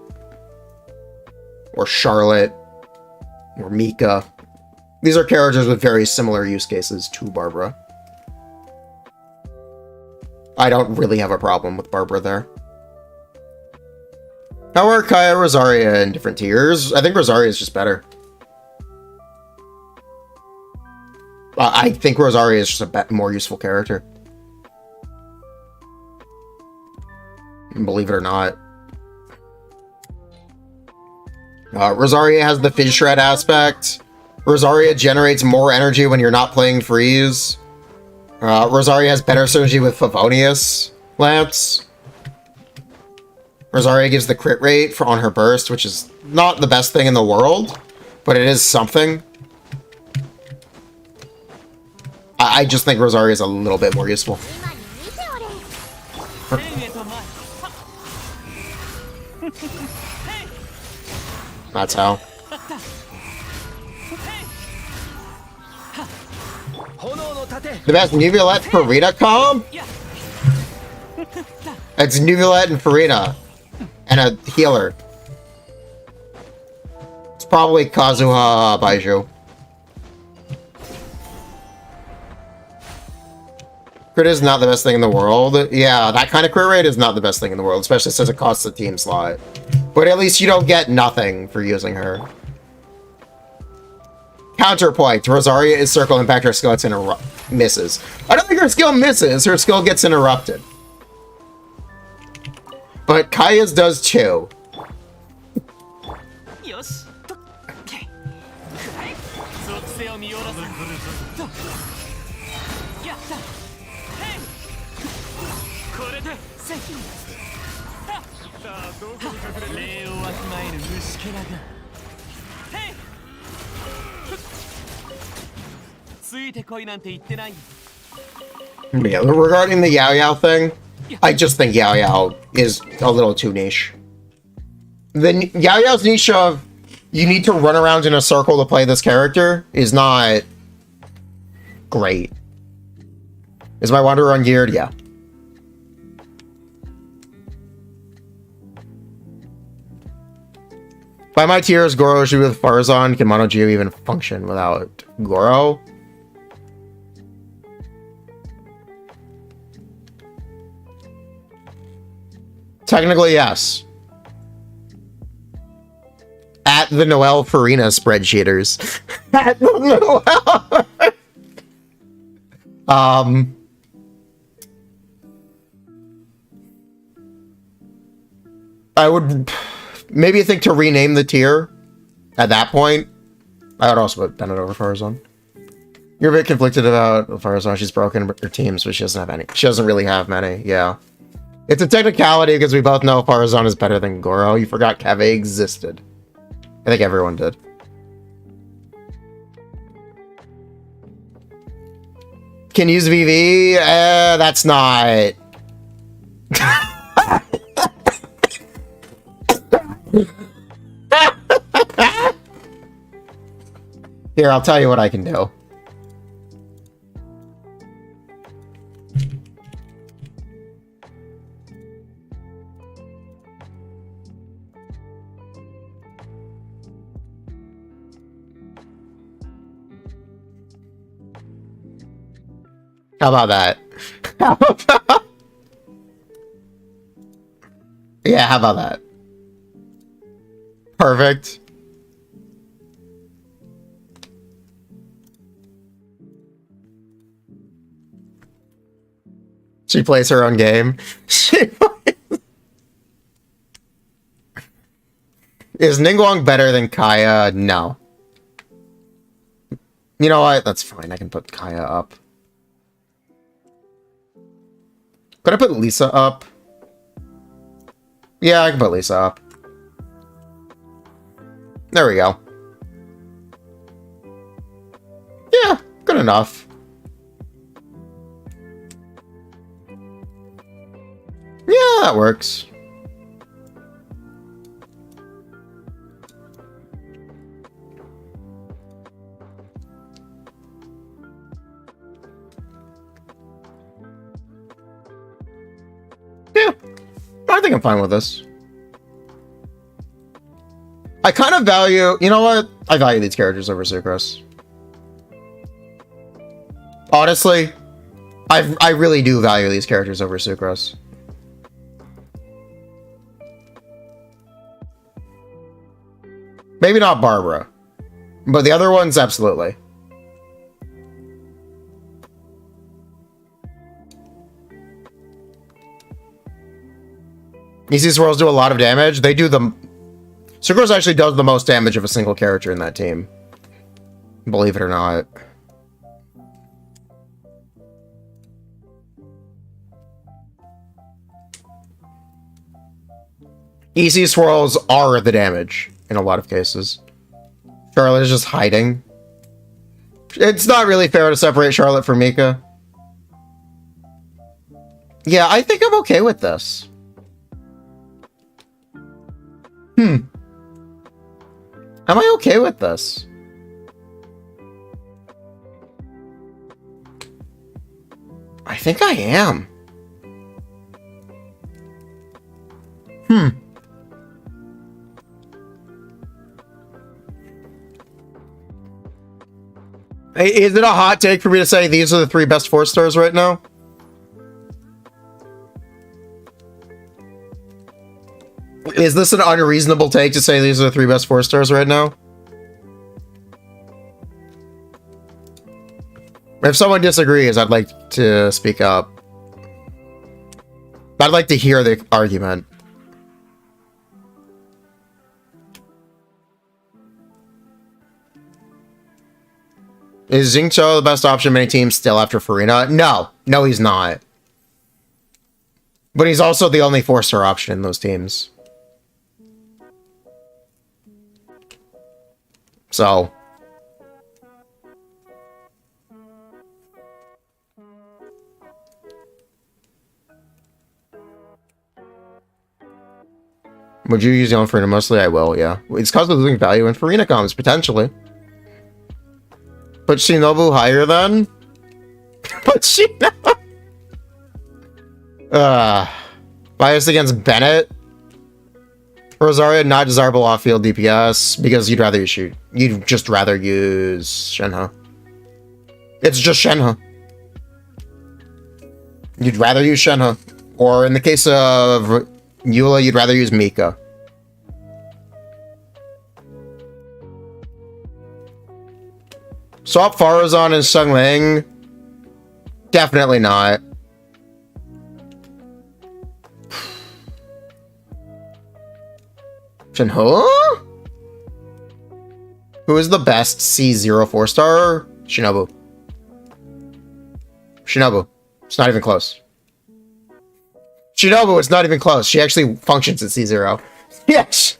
Or Charlotte. Or Mika. These are characters with very similar use cases to Barbara. I don't really have a problem with Barbara there. How are Kaya and Rosaria in different tiers? I think Rosaria is just better. I think Rosaria is just a more useful character. Believe it or not. Rosaria has the Fizz Shred aspect. Rosaria generates more energy when you're not playing Freeze. Rosaria has better synergy with Favonius Lance. Rosaria gives the crit rate on her burst, which is not the best thing in the world, but it is something. I just think Rosaria is a little bit more useful. That's how. The best Nuvulette Furina comp? It's Nuvulette and Furina. And a healer. It's probably Kazuha Baiju. Crit is not the best thing in the world. Yeah, that kind of crit rate is not the best thing in the world, especially since it costs a team slot. But at least you don't get nothing for using her. Counterpoint. Rosaria is Circle Impact, her skill gets misses. I don't think her skill misses, her skill gets interrupted. But Kaya's does too. Yeah, regarding the Yao Yao thing, I just think Yao Yao is a little too niche. The Yao Yao's niche of you need to run around in a circle to play this character is not great. Is my Wanderer ungeared? Yeah. By my tiers, Goro should be with Farazan. Can Mono Geo even function without Goro? Technically, yes. At the Noel Furina spreadsheeters. At the Noel. I would maybe think to rename the tier at that point. I would also put Bennett over Farazan. You're a bit conflicted about Farazan. She's broken her teams, but she doesn't have any. She doesn't really have many. Yeah. It's a technicality because we both know Farazan is better than Goro. You forgot Keve existed. I think everyone did. Can use VV? That's not... Here, I'll tell you what I can do. How about that? How about... Yeah, how about that? Perfect. She plays her own game. Is Ningguang better than Kaya? No. You know what? That's fine. I can put Kaya up. Could I put Lisa up? Yeah, I can put Lisa up. There we go. Yeah, good enough. Yeah, that works. Yeah, I think I'm fine with this. I kind of value... You know what? I value these characters over Sucrose. Honestly, I really do value these characters over Sucrose. Maybe not Barbara, but the other ones, absolutely. Easy swirls do a lot of damage. They do the... Sucrose actually does the most damage of a single character in that team. Believe it or not. Easy swirls are the damage in a lot of cases. Charlotte is just hiding. It's not really fair to separate Charlotte from Mika. Yeah, I think I'm okay with this. Am I okay with this? I think I am. Is it a hot take for me to say these are the 3 best 4-stars right now? Is this an unreasonable take to say these are the 3 best 4-stars right now? If someone disagrees, I'd like to speak up. I'd like to hear the argument. Is Xingqiu the best option in many teams still after Furina? No. No, he's not. But he's also the only 4-star option in those teams. So... Would you use Young Furina mostly? I will, yeah. It's because of losing value when Furina comes, potentially. Put Shinobu higher then? Put Shinobu... Biased against Bennett? Rosaria, not desirable off-field DPS, because you'd rather use you'd just rather use Shenhe. It's just Shenhe. You'd rather use Shenhe. Or in the case of Eula, you'd rather use Mika. Swap Faruzan and Xiangling? Definitely not. Shenhe? Who is the best C0 4-star? Shinobu. Shinobu. It's not even close. Shinobu, it's not even close. She actually functions at C0. Yes!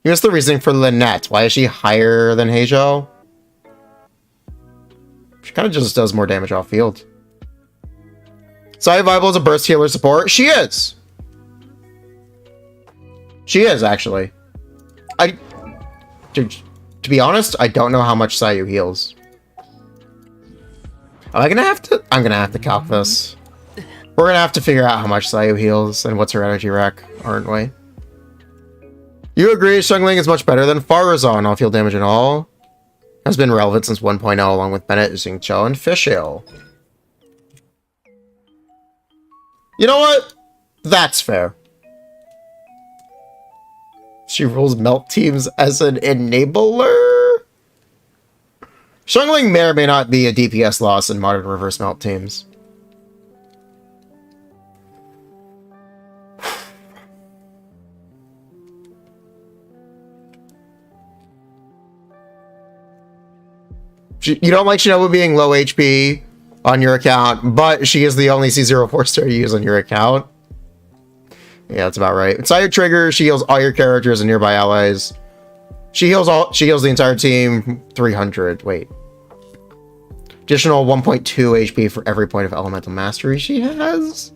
Here's the reasoning for Lynette. Why is she higher than Heijo? She kind of just does more damage off field. Saya viable as a burst healer support? She is! She is, actually. To be honest, I don't know how much Sayu heals. Am I gonna have to... I'm gonna have to calc this. We're gonna have to figure out how much Sayu heals and what's her energy rack, aren't we? You agree Xiangling is much better than Faruzan off-field damage and all? Has been relevant since 1.0 along with Bennett, Xingqiu, and Fish Ale. You know what? That's fair. She rules melt teams as an enabler? Shungling may or may not be a DPS loss in modern reverse melt teams. You don't like Shinobu being low HP on your account, but she is the only C0 4-star you use on your account. Yeah, that's about right. Inside your trigger, she heals all your characters and nearby allies. She heals the entire team 300. Wait. Additional 1.2 HP for every point of elemental mastery she has.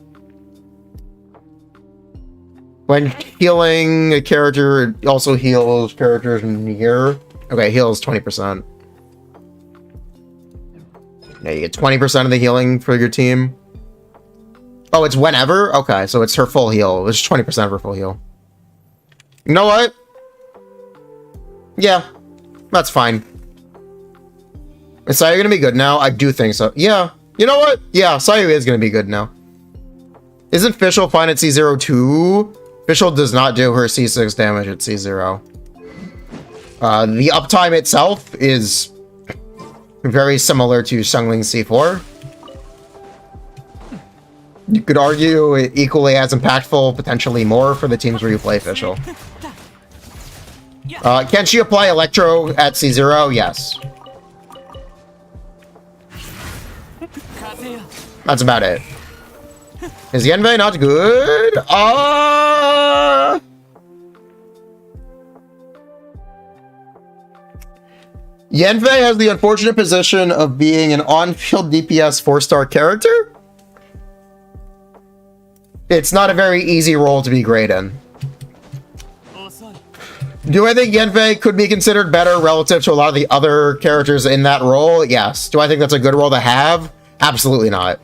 When healing a character, it also heals characters near. Okay, heals 20%. Yeah, you get 20% of the healing for your team. Oh, it's whenever? Okay, so it's her full heal. It's 20% of her full heal. You know what? Yeah, that's fine. Is Sayu gonna be good now? I do think so. Yeah. You know what? Yeah, Sayu is gonna be good now. Isn't Fischl fine at C0 too? Fischl does not do her C6 damage at C0. The uptime itself is very similar to Sungling's C4. You could argue it equally as impactful, potentially more, for the teams where you play Fischl. Can she apply Electro at C0? Yes. That's about it. Is Yenvei not good? Yenvei has the unfortunate position of being an on-field DPS 4-star character. It's not a very easy role to be great in. Do I think Yenvei could be considered better relative to a lot of the other characters in that role? Yes. Do I think that's a good role to have? Absolutely not.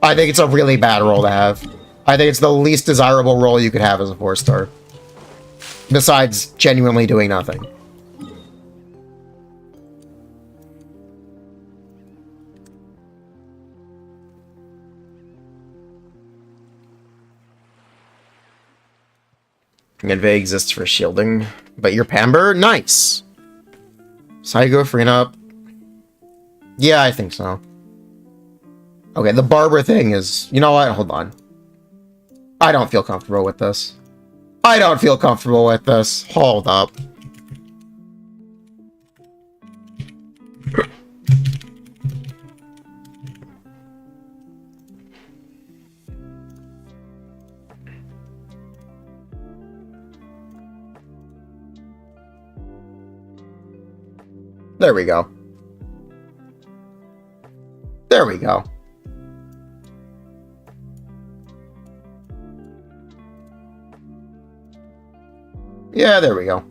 I think it's a really bad role to have. I think it's the least desirable role you could have as a 4-star. Besides genuinely doing nothing. Yenvei exists for shielding, but your Pamber? Nice! Saigo, Furina. Yeah, I think so. Okay, the Barber thing is... You know what? Hold on. I don't feel comfortable with this. I don't feel comfortable with this. Hold up. There we go. There we go. Yeah, there we go.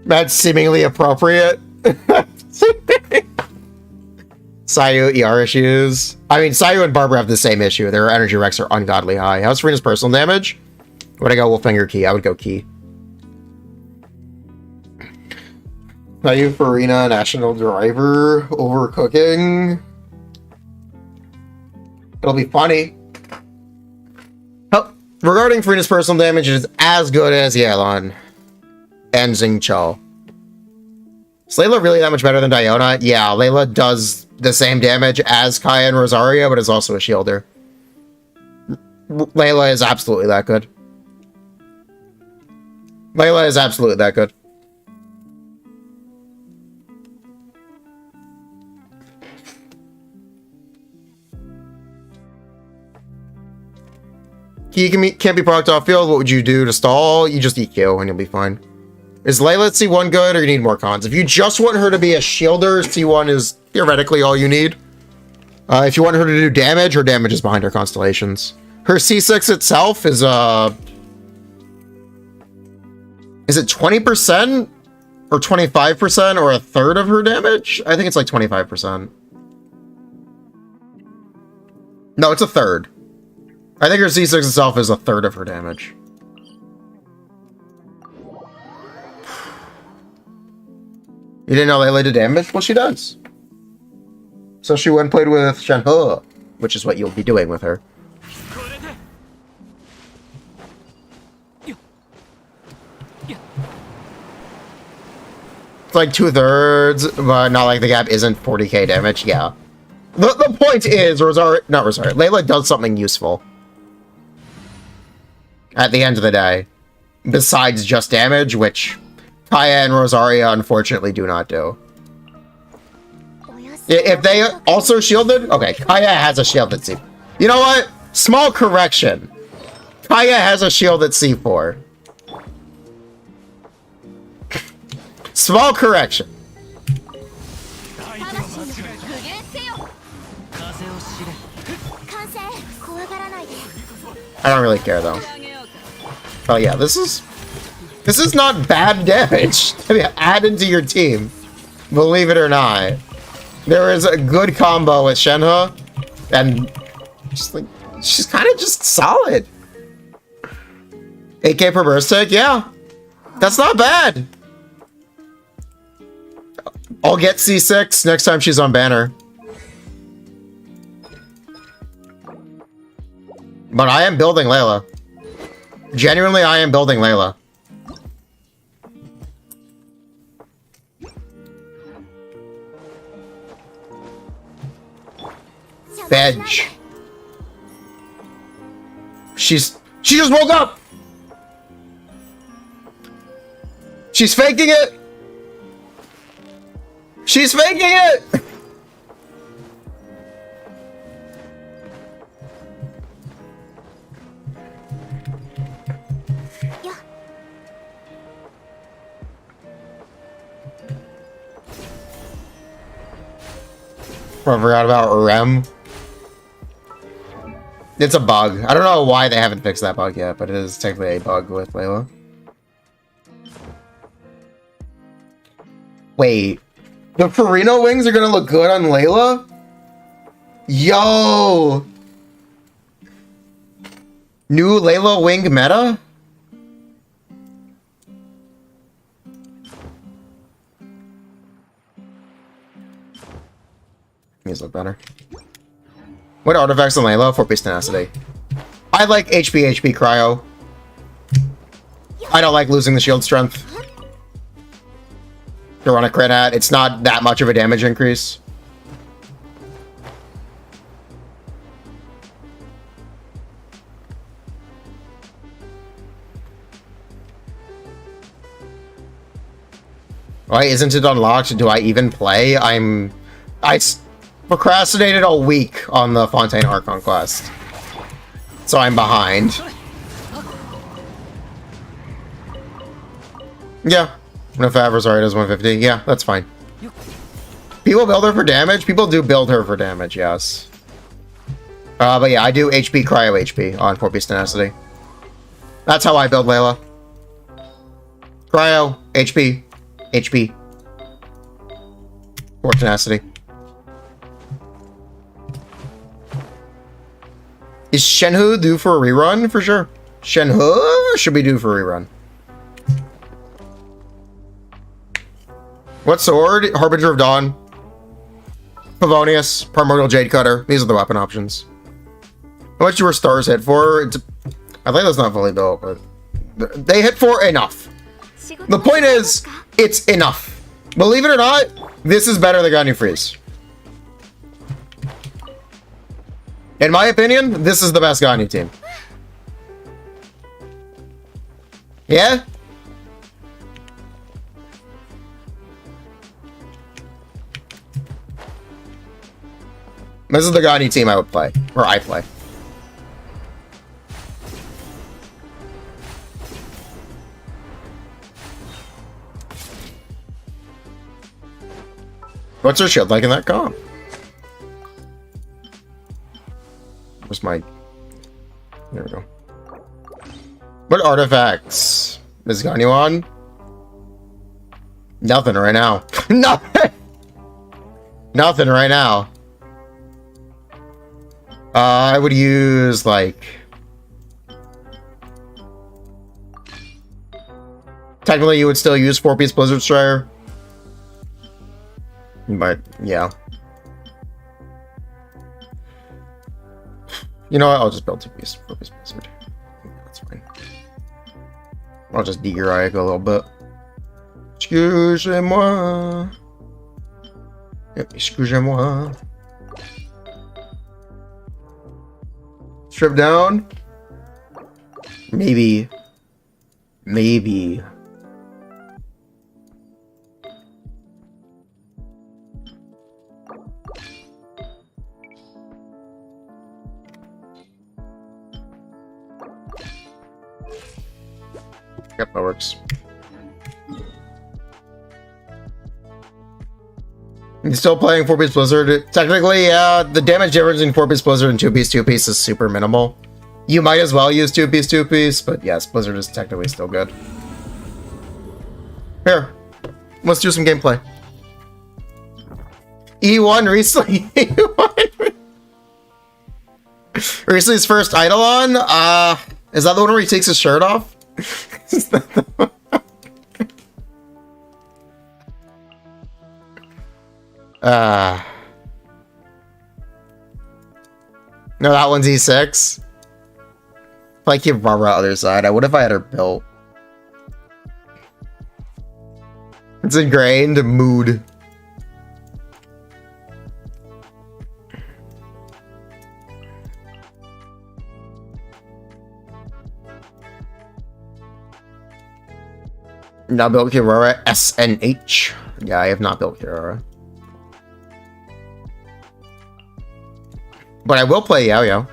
That's seemingly appropriate. Sayu, ER issues. I mean, Sayu and Barbara have the same issue. Their energy recs are ungodly high. How's Furina's personal damage? Would I go Wolffinger Key? I would go Key. Sayu, Furina, National Driver, Overcooking. It'll be funny. Regarding Furina's personal damage, it is as good as Yelan and Xingqiu. Is Layla really that much better than Diona? Yeah, Layla does the same damage as Kaya and Rosario, but is also a shielder. Layla is absolutely that good. Layla is absolutely that good. Key can't be procced off field. What would you do to stall? You just EQ and you'll be fine. Is Layla at C1 good or you need more cons? If you just want her to be a shielder, C1 is theoretically all you need. If you want her to do damage, her damage is behind her constellations. Her C6 itself is it 20% or 25% or a third of her damage? I think it's like 25%. No, it's a third. I think her C6 itself is a third of her damage. You didn't know Layla did damage? Well, she does. So she went and played with Shenhe, which is what you'll be doing with her. It's like 2/3, but not like the gap isn't 40k damage. Yeah. The point is, Layla does something useful. At the end of the day. Besides just damage, which Kaya and Rosaria unfortunately do not do. If they also shielded... Okay, Kaya has a shielded C4. You know what? Small correction. Kaya has a shielded C4. Small correction. I don't really care though. Oh yeah, this is not bad damage to be added to your team. Believe it or not. There is a good combo with Shenhe, and she's kind of just solid. 8k per burst tick, yeah. That's not bad. I'll get C6 next time she's on banner. But I am building Layla. Genuinely, I am building Layla. Bench. She just woke up. She's faking it. She's faking it. I forgot about Rem. It's a bug. I don't know why they haven't fixed that bug yet, but it is technically a bug with Layla. Wait. The Furina wings are gonna look good on Layla? Yo! New Layla wing meta? These look better. What artifacts on Layla? 4-piece tenacity. I like HP cryo. I don't like losing the shield strength. To run a crit at, it's not that much of a damage increase. Why isn't it unlocked? Do I even play? I procrastinated a week on the Fontaine Archon quest. So I'm behind. Yeah. No Favre's already does 150. Yeah, that's fine. People build her for damage? People do build her for damage, yes. But yeah, I do HP cryo HP on 4-piece tenacity. That's how I build Layla. Cryo, HP. 4 tenacity. Is Shenhe due for a rerun? For sure. Shenhe should be due for a rerun. What sword? Harbinger of Dawn. Pavonius. Primordial Jade Cutter. These are the weapon options. How much do her stars hit for? I think that's not fully built, but they hit for enough. The point is, it's enough. Believe it or not, this is better than Ganyu Freeze. In my opinion, this is the best Ganyu team. Yeah? This is the Ganyu team I would play. Or I play. What's her shield like in that comp? Where's my... There we go. What artifacts is Ganyu on? Nothing right now. Nothing! Nothing right now. I would use, like... Technically, you would still use 4-piece Blizzard Strider. But, yeah. You know what? I'll just build 2-piece 4-piece Blizzard. That's fine. I'll just de-gear a little bit. Excusez-moi. Yep, excusez-moi. Strip down? Maybe. Maybe. Yep, that works. You're still playing 4-piece Blizzard? Technically, yeah, the damage difference in 4-piece Blizzard and 2-piece 2-piece is super minimal. You might as well use 2-piece 2-piece, but yes, Blizzard is technically still good. Here, let's do some gameplay. E1 recently. E1. Recently's first Eidolon? Is that the one where he takes his shirt off? Is that the one? No, that one's E6. If I keep Barbara other side, what if I had her built? It's ingrained mood. Not built Kirara SNH. Yeah, I have not built Kirara. But I will play Yao-Yao.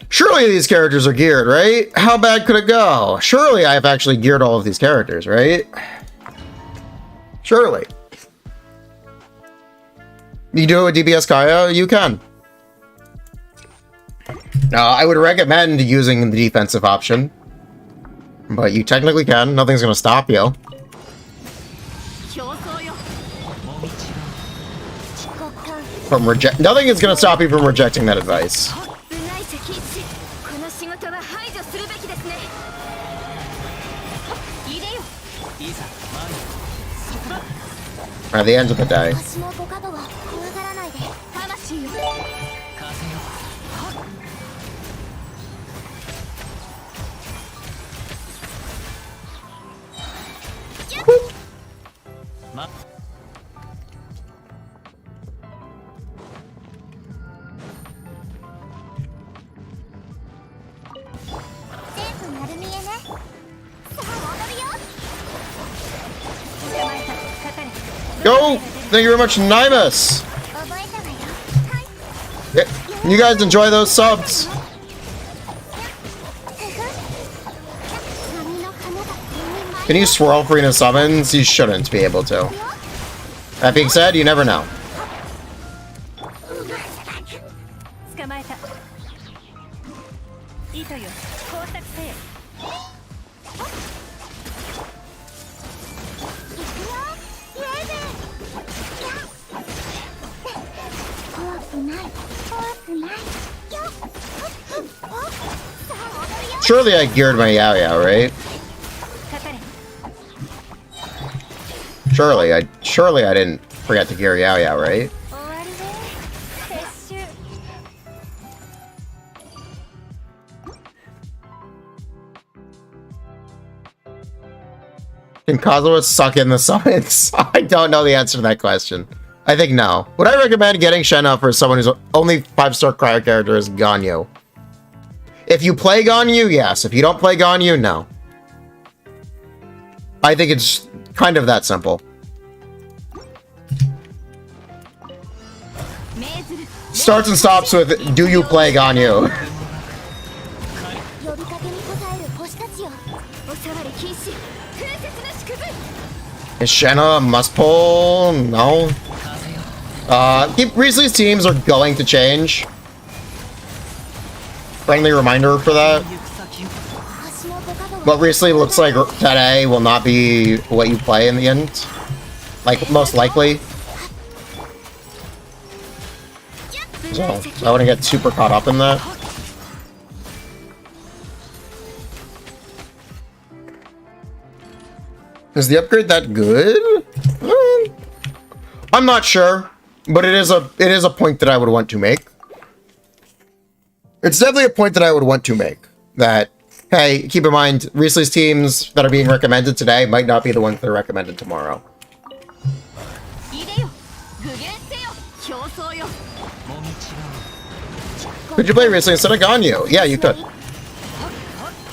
Surely these characters are geared, right? How bad could it go? Surely I've actually geared all of these characters, right? Surely. You do it with DPS Kaya? You can. I would recommend using the defensive option. But you technically can. Nothing's going to stop you. From Nothing is going to stop you from rejecting that advice. At the end of the day. Go! Thank you very much, Nimus! Yeah, you guys enjoy those subs! Can you swirl Furina summons? You shouldn't be able to. That being said, you never know. Surely I geared my Yao-Yao, right? Surely I didn't forget to gear Yao-Yao, right? Can Kazuha suck in the summons? I don't know the answer to that question. I think no. Would I recommend getting Shenna for someone who's only 5-star cryo character is Ganyu? If you play Ganyu, yes. If you don't play Ganyu, no. I think it's kind of that simple. Starts and stops with, do you play Ganyu? Is Shenna a must pull? No. Recently's teams are going to change. Friendly reminder for that. But recently looks like today will not be what you play in the end. Like, most likely. So, I wouldn't get super caught up in that. Is the upgrade that good? I'm not sure, but it is a point that I would want to make. It's definitely a point that I would want to make. That, hey, keep in mind, Riesli's teams that are being recommended today might not be the ones that are recommended tomorrow. Could you play Riesli instead of Ganyu? Yeah, you could.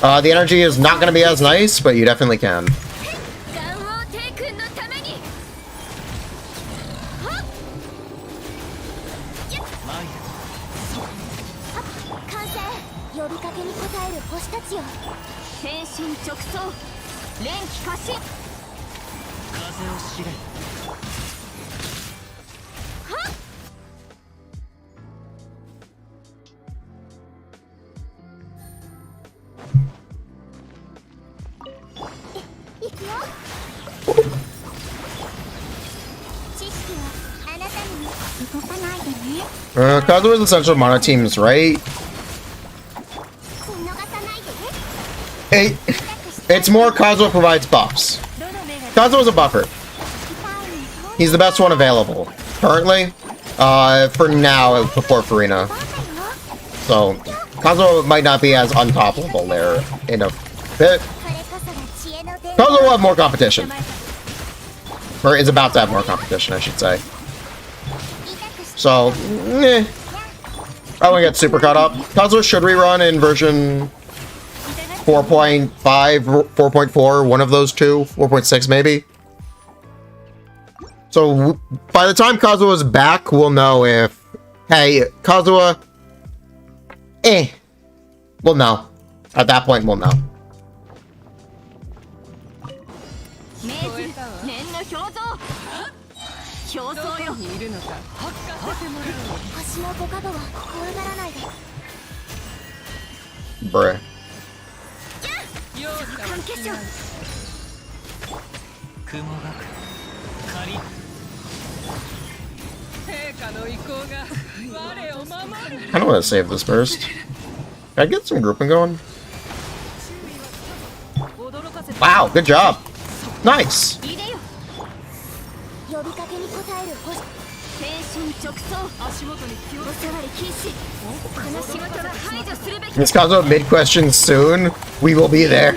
The energy is not going to be as nice, but you definitely can. Kazuha's essential mono teams, right? It's more Kazuha provides buffs. Kazuha's a buffer. He's the best one available currently. For now, before Furina. So Kazuha might not be as untoppable there in a bit. Kazuha will have more competition. Or is about to have more competition, I should say. So, I won't get super caught up. Kazuha should rerun in version 4.5, 4.4, one of those two, 4.6 maybe. So, by the time Kazuha's back, we'll know if, hey, Kazuha, we'll know. At that point, we'll know. Bruh. I don't want to save this burst. Can I get some grouping going? Wow, good job. Nice. It's Kazuha mid-question soon. We will be there.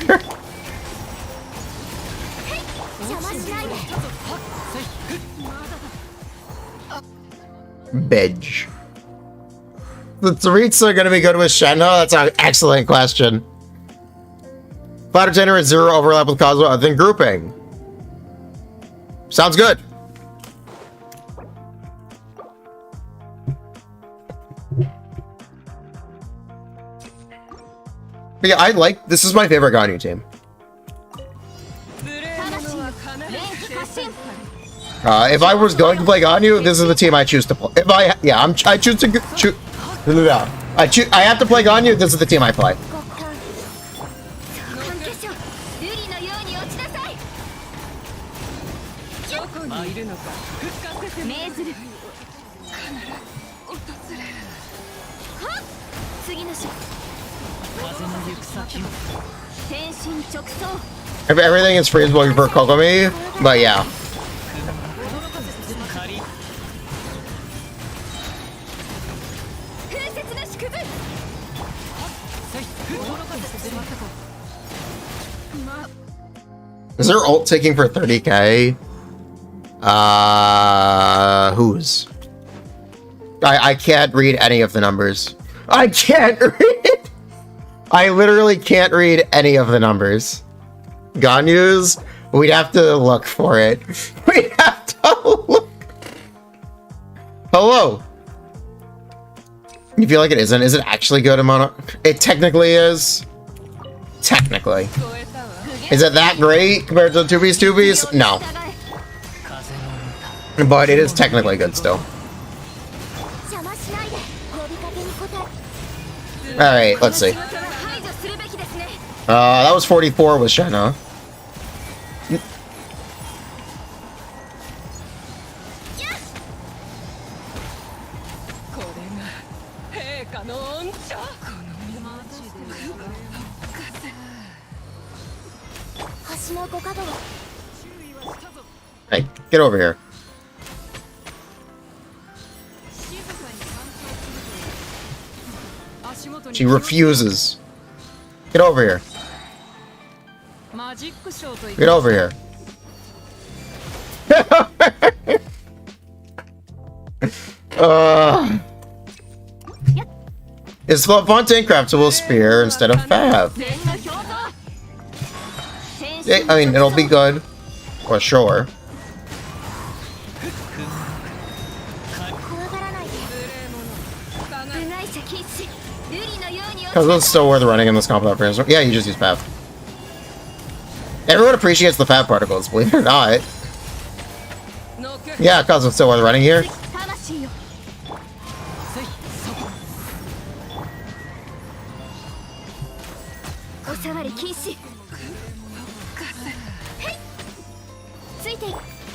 Bedge. The Tsuritsu are going to be good with Shenna? That's an excellent question. Flatter generates zero overlap with Kazuha other than grouping. Sounds good. But yeah, this is my favorite Ganyu team. If I was going to play Ganyu, this is the team I choose to play. I choose to I have to play Ganyu, this is the team I play. If everything is freezable for Kokomi, but yeah. Is there ult taking for 30k? Whose? I can't read any of the numbers. I can't read. I literally can't read any of the numbers. Ganyu's? We'd have to look for it. We'd have to look. Hello. You feel like it isn't? Is it actually good amount of... It technically is. Technically. Is it that great compared to the 2Bs? No. But it is technically good still. Alright, let's see. That was 44 with Shenna. Hey, get over here. She refuses. Get over here. Get over here. It's Fontaine craftable spear instead of Fab. Yeah, I mean, it'll be good. For sure. Because it's still worth running in this comp without frames. Yeah, you just use Fab. Everyone appreciates the Fab particles, believe it or not. Yeah, because it's still worth running here.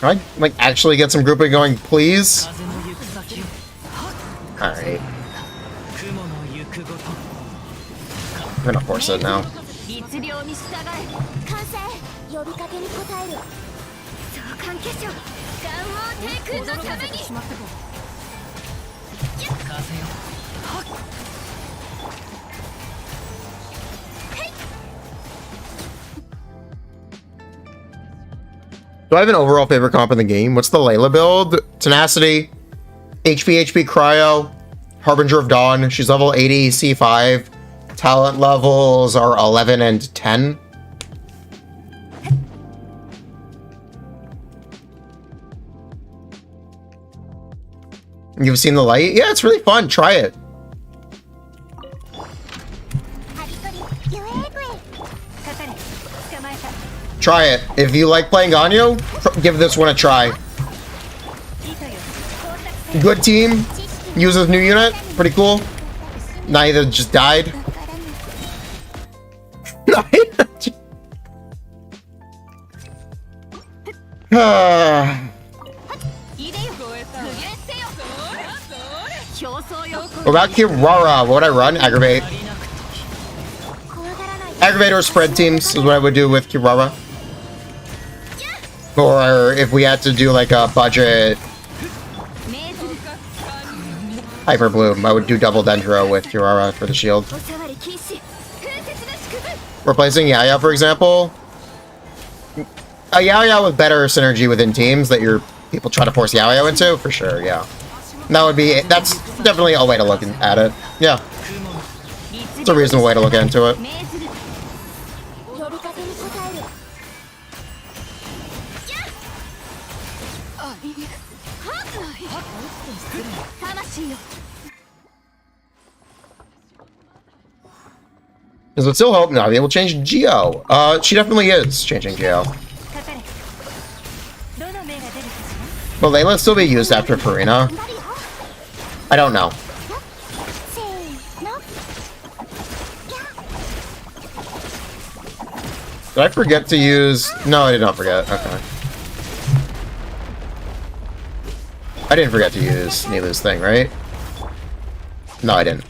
Can I, like, actually get some grouping going, please? Alright. I'm gonna force it now. Do I have an overall favorite comp in the game? What's the Layla build? Tenacity, HP, Cryo, Harbinger of Dawn. She's level 80, C5. Talent levels are 11 and 10. You've seen the light? Yeah, it's really fun. Try it. Try it. If you like playing Ganyo, give this one a try. Good team. Uses new unit. Pretty cool. Neither just died. What about Kirara? What would I run? Aggravate. Aggravate or spread teams is what I would do with Kirara. Or if we had to do like a budget Hyper Bloom, I would do double Dendro with Kirara for the shield. Replacing Yaya, for example. A Yaya with better synergy within teams that your people try to force Yaya into, for sure, yeah. That's definitely a way to look at it. Yeah. It's a reasonable way to look into it. Is it still hope Navia will change Geo? She definitely is changing Geo. Will Layla still be used after Furina? I don't know. Did I forget to use... No, I did not forget. Okay. I didn't forget to use Nilu's thing, right? No, I didn't.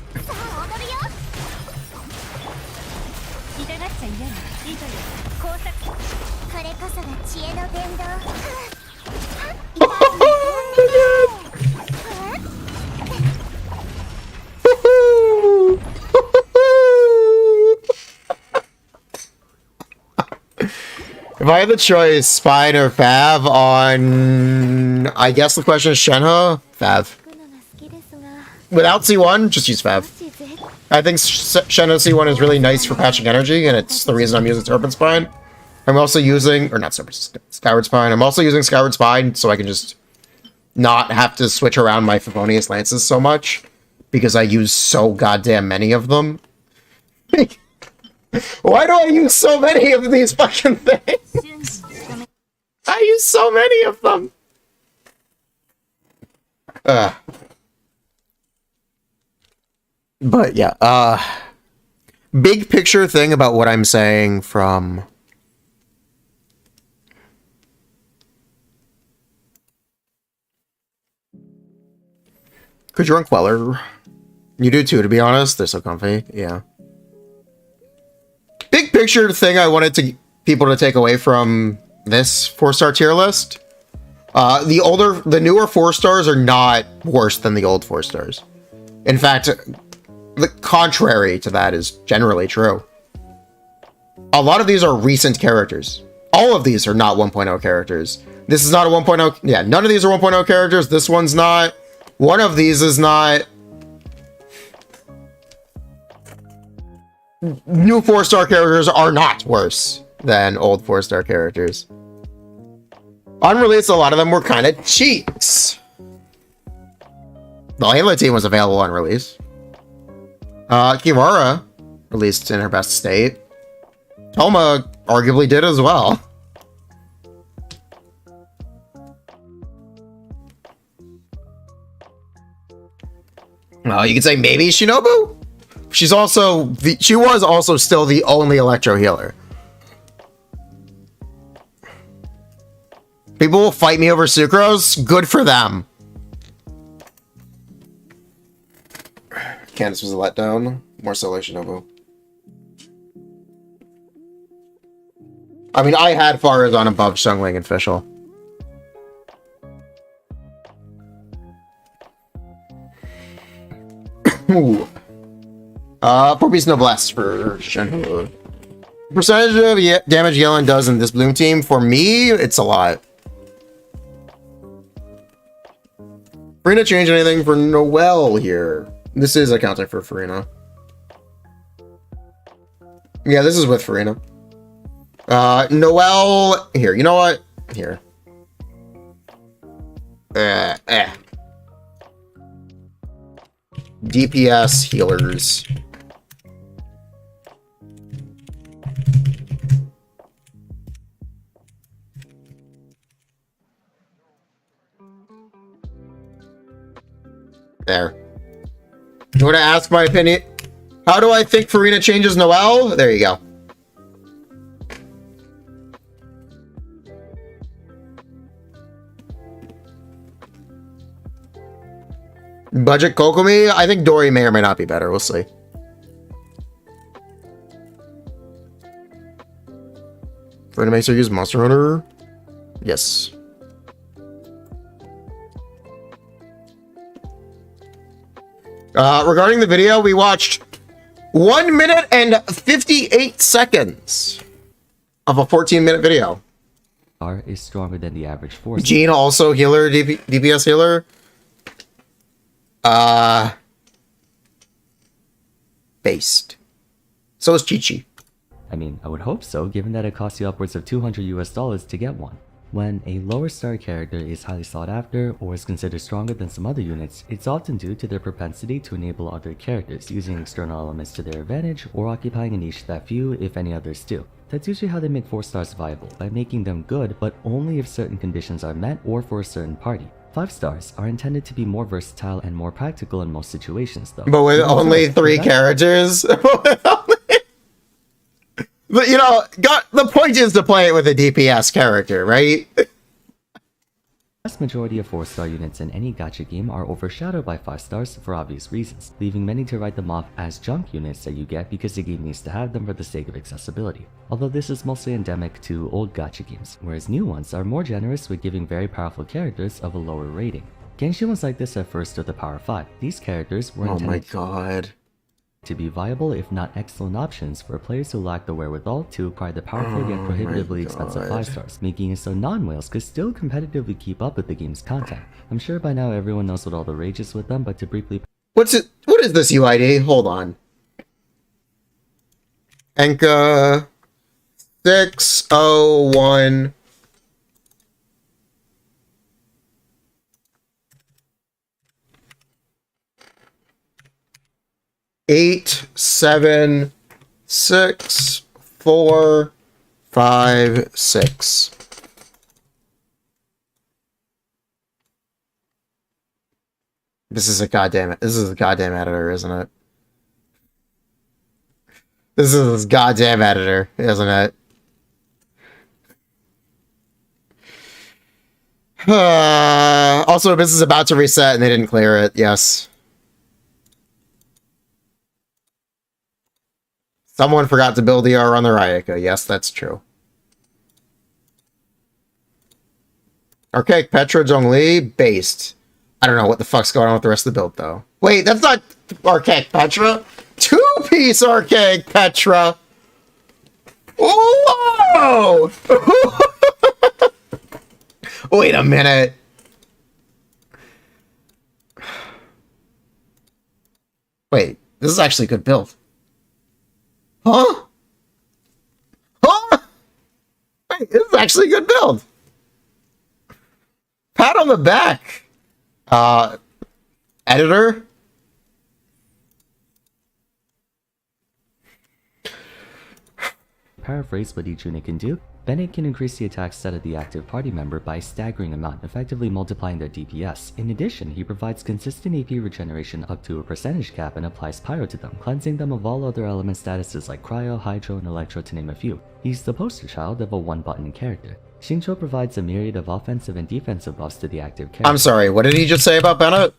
If I had the choice, Spine or Fav on... I guess the question is Shenhe? Fav. Without C1, just use Fav. I think Shenhe C1 is really nice for patching energy, and it's the reason I'm using Serpent Spine. I'm also using... Or not Serpent... Skyward Spine. I'm also using Skyward Spine, so I can just not have to switch around my Favonius Lances so much, because I use so goddamn many of them. Why do I use so many of these fucking things? I use so many of them. But yeah, big picture thing about what I'm saying from... Could you run Queller? You do too, to be honest. They're so comfy. Yeah. Big picture thing I wanted people to take away from this 4-star tier list The newer 4 stars are not worse than the old 4 stars. In fact, the contrary to that is generally true. A lot of these are recent characters. All of these are not 1.0 characters. This is not a 1.0. Yeah, none of these are 1.0 characters. This one's not. One of these is not. New 4-star characters are not worse than old 4-star characters. Unreleased, a lot of them were kind of cheats. The Layla team was available on release. Kiwara released in her best state. Toma arguably did as well. Well, you could say maybe Shinobu. She was also still the only electro healer. People will fight me over Sucrose. Good for them. Candace was a letdown. More so like Shinobu. I mean, I had Farazan above Xiangling and Fischl. Ooh. 4 piece noblesse for Shenhe. Percentage of damage Yellen does in this Bloom team, for me, it's a lot. Furina change anything for Noelle here? This is accounting for Furina. Yeah, this is with Furina. Noelle, here, you know what? Here. DPS healers. There. You want to ask my opinion? How do I think Furina changes Noelle? There you go. Budget Kokomi? I think Dory may or may not be better. We'll see. Furina makes her use Monster Hunter? Yes. Regarding the video, we watched 1 minute and 58 seconds of a 14-minute video. Is stronger than the average force. Jean also healer, DPS healer. Based. So is Chi-Chi. I mean, I would hope so, given that it costs you upwards of $200 to get one. When a lower star character is highly sought after or is considered stronger than some other units, it's often due to their propensity to enable other characters, using external elements to their advantage or occupying a niche that few, if any others, do. That's usually how they make 4 stars viable, by making them good but only if certain conditions are met or for a certain party. 5 stars are intended to be more versatile and more practical in most situations though. But with only 3 characters? But, you know, the point is to play it with a DPS character, right? The vast majority of 4-star units in any gacha game are overshadowed by 5 stars for obvious reasons, leaving many to write them off as junk units that you get because the game needs to have them for the sake of accessibility. Although this is mostly endemic to old gacha games, whereas new ones are more generous with giving very powerful characters of a lower rating. Genshin was like this at first with the Power 5. These characters were intended to be viable if not excellent options for players who lack the wherewithal to acquire the powerful yet prohibitively expensive 5 stars, making it so non-whales could still competitively keep up with the game's content. I'm sure by now everyone knows what all the rage is with them, but to briefly... What is this UID? Hold on. Enka 601 8764556. This is a goddamn editor, isn't it? This is a goddamn editor, isn't it? Also, this is about to reset and they didn't clear it. Yes. Someone forgot to build ER on the Rayaka. Yes, that's true. Archaic Petra, Zhongli, based. I don't know what the fuck's going on with the rest of the build, though. Wait, that's not Archaic Petra. Two-piece Archaic Petra. Whoa! Wait a minute. Wait, this is actually a good build. Huh? Huh? Wait, this is actually a good build. Pat on the back. Editor. Paraphrase what each unit can do, Bennett can increase the attack stat of the active party member by a staggering amount, effectively multiplying their DPS. In addition, he provides consistent AP regeneration up to a percentage cap and applies Pyro to them, cleansing them of all other element statuses like Cryo, Hydro, and Electro to name a few. He's the poster child of a one-button character. Xingqiu provides a myriad of offensive and defensive buffs to the active character. I'm sorry, what did he just say about Bennett?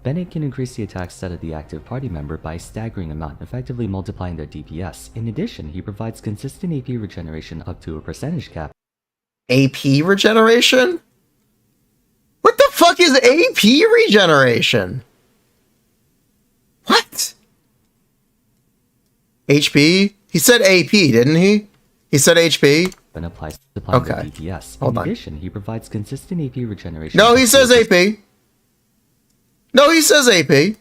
Bennett can increase the attack stat of the active party member by a staggering amount, effectively multiplying their DPS. In addition, he provides consistent AP regeneration up to a percentage cap. AP regeneration? What the fuck is AP regeneration? What? HP? He said AP, didn't he? He said HP? And applies multiplying their Okay. DPS. Hold In on. addition, he provides consistent AP regeneration. No, he up to says a AP. No, he says AP.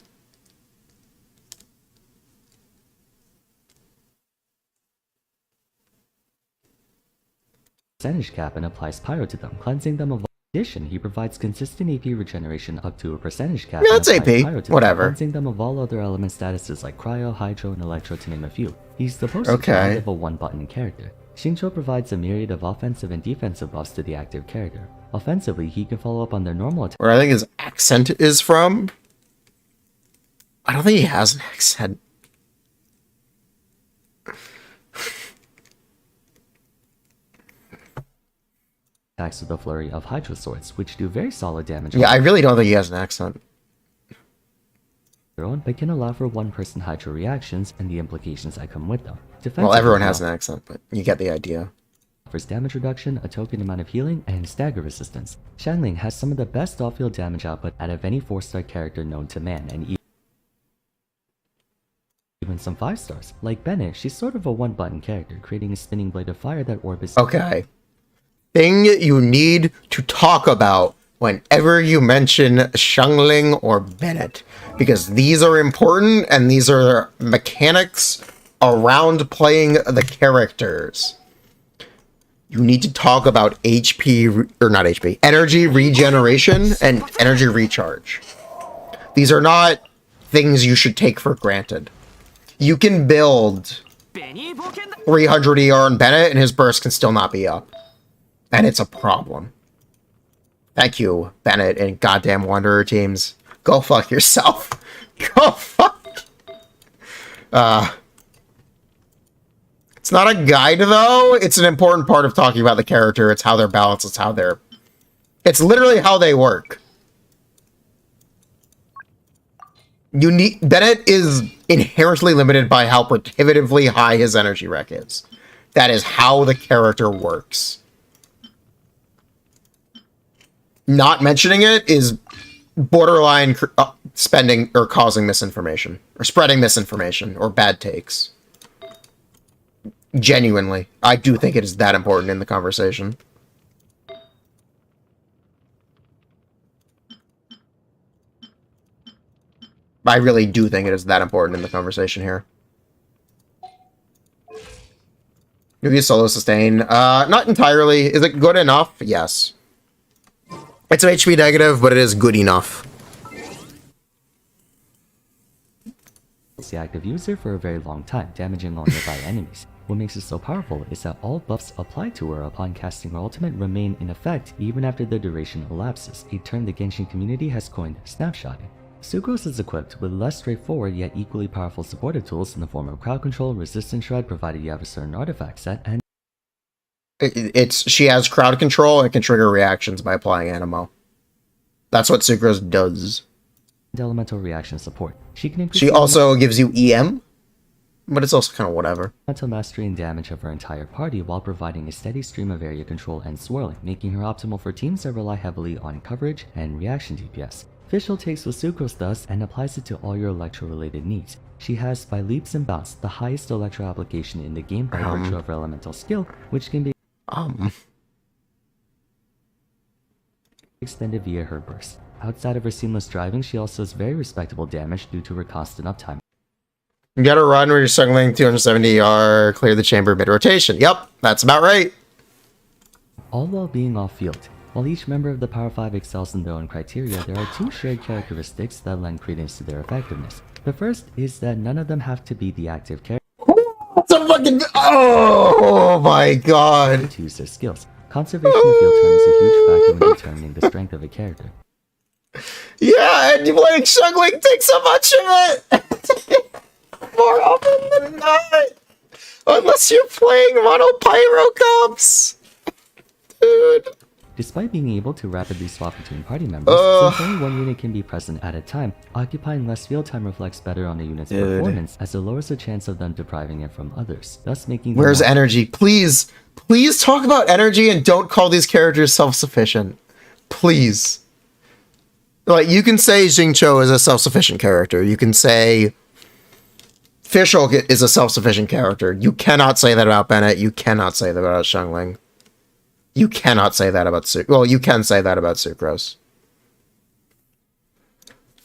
percentage cap and applies Pyro to them, cleansing them of all. In addition, he provides consistent AP regeneration up to a percentage cap. Yeah, and that's applies AP. Pyro to them, Whatever. cleansing them of all other element statuses like Cryo, Hydro, and Electro to name a few. He's the poster Okay. child of a one-button character. Xingqiu provides a myriad of offensive and defensive buffs to the active character. Offensively, he can follow up on their normal attack. Where I think his accent is from. I don't think he has an accent. Attacks with a flurry of Hydro Swords, which do very solid damage. Yeah, I really don't think he has an accent. their own, but can allow for one-person Hydro reactions and the implications that come with them. Well, everyone has an accent, but you get the idea. Offers damage reduction, a token amount of healing, and stagger resistance. Shanling has some of the best off-field damage output out of any 4-star character known to man, and even some 5 stars. Like Bennett, she's sort of a one-button character, creating a spinning blade of fire that orbits. Okay. Thing you need to talk about whenever you mention Xiangling or Bennett, because these are important and these are mechanics around playing the characters. You need to talk about energy regeneration and energy recharge. These are not things you should take for granted. You can build 300 ER on Bennett and his burst can still not be up. And it's a problem. Thank you, Bennett and goddamn Wanderer teams. Go fuck yourself. Go fuck. It's not a guide, though. It's an important part of talking about the character. It's how they're balanced. It's how they're... It's literally how they work. Bennett is inherently limited by how prohibitively high his energy rec is. That is how the character works. Not mentioning it is borderline spending or causing misinformation. Or spreading misinformation or bad takes. Genuinely. I do think it is that important in the conversation. I really do think it is that important in the conversation here. Navia solo sustain. Not entirely. Is it good enough? Yes. It's an HP negative, but it is good enough. It's the active user for a very long time, damaging all nearby enemies. What makes it so powerful is that all buffs applied to her upon casting her ultimate remain in effect even after the duration elapses, a term the Genshin community has coined snapshotting. Sucrose is equipped with less straightforward yet equally powerful supportive tools in the form of crowd control, resistance shred provided you have a certain artifact set, and She has crowd control and can trigger reactions by applying Animo. That's what Sucrose does. elemental reaction support. She can increase She also gives you EM. but it's also kind of whatever. Elemental mastery and damage of her entire party while providing a steady stream of area control and swirling, making her optimal for teams that rely heavily on coverage and reaction DPS. Fischl takes what Sucrose does and applies it to all your electro-related needs. She has, by leaps and bounds, the highest electro application in the game by virtue of her elemental skill, which can be extended via her burst. Outside of her seamless driving, she also has very respectable damage due to her constant uptime. You gotta run where you're struggling 270 ER, clear the chamber mid-rotation. Yep, that's about right. All while being off-field. While each member of the Power 5 excels in their own criteria, there are two shared characteristics that lend credence to their effectiveness. The first is that none of them have to be the active character What's a fucking... Oh my god. to use their skills. Conservation of field time is a huge factor when determining the strength of a character. Yeah, and playing struggling takes so much of it. More often than not. Unless you're playing mono pyro comps. Dude. Despite being able to rapidly swap between party members, since only one unit can be present at a time, occupying less field time reflects better on a unit's performance as it lowers the chance of them depriving it from others, thus making them Where's energy? Please talk about energy and don't call these characters self-sufficient. Please. Like, you can say Xingqiu is a self-sufficient character. You can say Fischl is a self-sufficient character. You cannot say that about Bennett. You cannot say that about Xiangling. You cannot say that about Well, you can say that about Sucrose.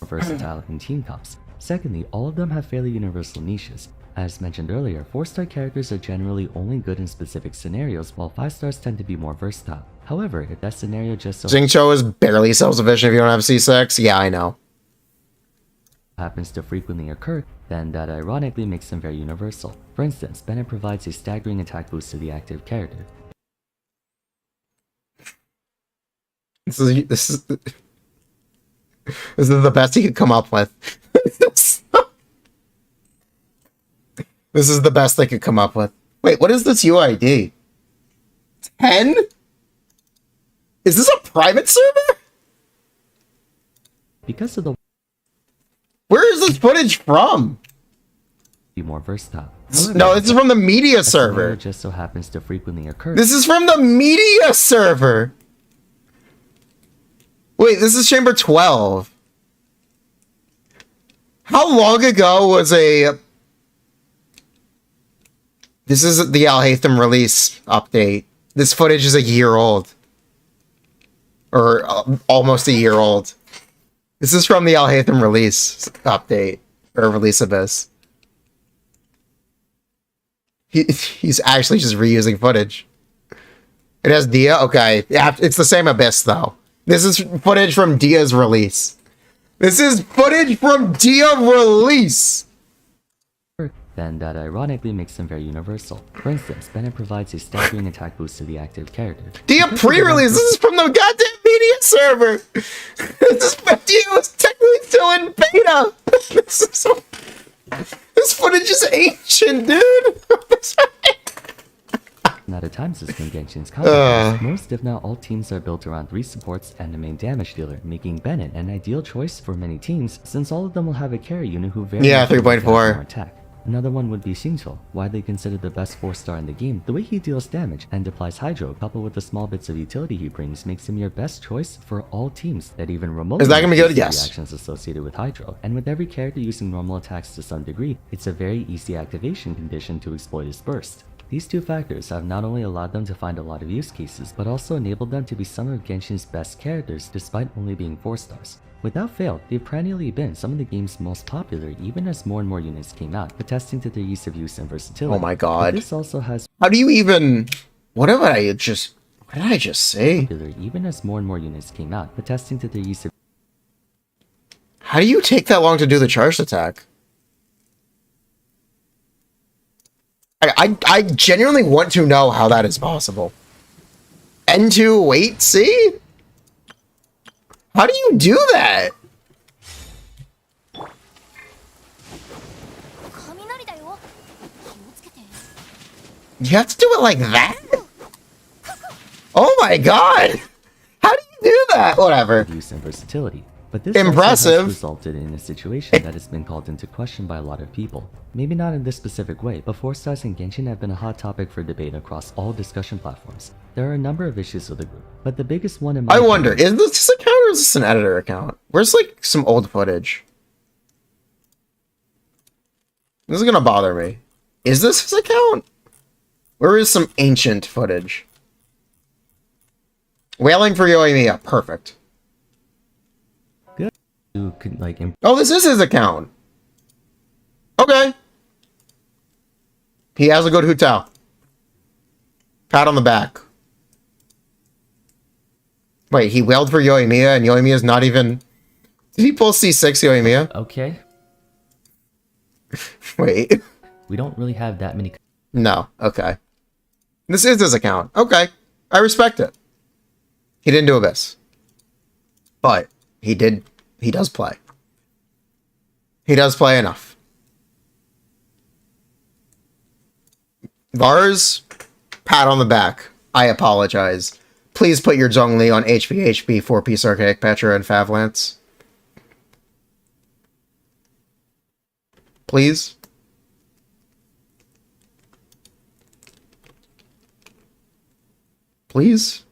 versatile in team comps. Secondly, all of them have fairly universal niches. As mentioned earlier, 4-star characters are generally only good in specific scenarios, while 5-stars tend to be more versatile. However, if that scenario just so Xingqiu is barely self-sufficient if you don't have C6. Yeah, I know. happens to frequently occur, then that ironically makes them very universal. For instance, Bennett provides a staggering attack boost to the active character. This is the best he could come up with. This is the best they could come up with. Wait, what is this UID? 10? Is this a private server? Because of the Where is this footage from? be more versatile. No, this is from the media That scenario server. just so happens to frequently occur. This is from the media server. Wait, this is chamber 12. How long ago was a... This is the Al-Haytham release update. This footage is a year old. Or almost a year old. This is from the Al-Haytham release update. Or release abyss. He's actually just reusing footage. It has Dia? Okay. Yeah, it's the same abyss, though. This is footage from Dia's release. This is footage from Dia release! Then that ironically makes them very universal. For instance, Bennett provides a staggering attack boost to the active character. Dia pre-release! This is from the goddamn media server! Dia was technically still in beta! This footage is ancient, dude! Not at times as in Genshin's combat. Most, if not all, teams are built around 3 supports and a main damage dealer, making Bennett an ideal choice for many teams, since all of them will have a carry unit who very Yeah, much does 3.4. more attack. Another one would be Xingqiu, widely considered the best 4-star in the game. The way he deals damage and applies Hydro, coupled with the small bits of utility he brings, makes him your best choice for all teams that even remotely Is that gonna be good? use the Yes. reactions associated with Hydro. And with every character using normal attacks to some degree, it's a very easy activation condition to exploit his burst. These two factors have not only allowed them to find a lot of use cases, but also enabled them to be some of Genshin's best characters despite only being 4-stars. Without fail, they've perennially been some of the game's most popular even as more and more units came out, attesting to their ease of use and versatility. Oh my god. But this also has How do you even... What did I just say? popular even as more and more units came out, attesting to their use of How do you take that long to do the charged attack? I genuinely want to know how that is possible. N2 wait, see? How do you do that? You have to do it like that? Oh my god! How do you do that? Whatever. use and versatility. But this also Impressive. has resulted in a situation that has been called into question by a lot of people. Maybe not in this specific way, but 4 stars in Genshin have been a hot topic for debate across all discussion platforms. There are a number of issues with the group, but the biggest one in my I wonder, is this account or is this an editor account? Where's like some old footage? This is gonna bother me. Is this his account? Where is some ancient footage? Wailing for Yoimiya. Perfect. who could like Oh, this is his account. Okay. He has a good hotel. Pat on the back. Wait, he wailed for Yoimiya and Yoimiya's not even... Did he pull C6 Yoimiya? Okay, Wait. we don't really have that many. No. Okay. This is his account. Okay. I respect it. He didn't do Abyss. But he did... He does play. He does play enough. Vars, pat on the back. I apologize. Please put your Zhongli on HPHP 4-piece Archaic Petra and Favlance. Please. Please.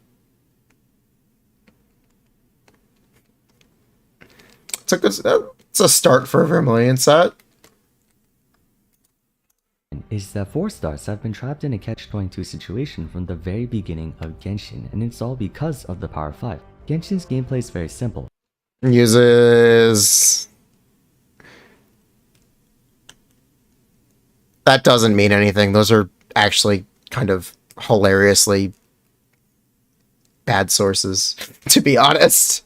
It's a start for a Vermilion set. Is that 4 stars have been trapped in a catch-22 situation from the very beginning of Genshin, and it's all because of the Power 5. Genshin's gameplay is very simple. Uses... That doesn't mean anything. Those are actually kind of hilariously bad sources, to be honest.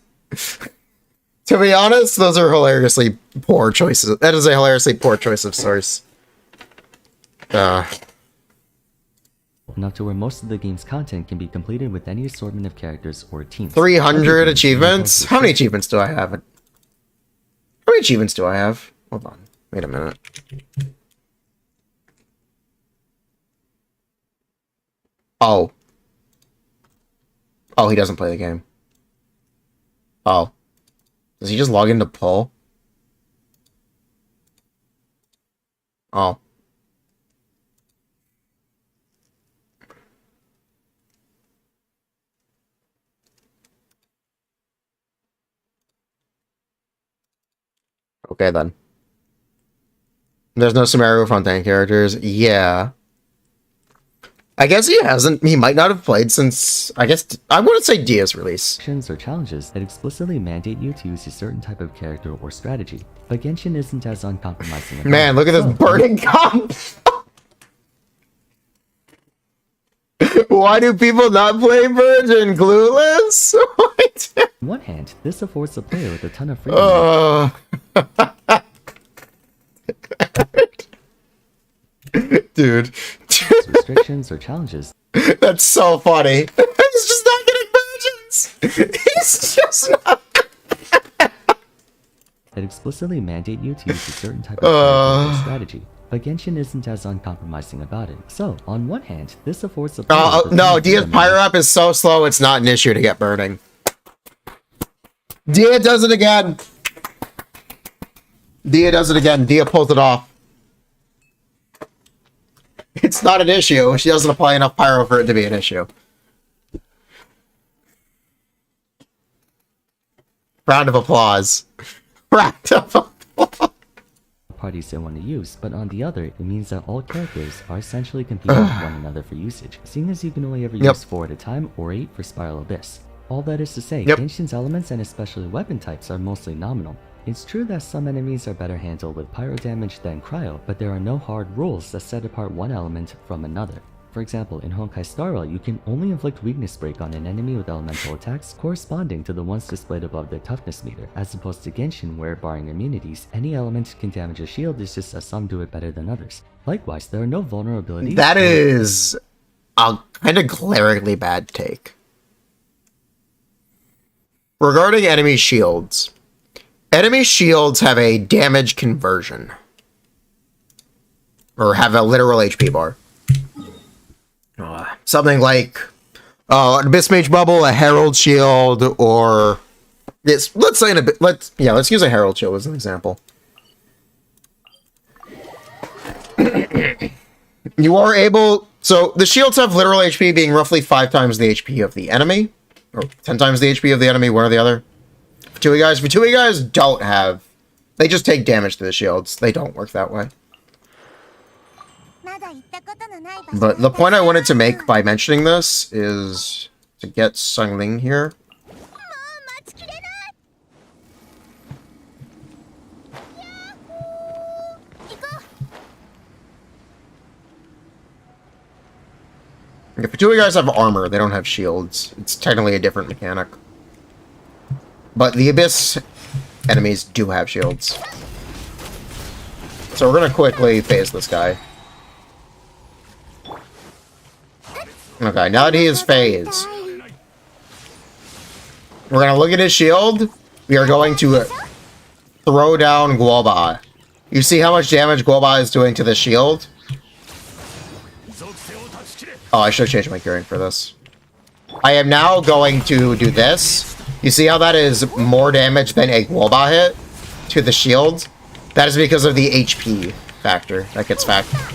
To be honest, those are hilariously poor choices. That is a hilariously poor choice of source. Enough to where most of the game's content can be completed with any assortment of characters or teams. 300 achievements? How many achievements do I have? How many achievements do I have? Hold on. Wait a minute. Oh. Oh, he doesn't play the game. Oh. Does he just log into pull? Oh. Okay, then. There's no Sumeru Fontaine characters. Yeah. I guess he hasn't. He might not have played since, I guess, I wouldn't say Dia's release. Actions or challenges that explicitly mandate you to use a certain type of character or strategy, but Genshin isn't as uncompromising. about Man, it. look at this So, burning comp! Why do people not play Virgin? Clueless? What? On one hand, this affords the player with a ton of freedom. Dude. Restrictions or challenges That's so funny. He's just not getting virgins! He's just not... that explicitly mandate you to use a certain type of character or strategy, but Genshin isn't as uncompromising about it. So, on one hand, this affords the player with a ton No, of Dia's freedom. Pyro Up is so slow, it's not an issue to get burning. Dia does it again. Dia does it again. Dia pulls it off. It's not an issue. She doesn't apply enough pyro for it to be an issue. Round of applause. Round of applause. Parties they want to use, but on the other, it means that all characters are essentially competing with one another for usage, seeing as you can only ever use 4 at a time or 8 for Spiral Abyss. All that is to say, Genshin's elements and especially weapon types are mostly nominal. It's true that some enemies are better handled with pyro damage than cryo, but there are no hard rules that set apart one element from another. For example, in Honkai Star Rail, you can only inflict weakness break on an enemy with elemental attacks corresponding to the ones displayed above their toughness meter, as opposed to Genshin where, barring immunities, any element can damage a shield, it's just as some do it better than others. Likewise, there are no vulnerabilities. That is a kind of glaringly bad take. Regarding enemy shields have a damage conversion. Or have a literal HP bar. Something like an Abyss Mage Bubble, a Herald Shield, or Yes, let's say in a bit. Let's use a Herald Shield as an example. You are able. So the shields have literal HP being roughly 5 times the HP of the enemy, or 10 times the HP of the enemy, one or the other. Fatui guys don't have. They just take damage to the shields. They don't work that way. But the point I wanted to make by mentioning this is to get Sung Ling here. If the two of you guys have armor, they don't have shields. It's technically a different mechanic. But the Abyss enemies do have shields. So we're gonna quickly phase this guy. Okay, now that he is phased, we're gonna look at his shield. We are going to throw down Guoba. You see how much damage Guoba is doing to the shield? Oh, I should have changed my curing for this. I am now going to do this. You see how that is more damage than a Guoba hit to the shield? That is because of the HP factor that gets factored.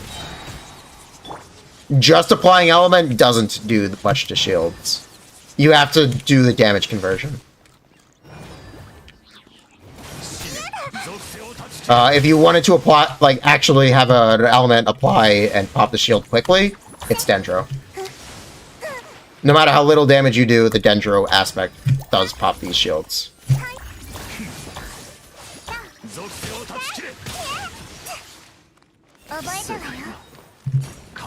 Just applying element doesn't do much to shields. You have to do the damage conversion. If you wanted to apply, like, actually have an element apply and pop the shield quickly, it's Dendro. No matter how little damage you do, the Dendro aspect does pop these shields.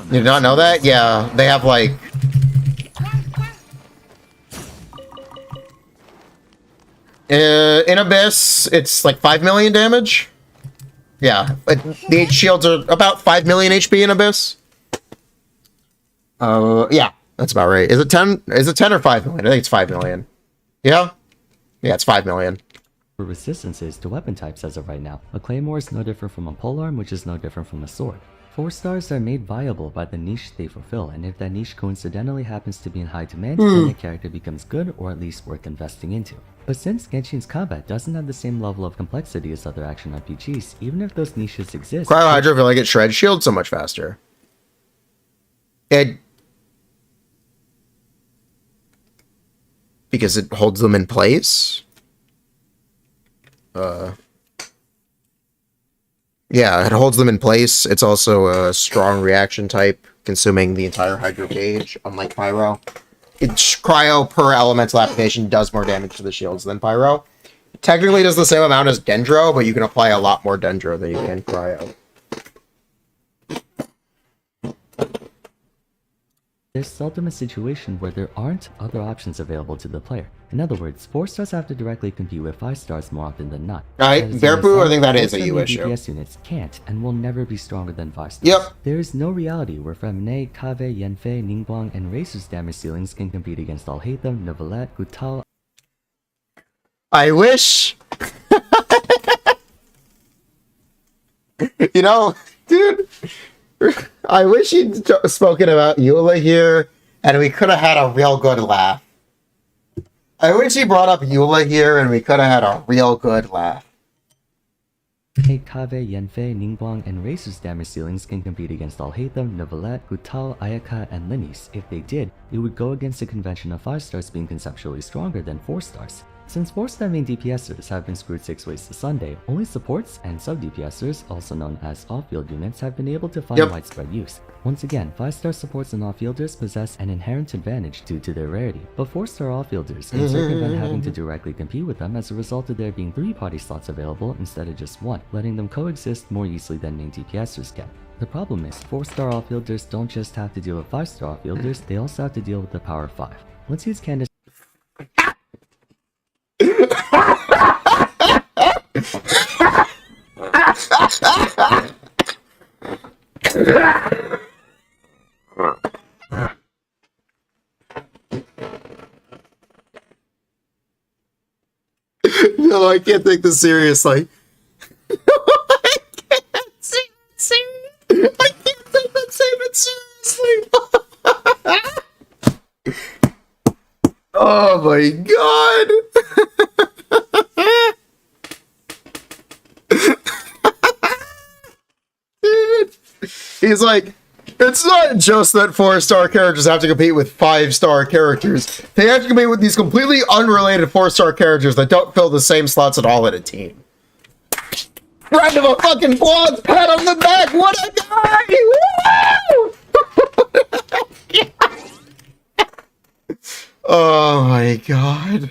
You did not know that? Yeah, they have like... in Abyss, it's like 5 million damage? Yeah, but the shields are about 5 million HP in Abyss. Yeah, that's about right. Is it 10? Is it 10 or 5 million? I think it's 5 million. Yeah? Yeah, it's 5 million. For resistances to weapon types as of right now, a claymore is no different from a polearm, which is no different from a sword. 4 stars are made viable by the niche they fulfill, and if that niche coincidentally happens to be in high demand, then the character becomes good or at least worth investing into. But since Genshin's combat doesn't have the same level of complexity as other action RPGs, even if those niches exist... Cryo Hydra, feel like it shreds shields so much faster. Because it holds them in place? Yeah, it holds them in place. It's also a strong reaction type, consuming the entire Hydro gauge, unlike Pyro. Cryo per elemental application does more damage to the shields than Pyro. Technically does the same amount as Dendro, but you can apply a lot more Dendro than you can Cryo. There's seldom a situation where there aren't other options available to the player. In other words, 4 stars have to directly compete with 5 stars more often than not. Alright, Bearpoo, I think that is a U issue. DPS units can't and will never be stronger than 5 stars. Yep. There is no reality where Femine, Kave, Yanfei, Ningguang, and Razor's damage ceilings can compete against Alhaitham, Neuvillette, Gutal. I wish... You know, dude... I wish he'd spoken about Eula here, and we could have had a real good laugh. I wish he brought up Eula here, and we could have had a real good laugh. Kave, Yanfei, Ningguang, and Razor's damage ceilings can compete against Alhaitham, Neuvillette, Gutal, Ayaka, and Linnis. If they did, it would go against the convention of 5 stars being conceptually stronger than 4 stars. Since 4-star main DPSers have been screwed 6 ways to Sunday, only supports and sub-DPSers, also known as off-field units, have been able to find widespread use. Once again, 5-star supports and off-fielders possess an inherent advantage due to their rarity, but 4-star off-fielders can circumvent having to directly compete with them as a result of there being 3 party slots available instead of just 1, letting them coexist more easily than main DPSers can. The problem is, 4-star off-fielders don't just have to deal with 5-star off-fielders, they also have to deal with the power of 5. Let's use Candace. No, I can't take this seriously. No, I can't take that seriously. I can't take that statement seriously. Oh my god. he's like, it's not just that 4-star characters have to compete with 5-star characters. They have to compete with these completely unrelated 4-star characters that don't fill the same slots at all in a team. Round of a fucking applause, pat on the back, what a guy! Woo! Oh my god.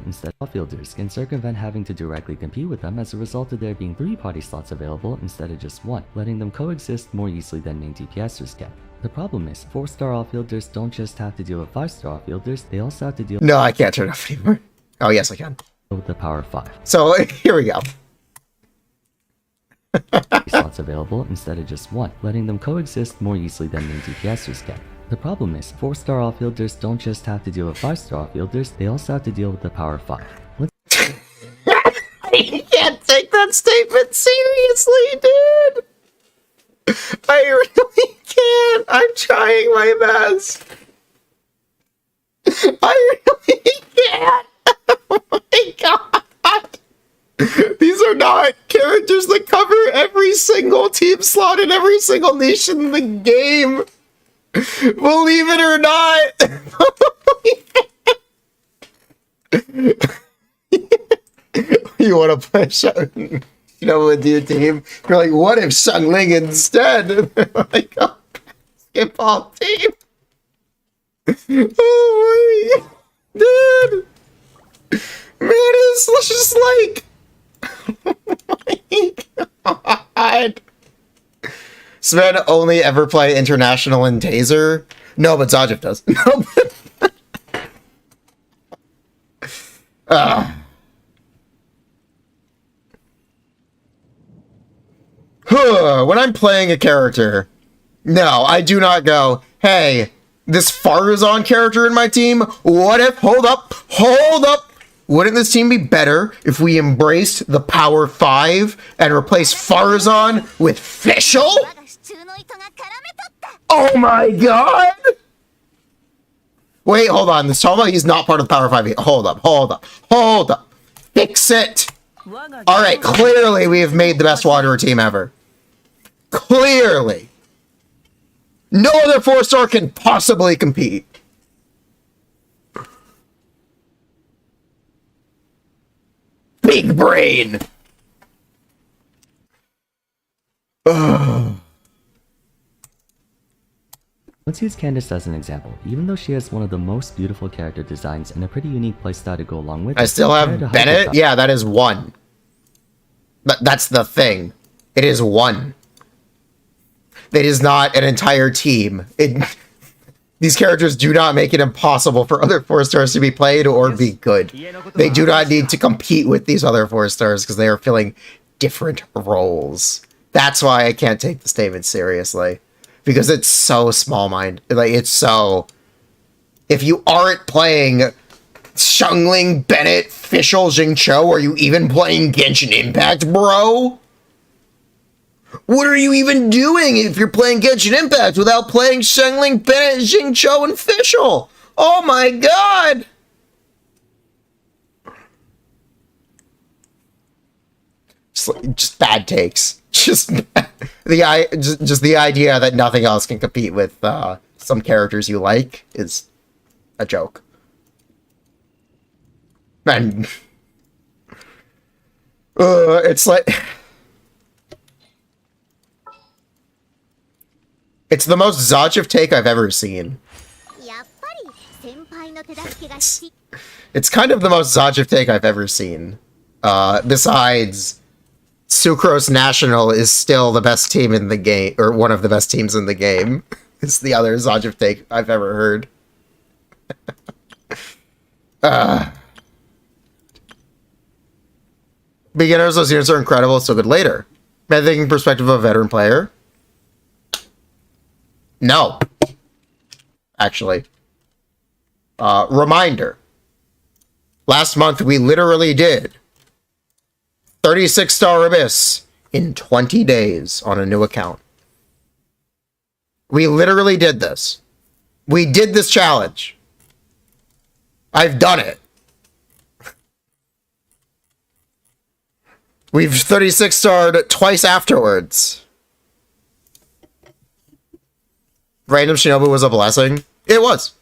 Instead, outfielders can circumvent having to directly compete with them as a result of there being 3 party slots available instead of just 1, letting them coexist more easily than main DPSers can. The problem is, 4-star outfielders don't just have to deal with 5-star outfielders, they also have to deal No, I can't turn it off anymore. Oh, yes, I can. with the power of 5. So, here we go. Slots available instead of just 1, letting them coexist more easily than main DPSers can. The problem is, 4-star outfielders don't just have to deal with 5-star outfielders, they also have to deal with the power of 5. I can't take that statement seriously, dude! I really can't! I'm trying my best! I really can't! Oh my god! These are not characters that cover every single team slot in every single niche in the game! Believe it or not! You want to play Shang, you know, with your team? You're like, what if Shangling instead? They're like, oh, basketball team. Oh my dude, man, it's just like, oh my god. Sven only ever play International and Taser? No, but Zajev does. No, but... When I'm playing a character, no, I do not go, hey, this Farazan character in my team, what if, hold up, wouldn't this team be better if we embraced the Power 5 and replaced Farazan with Fischl? Oh my god! Wait, hold on, this talking about he's not part of the Power 5. Hold up. Fix it! Alright, clearly we have made the best Wanderer team ever. Clearly. No other 4-star can possibly compete. Big brain! Ugh. Let's use Candace as an example. Even though she has one of the most beautiful character designs and a pretty unique playstyle to go along with it, I still have Bennett? Yeah, that is 1. That's the thing. It is 1. It is not an entire team. These characters do not make it impossible for other 4-stars to be played or be good. They do not need to compete with these other 4-stars because they are filling different roles. That's why I can't take the statement seriously. Because it's so small-minded. Like, it's so... If you aren't playing Shangling, Bennett, Fischl, Jingcho, are you even playing Genshin Impact, bro? What are you even doing if you're playing Genshin Impact without playing Shangling, Bennett, Jingcho, and Fischl? Oh my god! Just bad takes. Just the idea that nothing else can compete with some characters you like is a joke. And it's like it's the most Zajev take I've ever seen. It's kind of the most Zajev take I've ever seen. Besides, Sucrose National is still the best team in the game, or one of the best teams in the game. It's the other Zajev take I've ever heard. Beginners those units are incredible, so good later. Man, thinking perspective of a veteran player. No. Actually. Reminder. Last month we literally did 36-star Abyss in 20 days on a new account. We literally did this. We did this challenge. I've done it. We've 36 starred twice afterwards. Random Shinobu was a blessing. It was.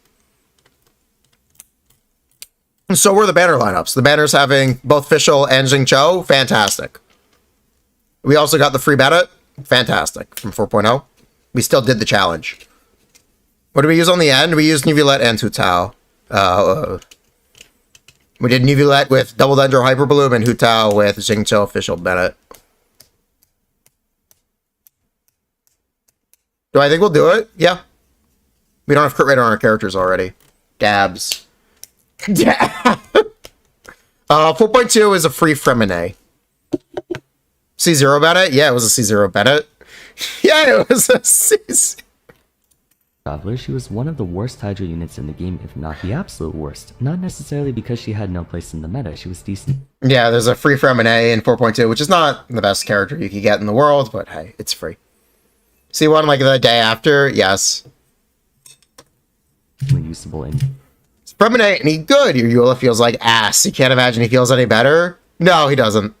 So were the banner lineups. The banners having both Fischl and Xingqiu, fantastic. We also got the free Bennett, fantastic, from 4.0. We still did the challenge. What did we use on the end? We used Nuvulette and Hutao. We did Nuvulette with Double Dendro Hyper Bloom and Hutao with Xingqiu Fischl Bennett. Do I think we'll do it? Yeah. We don't have crit rate on our characters already. Dabs. Yeah. 4.2 is a free Fremine. C0 Bennett? Yeah, it was a C0 Bennett. Yeah, it was a C0. Traveler, she was one of the worst Hydra units in the game, if not the absolute worst. Not necessarily because she had no place in the meta, she was decent. Yeah, there's a free Fremine in 4.2, which is not the best character you could get in the world, but hey, it's free. See one like the day after? Yes. Usable in. Fremine, and he good. Your Eula feels like ass. You can't imagine he feels any better? No, he doesn't.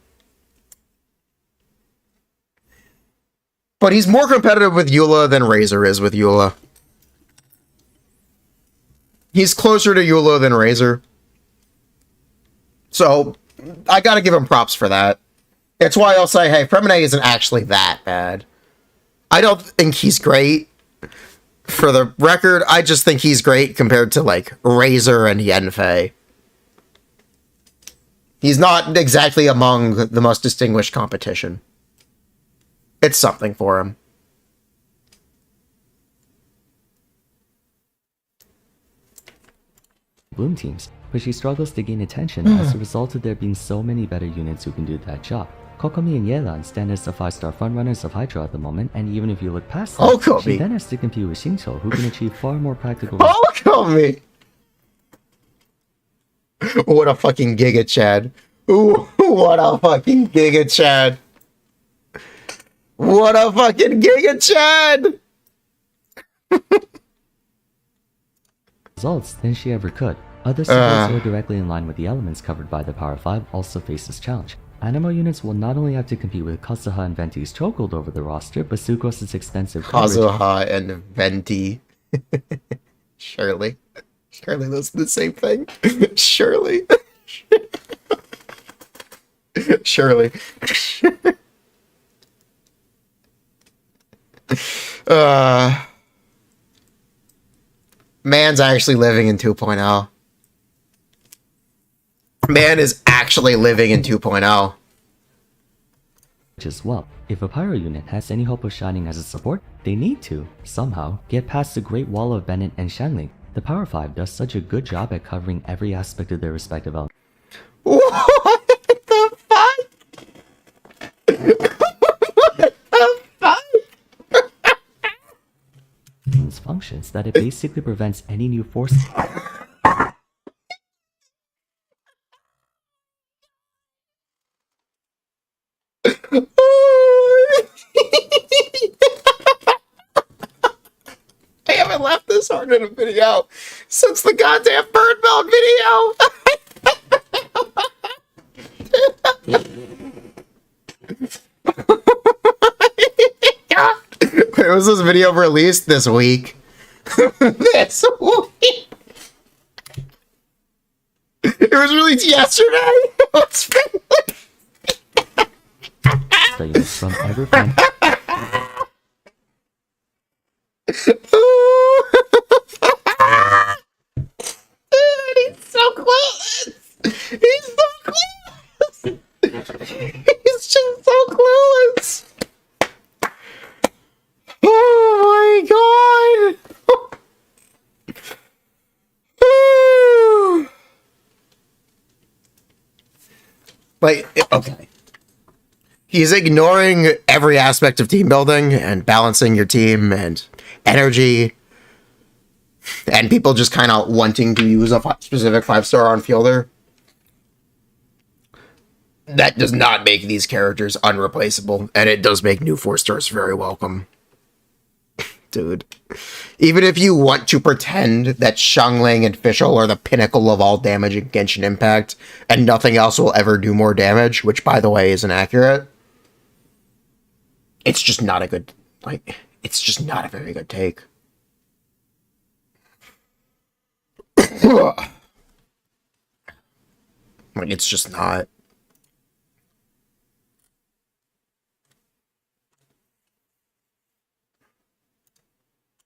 But he's more competitive with Eula than Razor is with Eula. He's closer to Eula than Razor. So, I gotta give him props for that. That's why I'll say, hey, Fremine isn't actually that bad. I don't think he's great. For the record, I just think he's great compared to, like, Razor and Yanfei. He's not exactly among the most distinguished competition. It's something for him. Bloom teams, but she struggles to gain attention as a result of there being so many better units who can do that job. Kokomi and Yelan stand as the 5-star frontrunners of Hydra at the moment, and even if you look past that, she then has to compete with Xingqiu, who can achieve far more practical results. Kokomi! What a fucking Giga Chad. Ooh, what a fucking Giga Chad. What a fucking Giga Chad! Results than she ever could. Other supports who are directly in line with the elements covered by the Power 5 also face this challenge. Animo units will not only have to compete with Kazuha and Venti's chokehold over the roster, but Sucrose' extensive coverage. Kazuha and Venti. Surely. Surely those are the same thing. Surely. Surely. Man's actually living in 2.0. Man is actually living in 2.0. As well. If a Pyro unit has any hope of shining as a support, they need to, somehow, get past the Great Wall of Bennett and Shanling. The Power 5 does such a good job at covering every aspect of their respective elements. What the fuck? What the fuck? Functions that it basically prevents any new force. I haven't laughed this hard in a video since the goddamn Birdmount video. Where was this video released? This week. This week. It was released yesterday. From every friend. He's so close. He's so close. He's just so clueless. Oh my god. Like, okay. He's ignoring every aspect of team building and balancing your team and energy. And people just kind of wanting to use a specific 5-star on fielder. That does not make these characters unreplaceable. And it does make new 4-stars very welcome. Dude. Even if you want to pretend that Xiangling and Fischl are the pinnacle of all damage in Genshin Impact, and nothing else will ever do more damage, which, by the way, isn't accurate, it's just not a good, like, it's just not a very good take. Like, it's just not.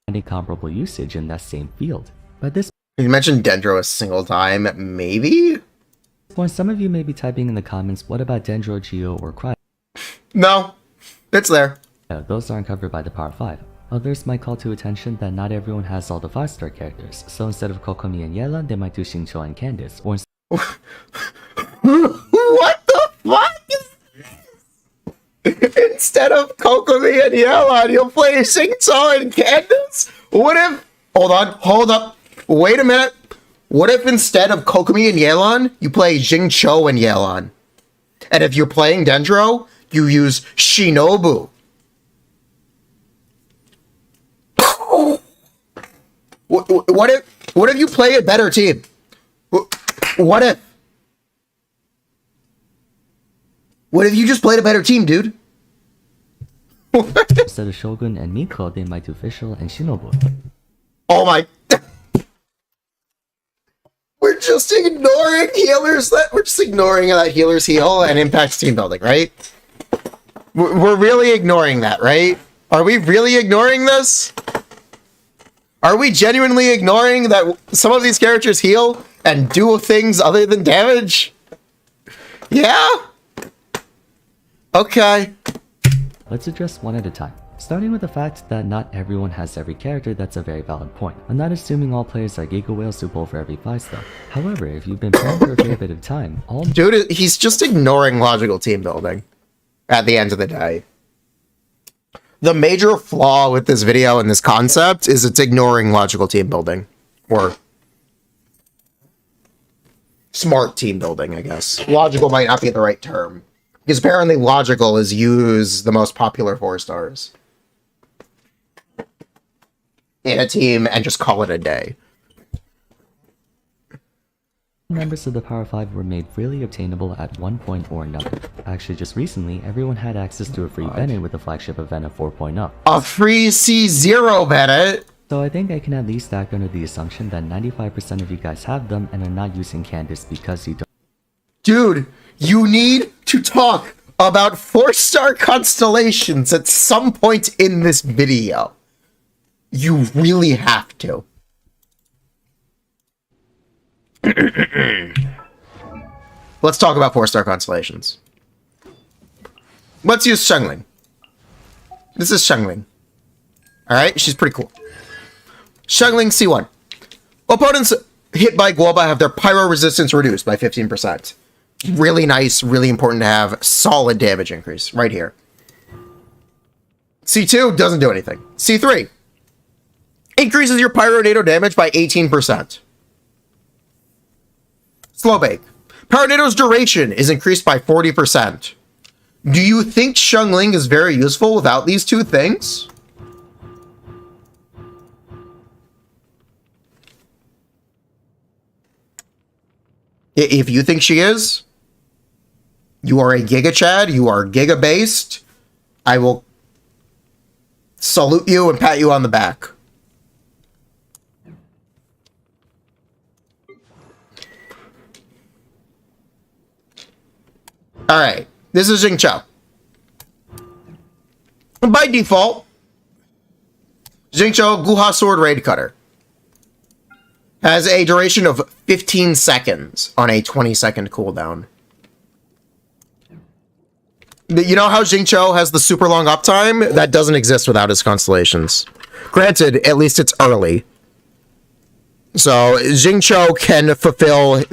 Any comparable usage in that same field. But at this You mentioned Dendro a single time, maybe? point, some of you may be typing in the comments, what about Dendro, Geo, or Cry? No, it's there. Those aren't covered by the Power 5. Others might call to attention that not everyone has all the 5-star characters, so instead of Kokomi and Yelan, they might do Xingqiu and Candice, or What the fuck is this? Instead of Kokomi and Yelan, you'll play Xingqiu and Candice? What if... Hold up. Wait a minute. What if instead of Kokomi and Yelan, you play Xingqiu and Yelan? And if you're playing Dendro, you use Shinobu. What if you play a better team? What if you just played a better team, dude? instead of Shogun and Miko, they might do Fischl and Shinobu. Oh my... We're just ignoring healers. We're just ignoring that healers heal and impacts team building, right? We're really ignoring that, right? Are we really ignoring this? Are we genuinely ignoring that some of these characters heal and do things other than damage? Yeah? Okay. Let's address one at a time. Starting with the fact that not everyone has every character, that's a very valid point. I'm not assuming all players are Giga Whales who pull for every 5-star. However, if you've been playing for a fair bit of time, all... Dude, he's just ignoring logical team building at the end of the day. The major flaw with this video and this concept is it's ignoring logical team building. Or smart team building, I guess. Logical might not be the right term. Because apparently logical is use the most popular 4-stars in a team and just call it a day. members of the Power 5 were made freely obtainable at one point or another. Actually, just recently, everyone had access to a free Bennett with the flagship event of 4.0. A free C0 Bennett? So I think I can at least act under the assumption that 95% of you guys have them and are not using Candice because you don't. Dude, you need to talk about 4-star constellations at some point in this video. You really have to. Let's talk about 4-star constellations. Let's use Xiangling. This is Xiangling. Alright, she's pretty cool. Xiangling C1. Opponents hit by Guoba have their pyro resistance reduced by 15%. Really nice, really important to have. Solid damage increase right here. C2 doesn't do anything. C3 increases your pyro NATO damage by 18%. Slow bake. Pyro NATO's duration is increased by 40%. Do you think Xiangling is very useful without these two things? If you think she is, you are a Giga Chad, you are Giga based. I will salute you and pat you on the back. Alright, this is Xingqiu. By default, Xingqiu Guha Sword Raid Cutter has a duration of 15 seconds on a 20-second cooldown. You know how Xingqiu has the super long uptime? That doesn't exist without his constellations. Granted, at least it's early. So Xingqiu can fulfill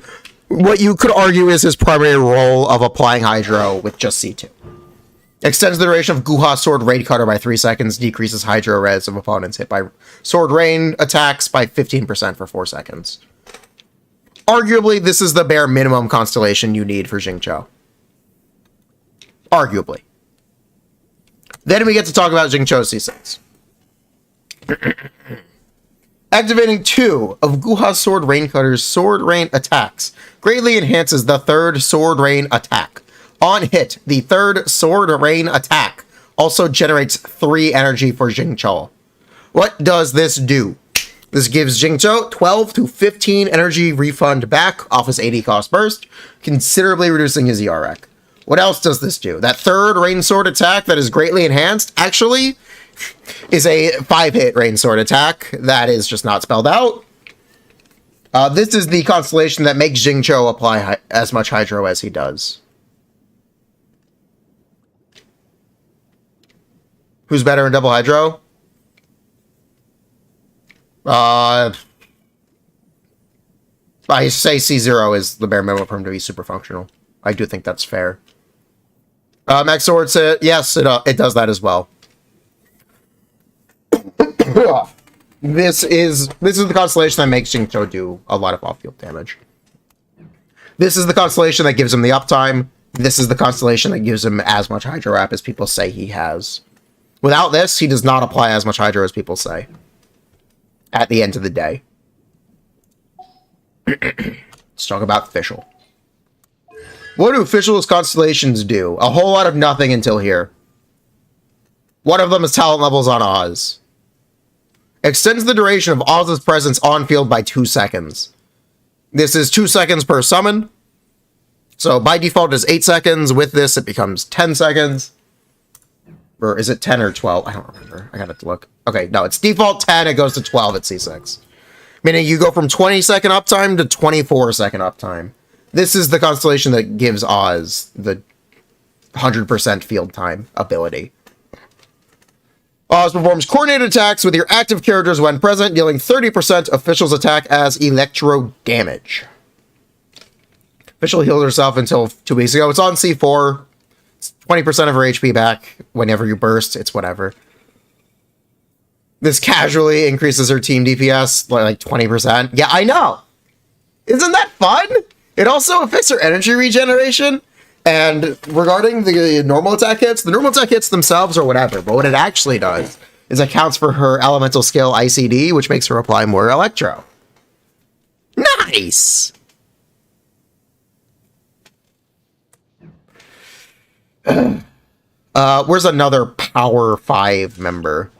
what you could argue is his primary role of applying Hydro with just C2. Extends the duration of Guha Sword Raid Cutter by 3 seconds, decreases Hydro res of opponents hit by Sword Rain attacks by 15% for 4 seconds. Arguably, this is the bare minimum constellation you need for Xingqiu. Arguably. Then we get to talk about Xingqiu C6. Activating 2 of Guha's Sword Raincutter's Sword Rain attacks greatly enhances the third Sword Rain attack. On hit, the third Sword Rain attack also generates 3 energy for Jingcho. What does this do? This gives Jingcho 12 to 15 energy refund back off his 80 cost burst, considerably reducing his EREC. What else does this do? That third Rain Sword attack that is greatly enhanced actually is a 5-hit Rain Sword attack that is just not spelled out. This is the constellation that makes Jingcho apply as much Hydro as he does. Who's better in double Hydro? I say C0 is the bare minimum for him to be super functional. I do think that's fair. Max Sword said, yes, it does that as well. This is the constellation that makes Jingcho do a lot of off-field damage. This is the constellation that gives him the uptime. This is the constellation that gives him as much Hydro Wrap as people say he has. Without this, he does not apply as much Hydro as people say. At the end of the day. Let's talk about Official. What do Official's constellations do? A whole lot of nothing until here. One of them is talent levels on Oz. Extends the duration of Oz's presence on field by 2 seconds. This is 2 seconds per summon. So by default it's 8 seconds. With this it becomes 10 seconds. Or is it 10 or 12? I don't remember. I gotta look. Okay, no, it's default 10. It goes to 12 at C6. Meaning you go from 20-second uptime to 24-second uptime. This is the constellation that gives Oz the 100% field time ability. Oz performs coordinated attacks with your active characters when present, dealing 30% Official's attack as electro damage. Official healed herself until 2 weeks ago. It's on C4. 20% of her HP back whenever you burst. It's whatever. This casually increases her team DPS by like 20%. Yeah, I know. Isn't that fun? It also affects her energy regeneration. And regarding the normal attack hits, the normal attack hits themselves or whatever. But what it actually does is it counts for her elemental skill ICD, which makes her apply more electro. Nice! Where's another Power 5 member?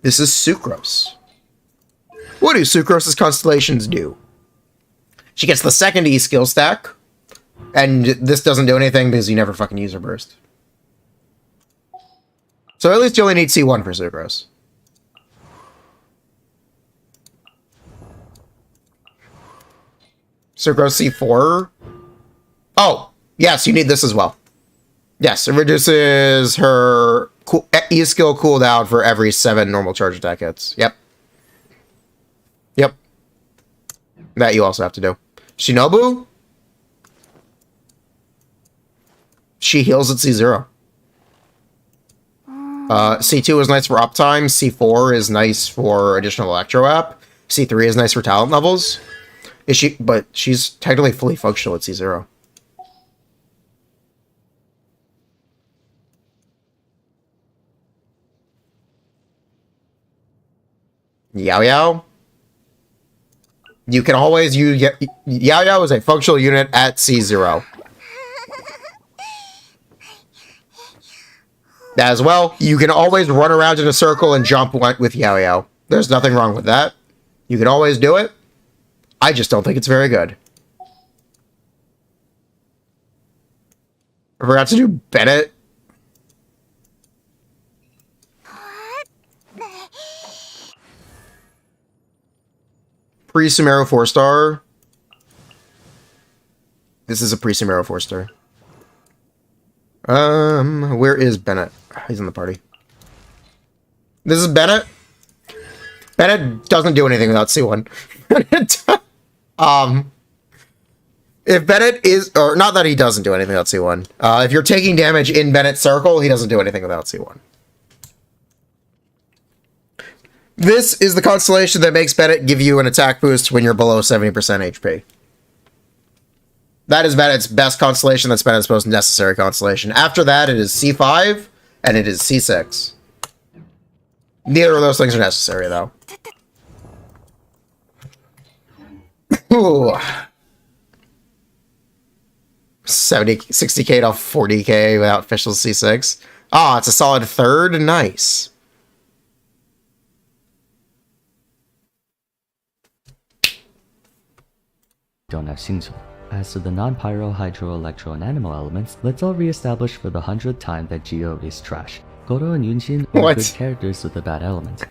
This is Sucrose. What do Sucrose's constellations do? She gets the second E skill stack, and this doesn't do anything because you never fucking use her burst. So at least you only need C1 for Sucrose. Sucrose C4? Oh, yes, you need this as well. Yes, it reduces her E-skill cooldown for every 7 normal charge attack hits. Yep. Yep. That you also have to do. Shinobu? She heals at C0. C2 is nice for uptime. C4 is nice for additional electro app. C3 is nice for talent levels. But she's technically fully functional at C0. Yao Yao. You can always use Yao Yao is a functional unit at C0. As well, you can always run around in a circle and jump with Yao Yao. There's nothing wrong with that. You can always do it. I just don't think it's very good. I forgot to do Bennett. Pre-Sumeru 4-star. This is a pre-Sumeru 4-star. Where is Bennett? He's in the party. This is Bennett. Bennett doesn't do anything without C1. If Bennett is, or not that he doesn't do anything without C1. If you're taking damage in Bennett's circle, he doesn't do anything without C1. This is the constellation that makes Bennett give you an attack boost when you're below 70% HP. That is Bennett's best constellation. That's Bennett's most necessary constellation. After that, it is C5, and it is C6. Neither of those things are necessary, though. Ooh. 60k to 40k without official C6. Ah, it's a solid third. Nice. Don't have Xingqiu. As for the non-pyro, hydro, electro, and animal elements, let's all re-establish for the 100th time that Geo is trash. Goro and Yunjin are What? good characters with a bad element.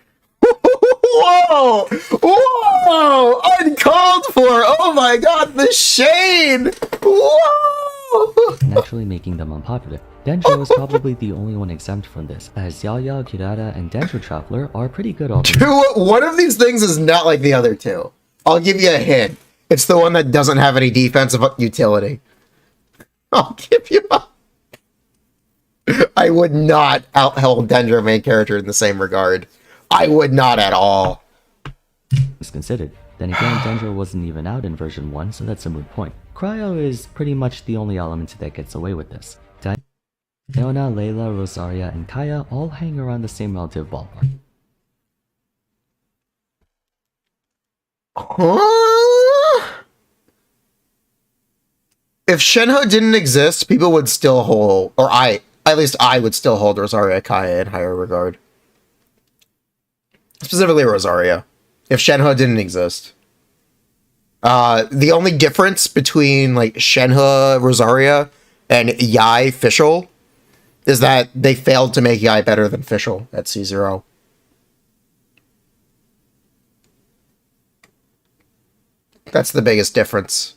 Whoa! Whoa! Uncalled for! Oh my god, the shade! Whoa! Naturally making them unpopular. Dendro is probably the only one exempt from this, as Yao Yao, Kirara, and Dendro Traveler are pretty good alternatives. One of these things is not like the other two. I'll give you a hint. It's the one that doesn't have any defensive utility. I'll give you a... I would not hold Dendro main character in the same regard. I would not at all. Is considered. Then again, Dendro wasn't even out in version 1, so that's a moot point. Cryo is pretty much the only element that gets away with this. Leona, Layla, Rosaria, and Kaya all hang around the same relative ballpark. Huh? If Shenhe didn't exist, people would still hold, or at least I would still hold Rosaria Kaya in higher regard. Specifically Rosaria. If Shenhe didn't exist. The only difference between like Shenhe, Rosaria, and Yai Fischl is that they failed to make Yai better than Fischl at C0. That's the biggest difference.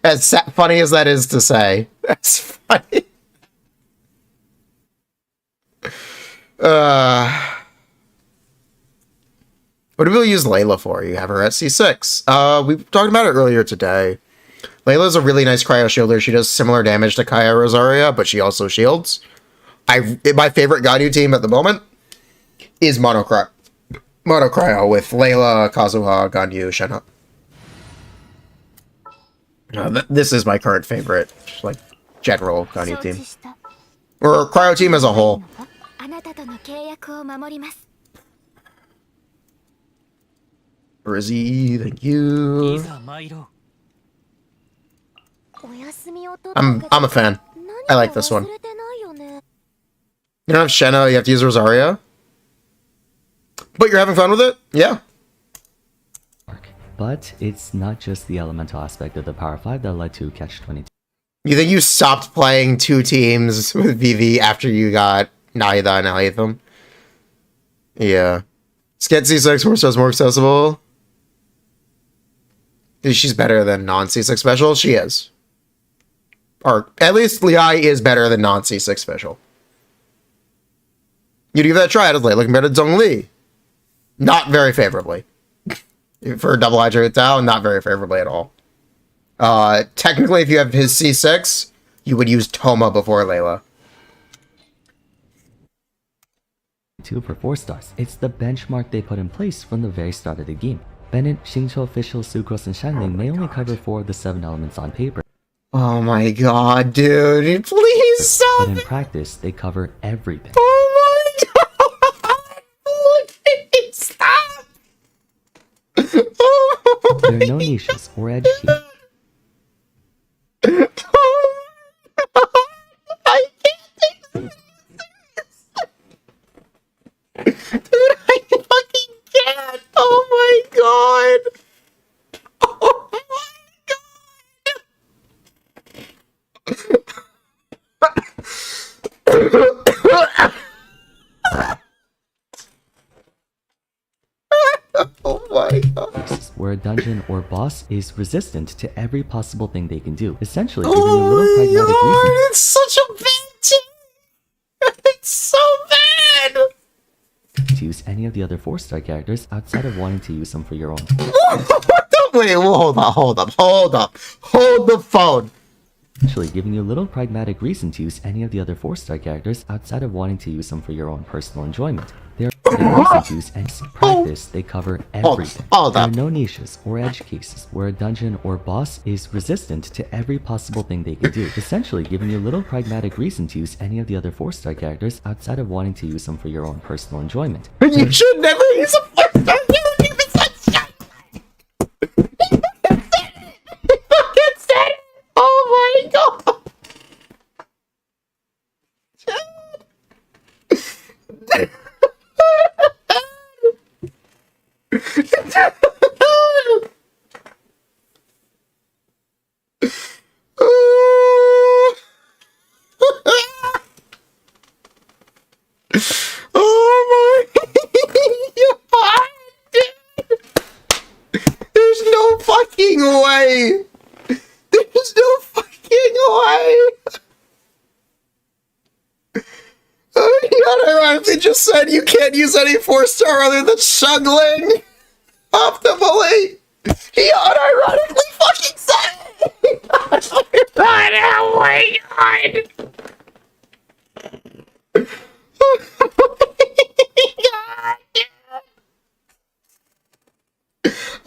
As funny as that is to say, that's funny. What do people use Layla for? You have her at C6. We talked about it earlier today. Layla's a really nice cryo shielder. She does similar damage to Kaya Rosaria, but she also shields. My favorite Ganyu team at the moment is Mono Cryo with Layla, Kazuha, Ganyu, Shenhe. This is my current favorite, like, general Ganyu team. Or Cryo team as a whole. Rizzy, thank you. I'm a fan. I like this one. You don't have Shenhe, you have to use Rosaria. But you're having fun with it? Yeah. But it's not just the elemental aspect of the Power 5 that led to Catch-22. You think you stopped playing two teams with VV after you got Naida and Alhaitham? Yeah. Sked C6 4 stars more accessible. She's better than non-C6 special? She is. Or at least Liai is better than non-C6 special. You'd give that a try. It was late looking better than Zhongli. Not very favorably. For double hydrate Tao, not very favorably at all. Technically, if you have his C6, you would use Toma before Layla. 2 for 4 stars. It's the benchmark they put in place from the very start of the game. Bennett, Xingqiu, Fischl, Sucrose, and Shanling may only cover 4 of the 7 elements on paper. Oh my god, dude. Please stop. But in practice, they cover everything. Oh my god. Please stop. There are no niches or edge keys. I can't take this. Dude, I fucking can't. Oh my god. Oh my god. Oh my god. Where a dungeon or boss is resistant to every possible thing they can do, essentially giving you a little pragmatic reason. It's such a bad team. It's so bad. To use any of the other 4-star characters outside of wanting to use them for your own. Wait, hold the phone. Essentially giving you a little pragmatic reason to use any of the other 4-star characters outside of wanting to use them for your own personal enjoyment. They are reason twos, and in practice, they cover everything. all There are that. no niches or edge cases where a dungeon or boss is resistant to every possible thing they can do, essentially giving you little pragmatic reason to use any of the other 4-star characters outside of wanting to use them for your own personal enjoyment. You should never use a 4-star character besides Shangling. He fucking said it! Oh my god! Oh my god! There's no fucking way! There's no fucking way! He unironically just said you can't use any 4-star other than Shungling optimally! He unironically fucking said it! Oh my god!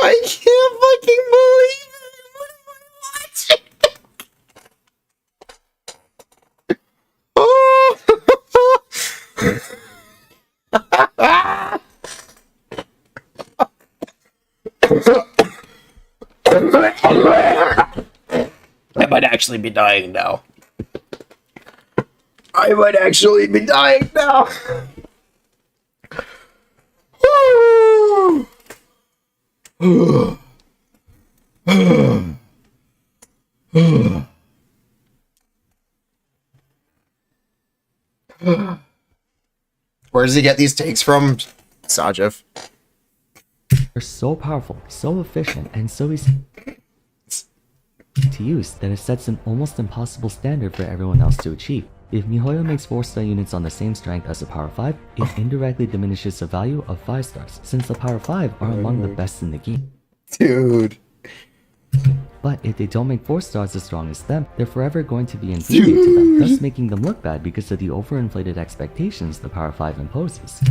I can't fucking believe it! What am I watching? Oh! I might actually be dying now. I might actually be dying now. Where does he get these takes from? Sajif. They're so powerful, so efficient, and so easy to use that it sets an almost impossible standard for everyone else to achieve. If MiHoYo makes 4-star units on the same strength as the Power 5, it indirectly diminishes the value of 5 stars, since the Power 5 are among the best in the game. Dude. But if they don't make 4 stars as strong as them, they're forever going to be inferior to them, thus making them look bad because of the overinflated expectations the Power 5 imposes.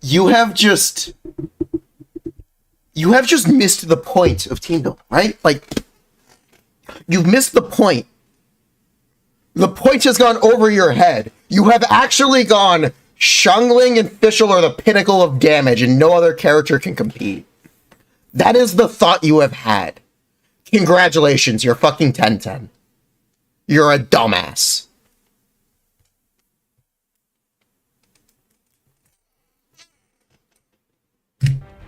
You have just missed the point of team building, right? Like, you've missed the point. The point has gone over your head. You have actually gone Shungling and Fischl are the pinnacle of damage and no other character can compete. That is the thought you have had. Congratulations, you're fucking 10-10. You're a dumbass.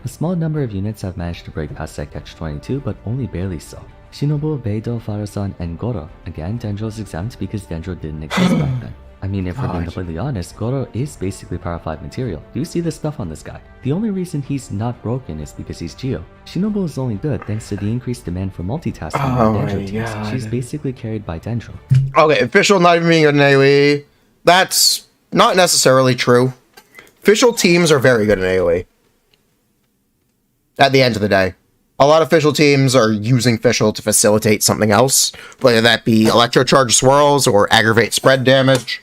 A small number of units have managed to break past that catch-22, but only barely so. Shinobu, Beidou, Farasan, and Goro. Again, Dendro is exempt because Dendro didn't exist back then. I mean, if we're being completely honest, Goro is basically Power 5 material. Do you see the stuff on this guy? The only reason he's not broken is because he's Geo. Shinobu is only good thanks to the increased demand for multitasking on Dendro teams. She's basically carried by Dendro. Okay, Fischl not even being good in AoE. That's not necessarily true. Fischl teams are very good in AoE. At the end of the day. A lot of Fischl teams are using Fischl to facilitate something else, whether that be electrocharge swirls or aggravate spread damage.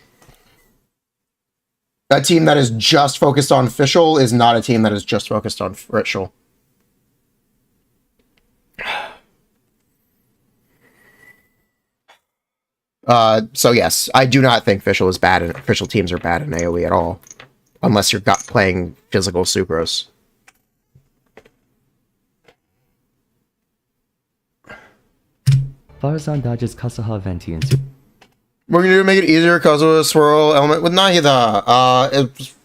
A team that is just focused on Fischl is not a team that is just focused on Fischl. So yes, I do not think Fischl is bad. Fischl teams are bad in AoE at all, unless you're playing physical sucrose. Farazan dodges Kasaha, Venti, and Super. We're gonna make it easier because of a swirl element with Nahida. It's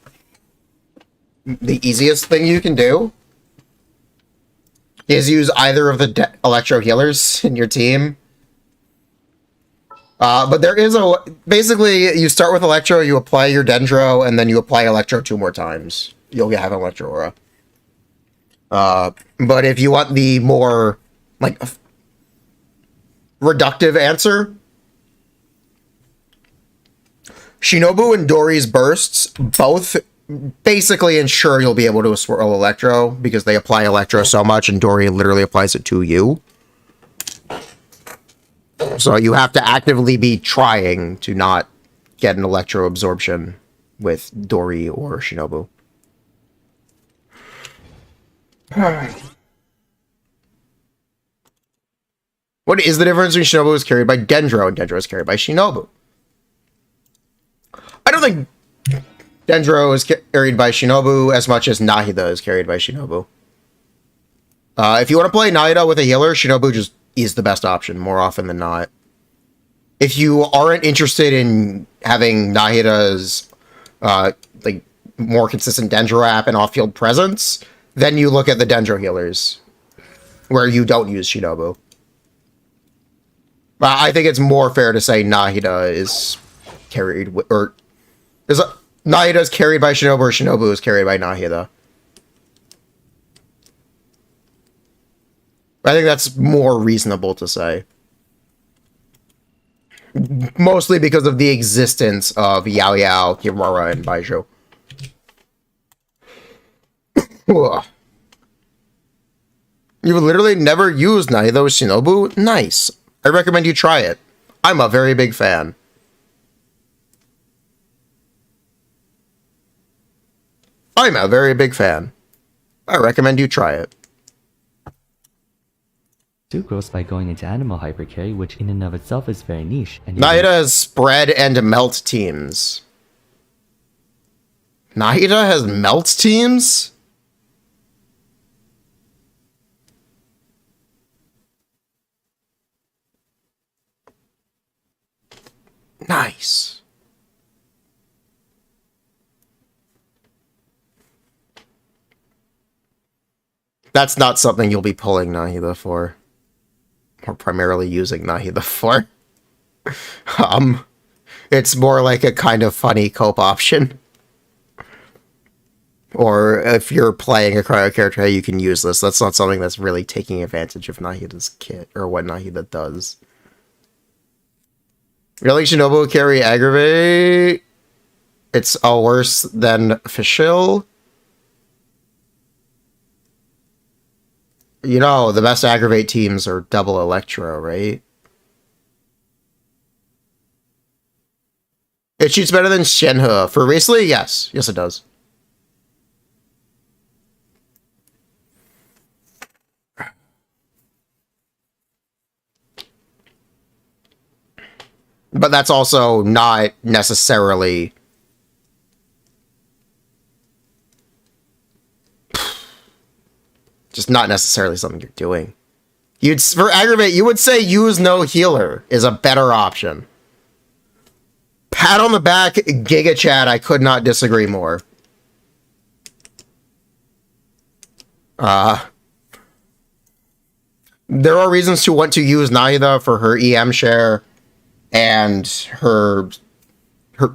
the easiest thing you can do is use either of the electro healers in your team. But there is basically you start with electro, you apply your Dendro, and then you apply electro 2 more times. You'll have an electro aura. But if you want the more like reductive answer, Shinobu and Dori's bursts both basically ensure you'll be able to swirl electro because they apply electro so much and Dori literally applies it to you. So you have to actively be trying to not get an electro absorption with Dori or Shinobu. What is the difference between Shinobu is carried by Dendro and Dendro is carried by Shinobu? I don't think Dendro is carried by Shinobu as much as Nahida is carried by Shinobu. If you want to play Nahida with a healer, Shinobu just is the best option more often than not. If you aren't interested in having Nahida's like more consistent Dendro app and off-field presence, then you look at the Dendro healers, where you don't use Shinobu. I think it's more fair to say Nahida is carried, Nahida is carried by Shinobu, or Shinobu is carried by Nahida. I think that's more reasonable to say. Mostly because of the existence of Yao Yao, Kimura, and Baijo. You've literally never used Nahida with Shinobu? Nice. I recommend you try it. I'm a very big fan. I'm a very big fan. I recommend you try it. Do grows by going into animal hypercarry, which in and of itself is very niche. And Nahida has spread and melt teams. Nahida has melt teams? Nice. That's not something you'll be pulling Nahida for. Or primarily using Nahida for. It's more like a kind of funny cope option. Or if you're playing a cryo character, hey, you can use this. That's not something that's really taking advantage of Nahida's kit, or what Nahida does. Really, Shinobu carry aggravate? It's all worse than Fischl? You know, the best aggravate teams are double Electro, right? It shoots better than Shenhe. For recently, yes. Yes, it does. But that's also not necessarily... just not necessarily something you're doing. For aggravate, you would say use no healer is a better option. Pat on the back, Giga Chat, I could not disagree more. There are reasons to want to use Nahida for her EM share and her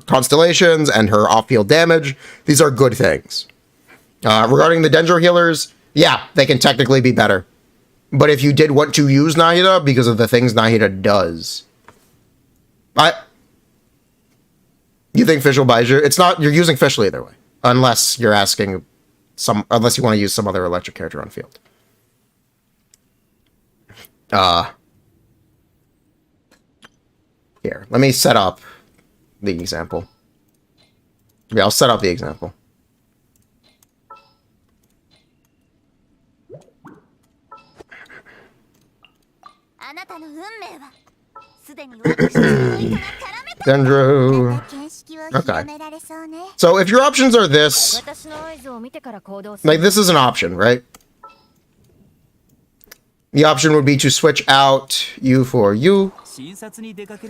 constellations and her off-field damage. These are good things. Regarding the Dendro healers, yeah, they can technically be better. But if you did want to use Nahida because of the things Nahida does, you think Fischl buys you? It's not, you're using Fischl either way. Unless you're asking unless you want to use some other electric character on field. Here, let me set up the example. Yeah, I'll set up the example. Dendro. Okay. So if your options are this, like this is an option, right? The option would be to switch out you for you. You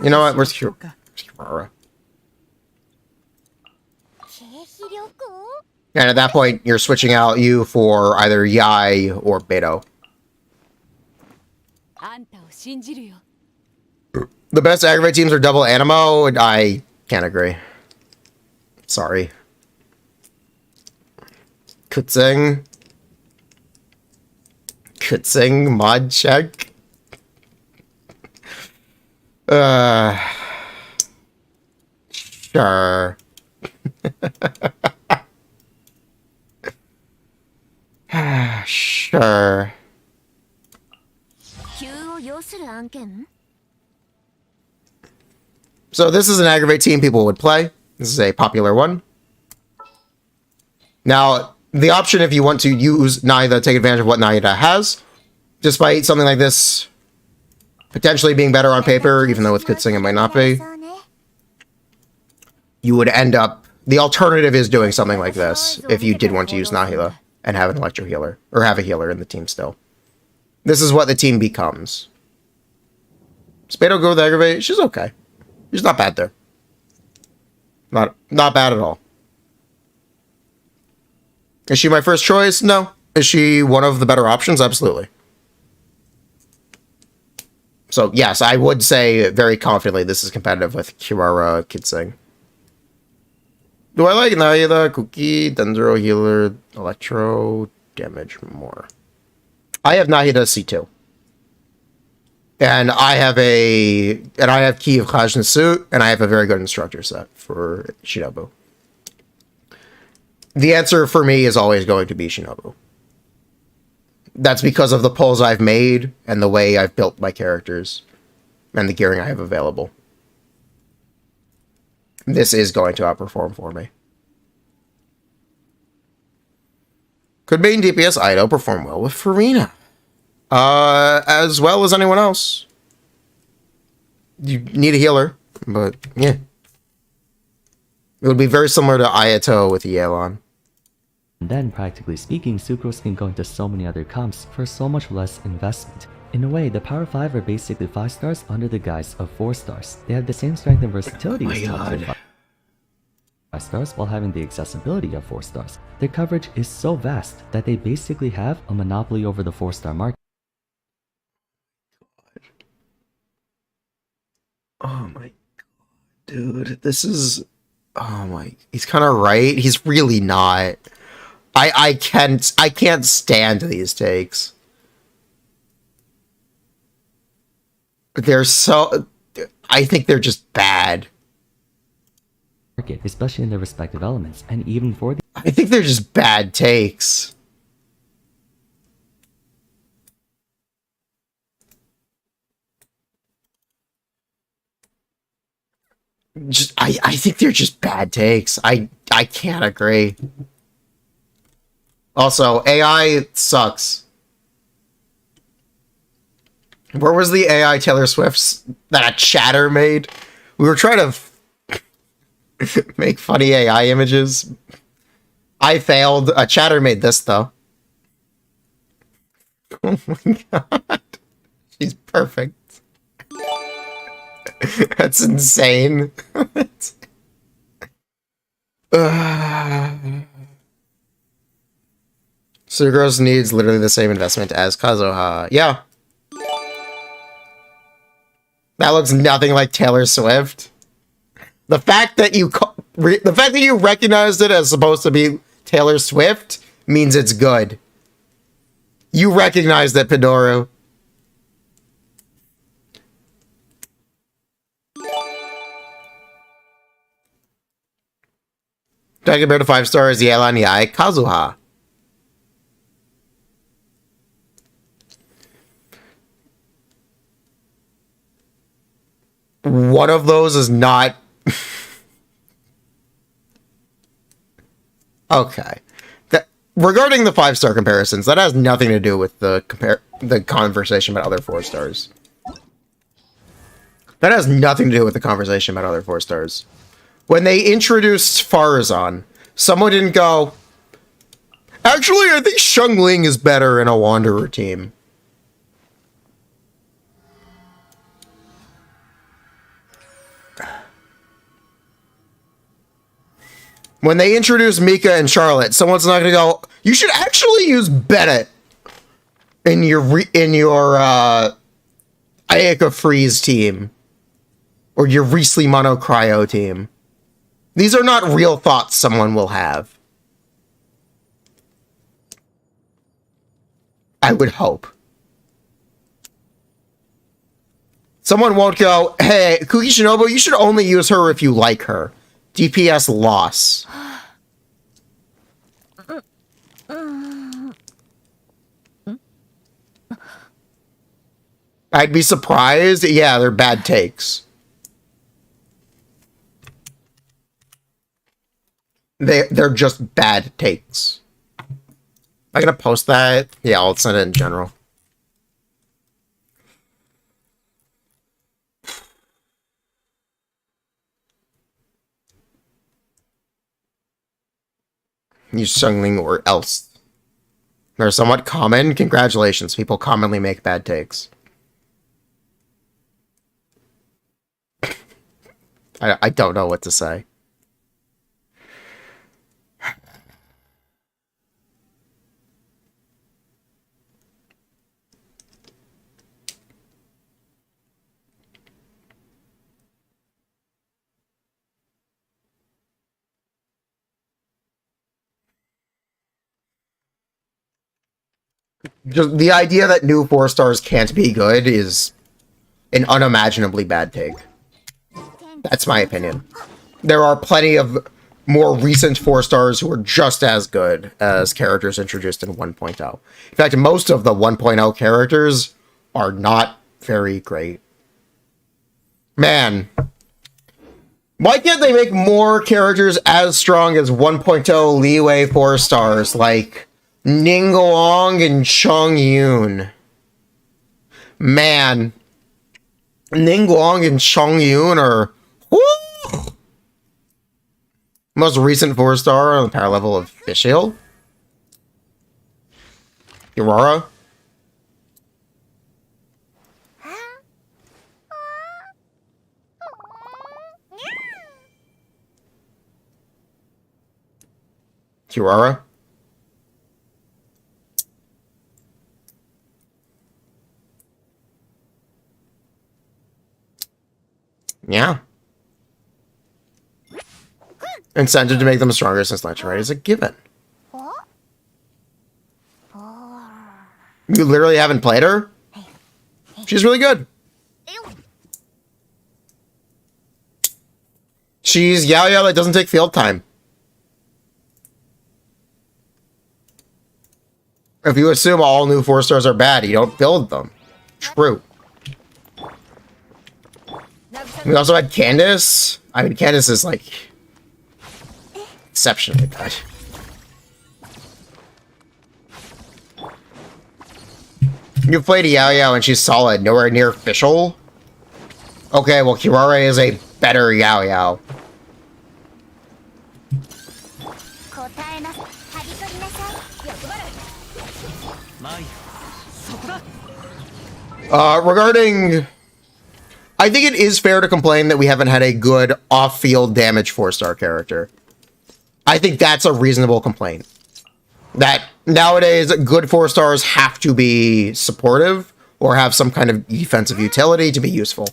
know what? Where's Kirara? And at that point, you're switching out you for either Yai or Beto. The best aggravate teams are double Animo, and I can't agree. Sorry. Kutsing, mod check. Sure. Sure. So this is an aggravate team people would play. This is a popular one. Now, the option if you want to use Navia, take advantage of what Navia has, despite something like this potentially being better on paper, even though with Kutsing it might not be, you would end up... The alternative is doing something like this, if you did want to use Nahila and have an electro healer, or have a healer in the team still. This is what the team becomes. Spado go with aggravate, she's okay. She's not bad there. Not bad at all. Is she my first choice? No. Is she one of the better options? Absolutely. So, yes, I would say very confidently this is competitive with Kirara Kitsing. Do I like Navia, Cookie, Dendro, Healer, Electro, damage more? I have Nahida C2. And I have Key of Klajna Suit, and I have a very good instructor set for Shinobu. The answer for me is always going to be Shinobu. That's because of the pulls I've made, and the way I've built my characters, and the gearing I have available. This is going to outperform for me. Could main DPS Ido perform well with Furina? As well as anyone else. You need a healer, but yeah. It would be very similar to Ayato with Yelan. And then, practically speaking, Sucrose can go into so many other comps for so much less investment. In a way, the Power 5 are basically 5 stars under the guise of 4 stars. They have the same strength and versatility as top tier 5 stars while having the accessibility of 4 stars. Their coverage is so vast that they basically have a monopoly over the 4-star market. Oh my god, dude, this is... Oh my... He's kind of right. He's really not. I can't stand these takes. They're so... I think they're just bad. Especially in their respective elements, and even for the... I think they're just bad takes. I think they're just bad takes. I can't agree. Also, AI sucks. Where was the AI Taylor Swift's that a chatter made? We were trying to make funny AI images. I failed. A chatter made this though. Oh my god. She's perfect. That's insane. Sucrose needs literally the same investment as Kazuha. Yeah. That looks nothing like Taylor Swift. The fact that you recognized it as supposed to be Taylor Swift means it's good. You recognized it, Pidoru. Talking about the 5 stars, Yelan Yai Kazuha. One of those is not... Okay. Regarding the 5-star comparisons, that has nothing to do with the conversation about other 4 stars. That has nothing to do with the conversation about other 4 stars. When they introduced Farazan, someone didn't go, actually, I think Xiangling is better in a Wanderer team. When they introduce Mika and Charlotte, someone's not gonna go, you should actually use Bennett in your Ayaka Freeze team. Or your Riesli Mono Cryo team. These are not real thoughts someone will have. I would hope. Someone won't go, hey, Kuki Shinobu, you should only use her if you like her. DPS loss. I'd be surprised. Yeah, they're bad takes. They're just bad takes. Am I gonna post that? Yeah, I'll send it in general. Use Sungling or else. They're somewhat common. Congratulations, people commonly make bad takes. I don't know what to say. Just the idea that new 4-stars can't be good is an unimaginably bad take. That's my opinion. There are plenty of more recent 4-stars who are just as good as characters introduced in 1.0. In fact, most of the 1.0 characters are not very great. Man, why can't they make more characters as strong as 1.0 leeway 4-stars like Ningguang and Chongyun? Man, Ningguang and Chongyun are woo! Most recent 4-star on the power level of Fishhill. Aurora. Aurora. Yeah. Incentive to make them stronger since Legendary is a given. You literally haven't played her? She's really good. She's Yao Yao that doesn't take field time. If you assume all new 4-stars are bad, you don't build them. True. We also had Candace. I mean, Candace is like exceptionally good. You played Yao Yao and she's solid, nowhere near official. Okay, well, Kirare is a better Yao Yao. Regarding... I think it is fair to complain that we haven't had a good off-field damage 4-star character. I think that's a reasonable complaint. That nowadays, good 4-stars have to be supportive or have some kind of defensive utility to be useful.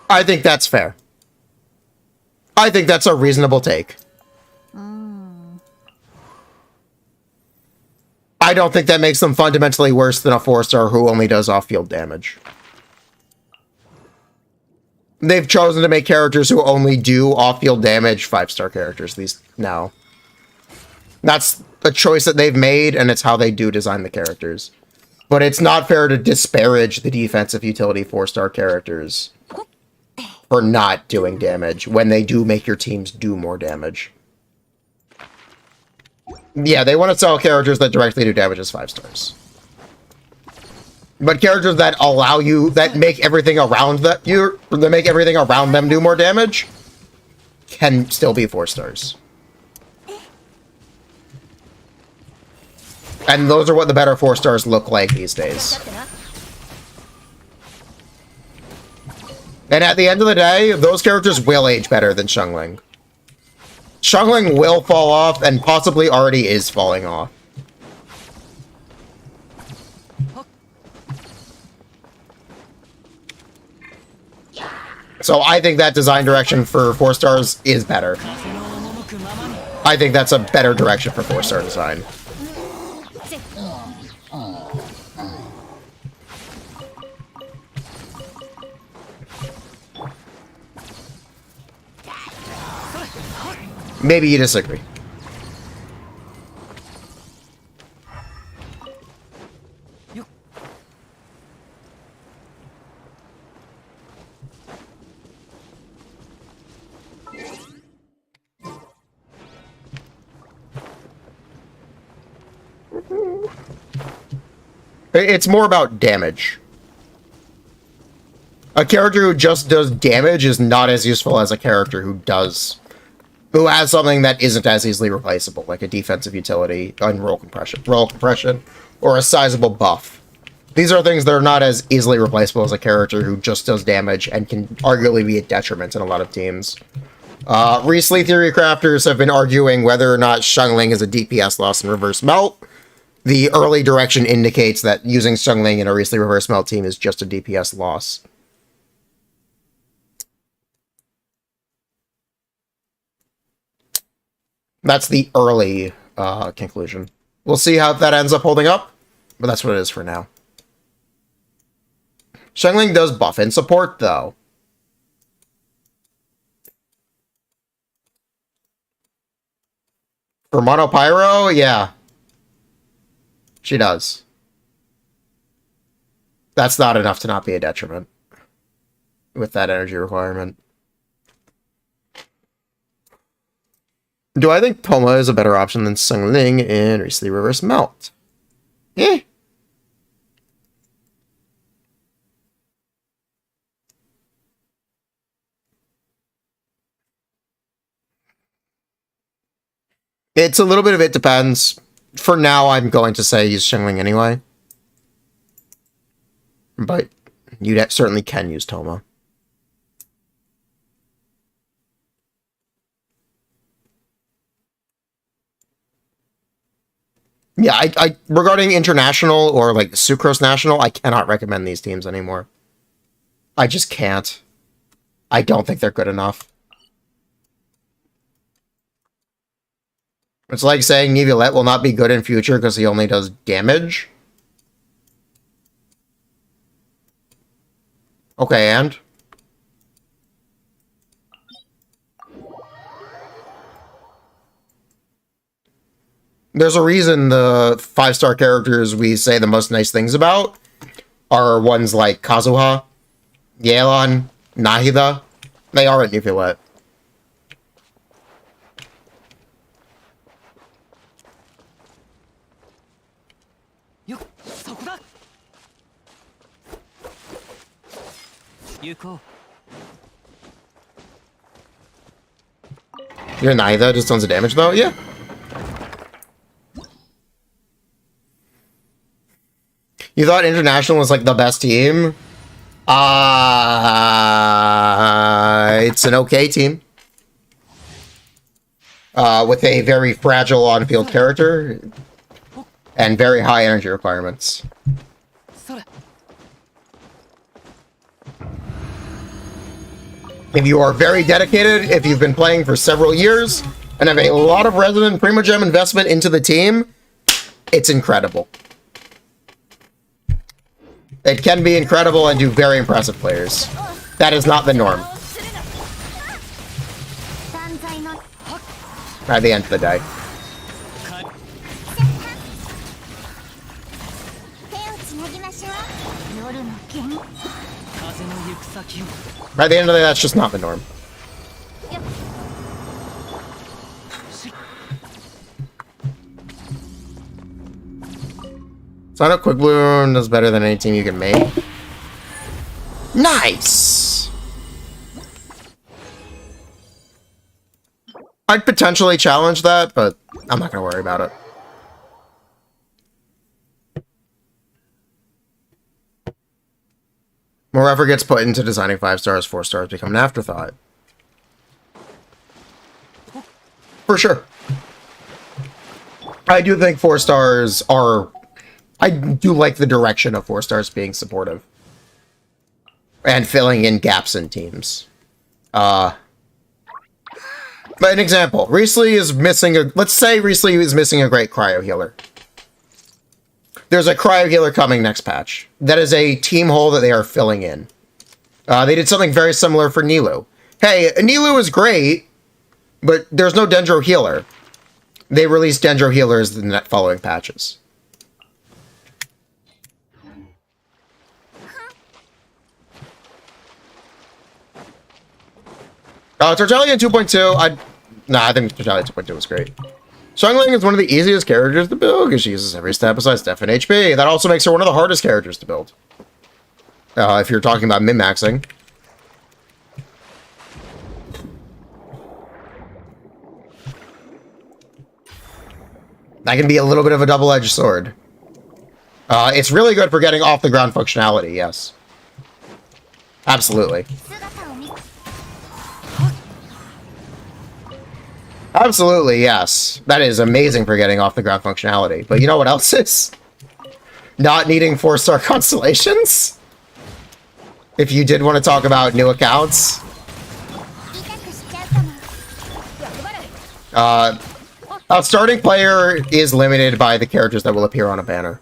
I think that's fair. I think that's a reasonable take. I don't think that makes them fundamentally worse than a 4-star who only does off-field damage. They've chosen to make characters who only do off-field damage 5-star characters these now. That's a choice that they've made, and it's how they do design the characters. But it's not fair to disparage the defensive utility 4-star characters for not doing damage when they do make your teams do more damage. Yeah, they want to sell characters that directly do damage as 5-stars. But characters that allow you, that make everything around that make everything around them do more damage, can still be 4-stars. And those are what the better 4-stars look like these days. And at the end of the day, those characters will age better than Xiangling. Xiangling will fall off, and possibly already is falling off. So I think that design direction for 4-stars is better. I think that's a better direction for 4-star design. Maybe you disagree. It's more about damage. A character who just does damage is not as useful as a character who has something that isn't as easily replaceable, like a defensive utility and roll compression, or a sizable buff. These are things that are not as easily replaceable as a character who just does damage and can arguably be a detriment in a lot of teams. Recently, Theorycrafters have been arguing whether or not Xiangling is a DPS loss in reverse melt. The early direction indicates that using Xiangling in a recently reverse melt team is just a DPS loss. That's the early conclusion. We'll see how that ends up holding up, but that's what it is for now. Xiangling does buff in support, though. For Mono Pyro, yeah. She does. That's not enough to not be a detriment with that energy requirement. Do I think Toma is a better option than Xiangling in recently reverse melt? Eh. It's a little bit of it depends. For now, I'm going to say use Xiangling anyway. But you certainly can use Toma. Yeah, I regarding international or like Sucrose National, I cannot recommend these teams anymore. I just can't. I don't think they're good enough. It's like saying Navia will not be good in future because he only does damage. Okay, and? There's a reason the 5-star characters we say the most nice things about are ones like Kazuha, Yelan, Nahida. They are at Navia. You're Nahida, just tons of damage though? Yeah. You thought International was like the best team? It's an okay team. With a very fragile on-field character and very high energy requirements. If you are very dedicated, if you've been playing for several years, and have a lot of resin and Primogem investment into the team, it's incredible. It can be incredible and do very impressive players. That is not the norm. At the end of the day. By the end of the day, that's just not the norm. Sonic Quick Bloom is better than any team you can make. Nice! I'd potentially challenge that, but I'm not going to worry about it. More effort gets put into designing 5 stars, 4 stars become an afterthought. For sure. I do think 4 stars are... I do like the direction of 4 stars being supportive. And filling in gaps in teams. But an example. Recently is missing a... Let's say recently is missing a great cryo healer. There's a cryo healer coming next patch. That is a team hole that they are filling in. They did something very similar for Nilou. Hey, Nilou is great, but there's no Dendro healer. They released Dendro healers in the following patches. Tertullian 2.2, I think Tertullian 2.2 was great. Xiangling is one of the easiest characters to build because she uses every stat besides def and HP. That also makes her one of the hardest characters to build. If you're talking about min-maxing. That can be a little bit of a double-edged sword. It's really good for getting off-the-ground functionality, yes. Absolutely. Absolutely, yes. That is amazing for getting off-the-ground functionality. But you know what else is? Not needing 4-star constellations? If you did want to talk about new accounts. A starting player is limited by the characters that will appear on a banner.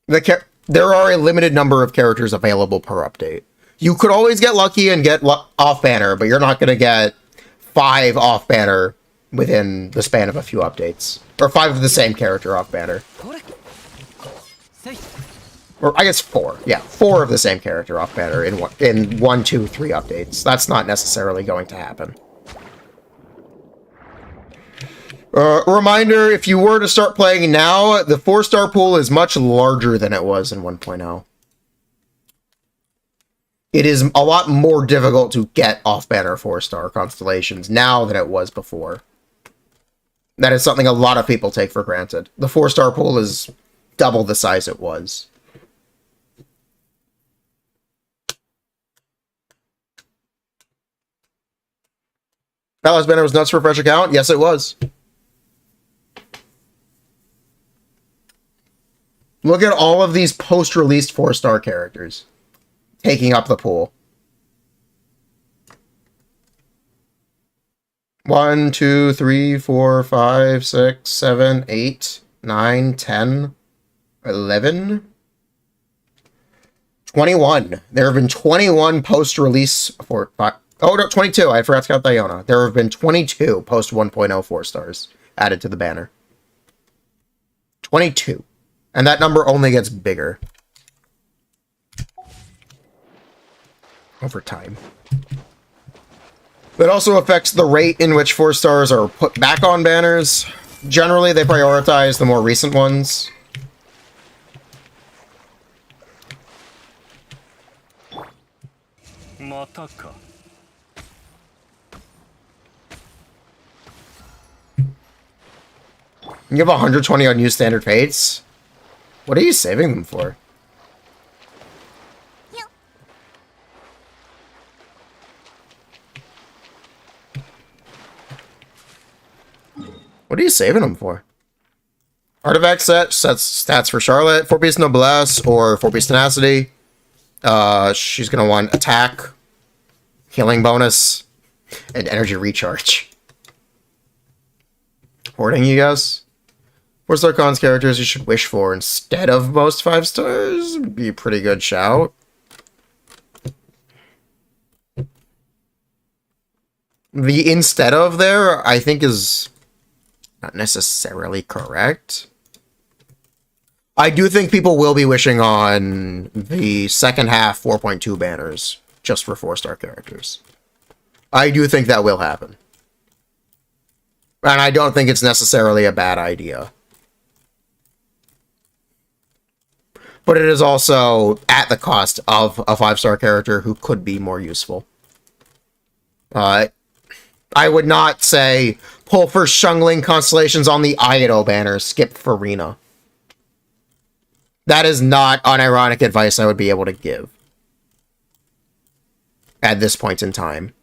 There are a limited number of characters available per update. You could always get lucky and get off-banner, but you're not going to get 5 off-banner within the span of a few updates. Or 5 of the same character off-banner. Or I guess 4. Yeah, 4 of the same character off-banner in 1, 2, 3 updates. That's not necessarily going to happen. Reminder, if you were to start playing now, the 4-star pool is much larger than it was in 1.0. It is a lot more difficult to get off-banner 4-star constellations now than it was before. That is something a lot of people take for granted. The 4-star pool is double the size it was. That last banner was nuts for a fresh account? Yes, it was. Look at all of these post-released 4-star characters taking up the pool. 1, 2, 3, 4, 5, 6, 7, 8, 9, 10, 11, 21. There have been 21 post-release for... Oh, no, 22. I forgot to count Diona. There have been 22 post 1.0 4-stars added to the banner. 22. And that number only gets bigger over time. That also affects the rate in which 4-stars are put back on banners. Generally, they prioritize the more recent ones. Mataka. You have 120 unused standard fates? What are you saving them for? What are you saving them for? Artifact set sets stats for Charlotte, 4-piece Noblesse, or 4-piece Tenacity. She's going to want attack, healing bonus, and energy recharge. Hoarding, you guys? 4-star cons characters you should wish for instead of most 5-stars would be a pretty good shout. The instead of there, I think, is not necessarily correct. I do think people will be wishing on the second half 4.2 banners just for 4-star characters. I do think that will happen. And I don't think it's necessarily a bad idea. But it is also at the cost of a 5-star character who could be more useful. I would not say pull for Xiangling constellations on the Aido banner, skip Furina. That is not unironic advice I would be able to give at this point in time.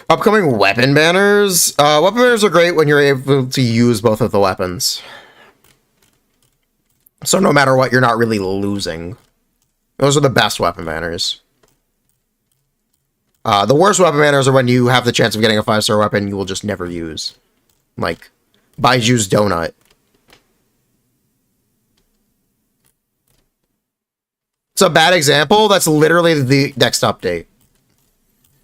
Upcoming weapon banners. Weapon banners are great when you're able to use both of the weapons. So no matter what, you're not really losing. Those are the best weapon banners. The worst weapon banners are when you have the chance of getting a 5-star weapon you will just never use. Like, Baiju's Donut. It's a bad example. That's literally the next update.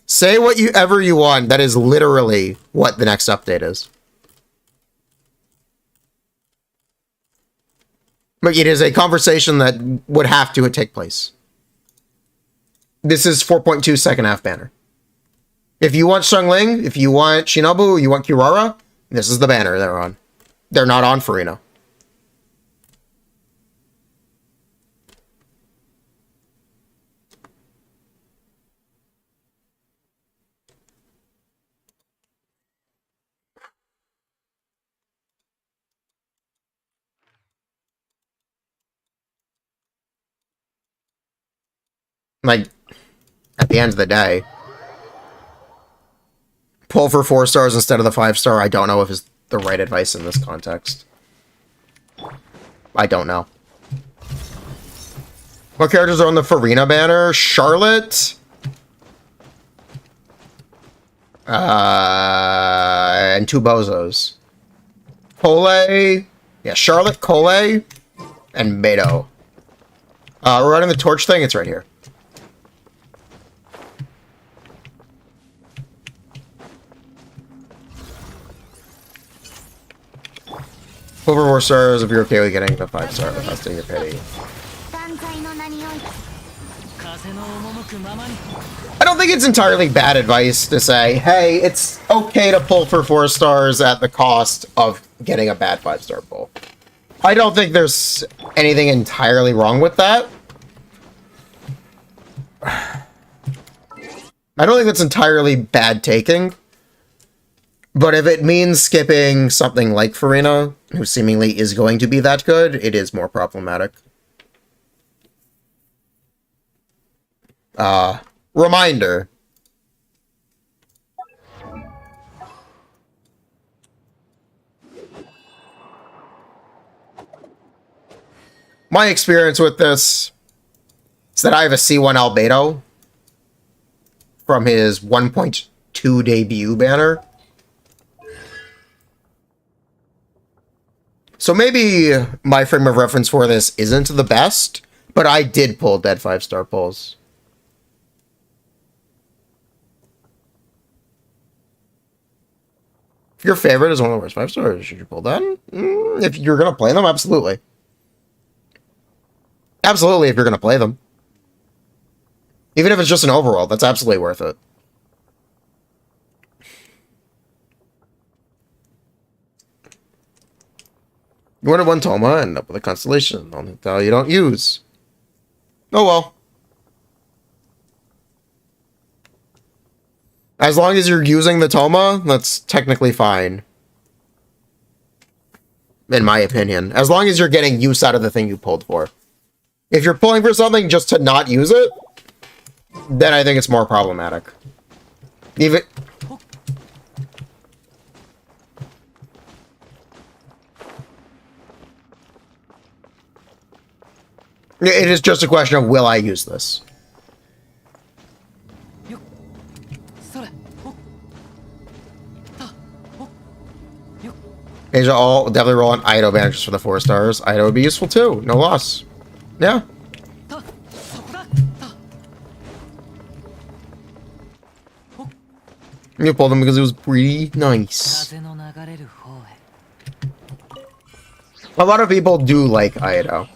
Say whatever you want. That is literally what the next update is. But it is a conversation that would have to take place. This is 4.2 second half banner. If you want Xiangling, if you want Shinobu, you want Kirara, this is the banner they're on. They're not on Furina. Like, at the end of the day, pull for 4 stars instead of the 5-star, I don't know if is the right advice in this context. I don't know. What characters are on the Furina banner? Charlotte. And 2 bozos. Cole. Yeah, Charlotte, Cole, and Beto. Regarding the torch thing, it's right here. Over 4 stars if you're okay with getting the 5-star, if that's in your pity. I don't think it's entirely bad advice to say, hey, it's okay to pull for 4 stars at the cost of getting a bad 5-star pull. I don't think there's anything entirely wrong with that. I don't think that's entirely bad taking. But if it means skipping something like Furina, who seemingly is going to be that good, it is more problematic. Reminder. My experience with this is that I have a C1 Albedo from his 1.2 debut banner. So maybe my frame of reference for this isn't the best, but I did pull dead 5-star pulls. If your favorite is one of the worst 5 stars, should you pull that? If you're going to play them, absolutely. Absolutely, if you're going to play them. Even if it's just an overall, that's absolutely worth it. You wanted 1 Toma, end up with a constellation on the tile you don't use. Oh well. As long as you're using the Toma, that's technically fine. In my opinion. As long as you're getting use out of the thing you pulled for. If you're pulling for something just to not use it, then I think it's more problematic. Even... It is just a question of, will I use this? Asia all definitely roll on Ido bandages for the 4 stars. Ido would be useful too. No loss. Yeah. You pulled him because it was pretty nice. A lot of people do like Ido.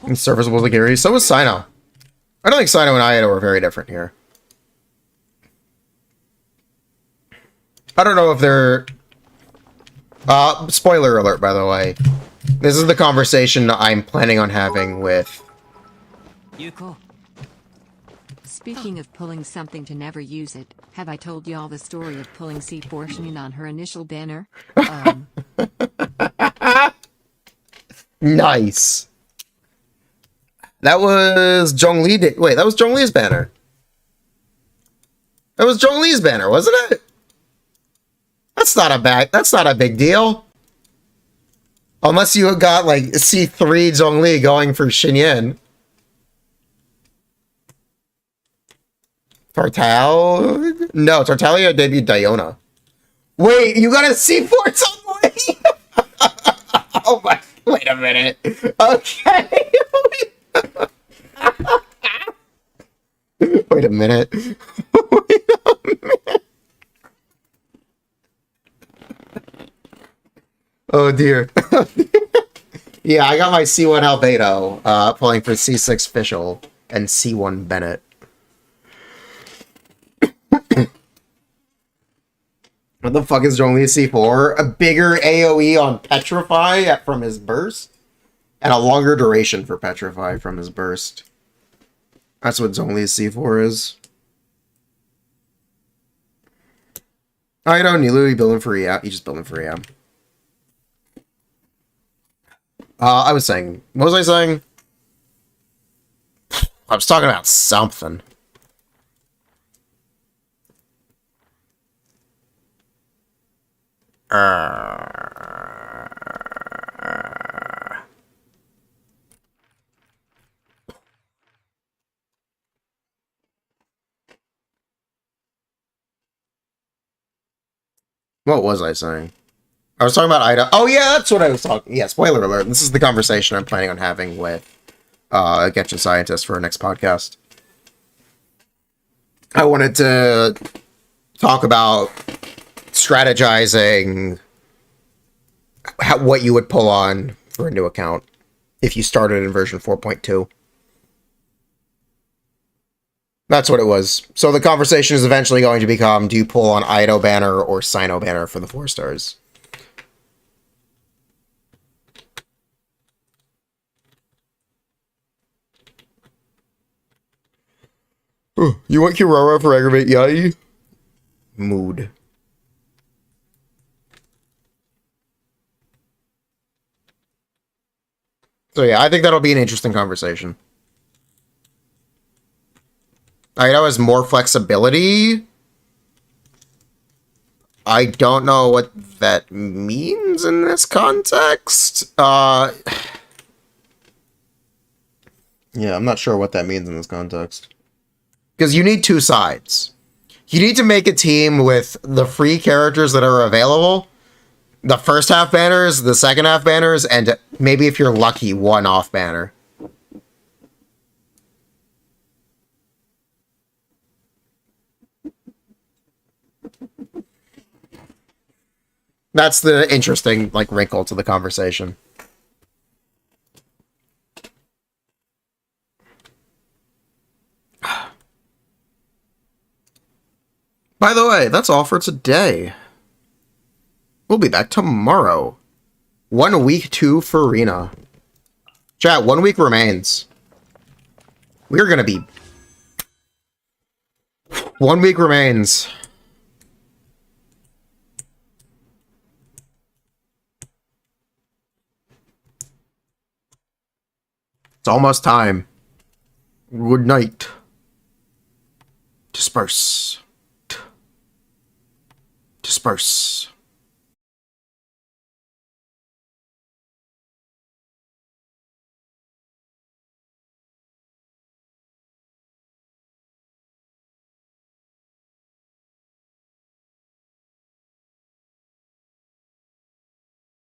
And serviceable to carry. So was Sino. I don't think Sino and Ido are very different here. I don't know if they're... spoiler alert, by the way. This is the conversation I'm planning on having with... Speaking of pulling something to never use it, have I told y'all the story of pulling C4 Shinin on her initial banner? Nice. That was Zhongli. Wait, that was Zhongli's banner. That was Zhongli's banner, wasn't it? That's not a big deal. Unless you got like C3 Zhongli going for Xinyan. Tartal? No, Tartaglia debuted Diona. Wait, you got a C4 Zhongli? Oh my, wait a minute. Okay. Wait a minute. Wait a minute. Oh dear. Yeah, I got my C1 Albedo, pulling for C6 Fischl and C1 Bennett. What the fuck is only a C4? A bigger AoE on Petrify from his burst? And a longer duration for Petrify from his burst. That's what only a C4 is. I don't need Louis building for EM. You just building for EM. I was saying, what was I saying? I was talking about something. What was I saying? I was talking about Ida. Oh yeah, that's what I was talking. Yeah, spoiler alert. This is the conversation I'm planning on having with a Genshin scientist for our next podcast. I wanted to talk about strategizing what you would pull on for a new account if you started in version 4.2. That's what it was. So the conversation is eventually going to become, do you pull on Ido banner or Sino banner for the 4 stars? You want Kirara for aggravate Yai? Mood. So yeah, I think that'll be an interesting conversation. Ido has more flexibility. I don't know what that means in this context. Yeah, I'm not sure what that means in this context. Because you need 2 sides. You need to make a team with the free characters that are available, the first half banners, the second half banners, and maybe if you're lucky, 1 off banner. That's the interesting, like, wrinkle to the conversation. By the way, that's all for today. We'll be back tomorrow. 1 week to Furina. Chat, 1 week remains. We're gonna be... 1 week remains. It's almost time. Good night. Disperse. Disperse.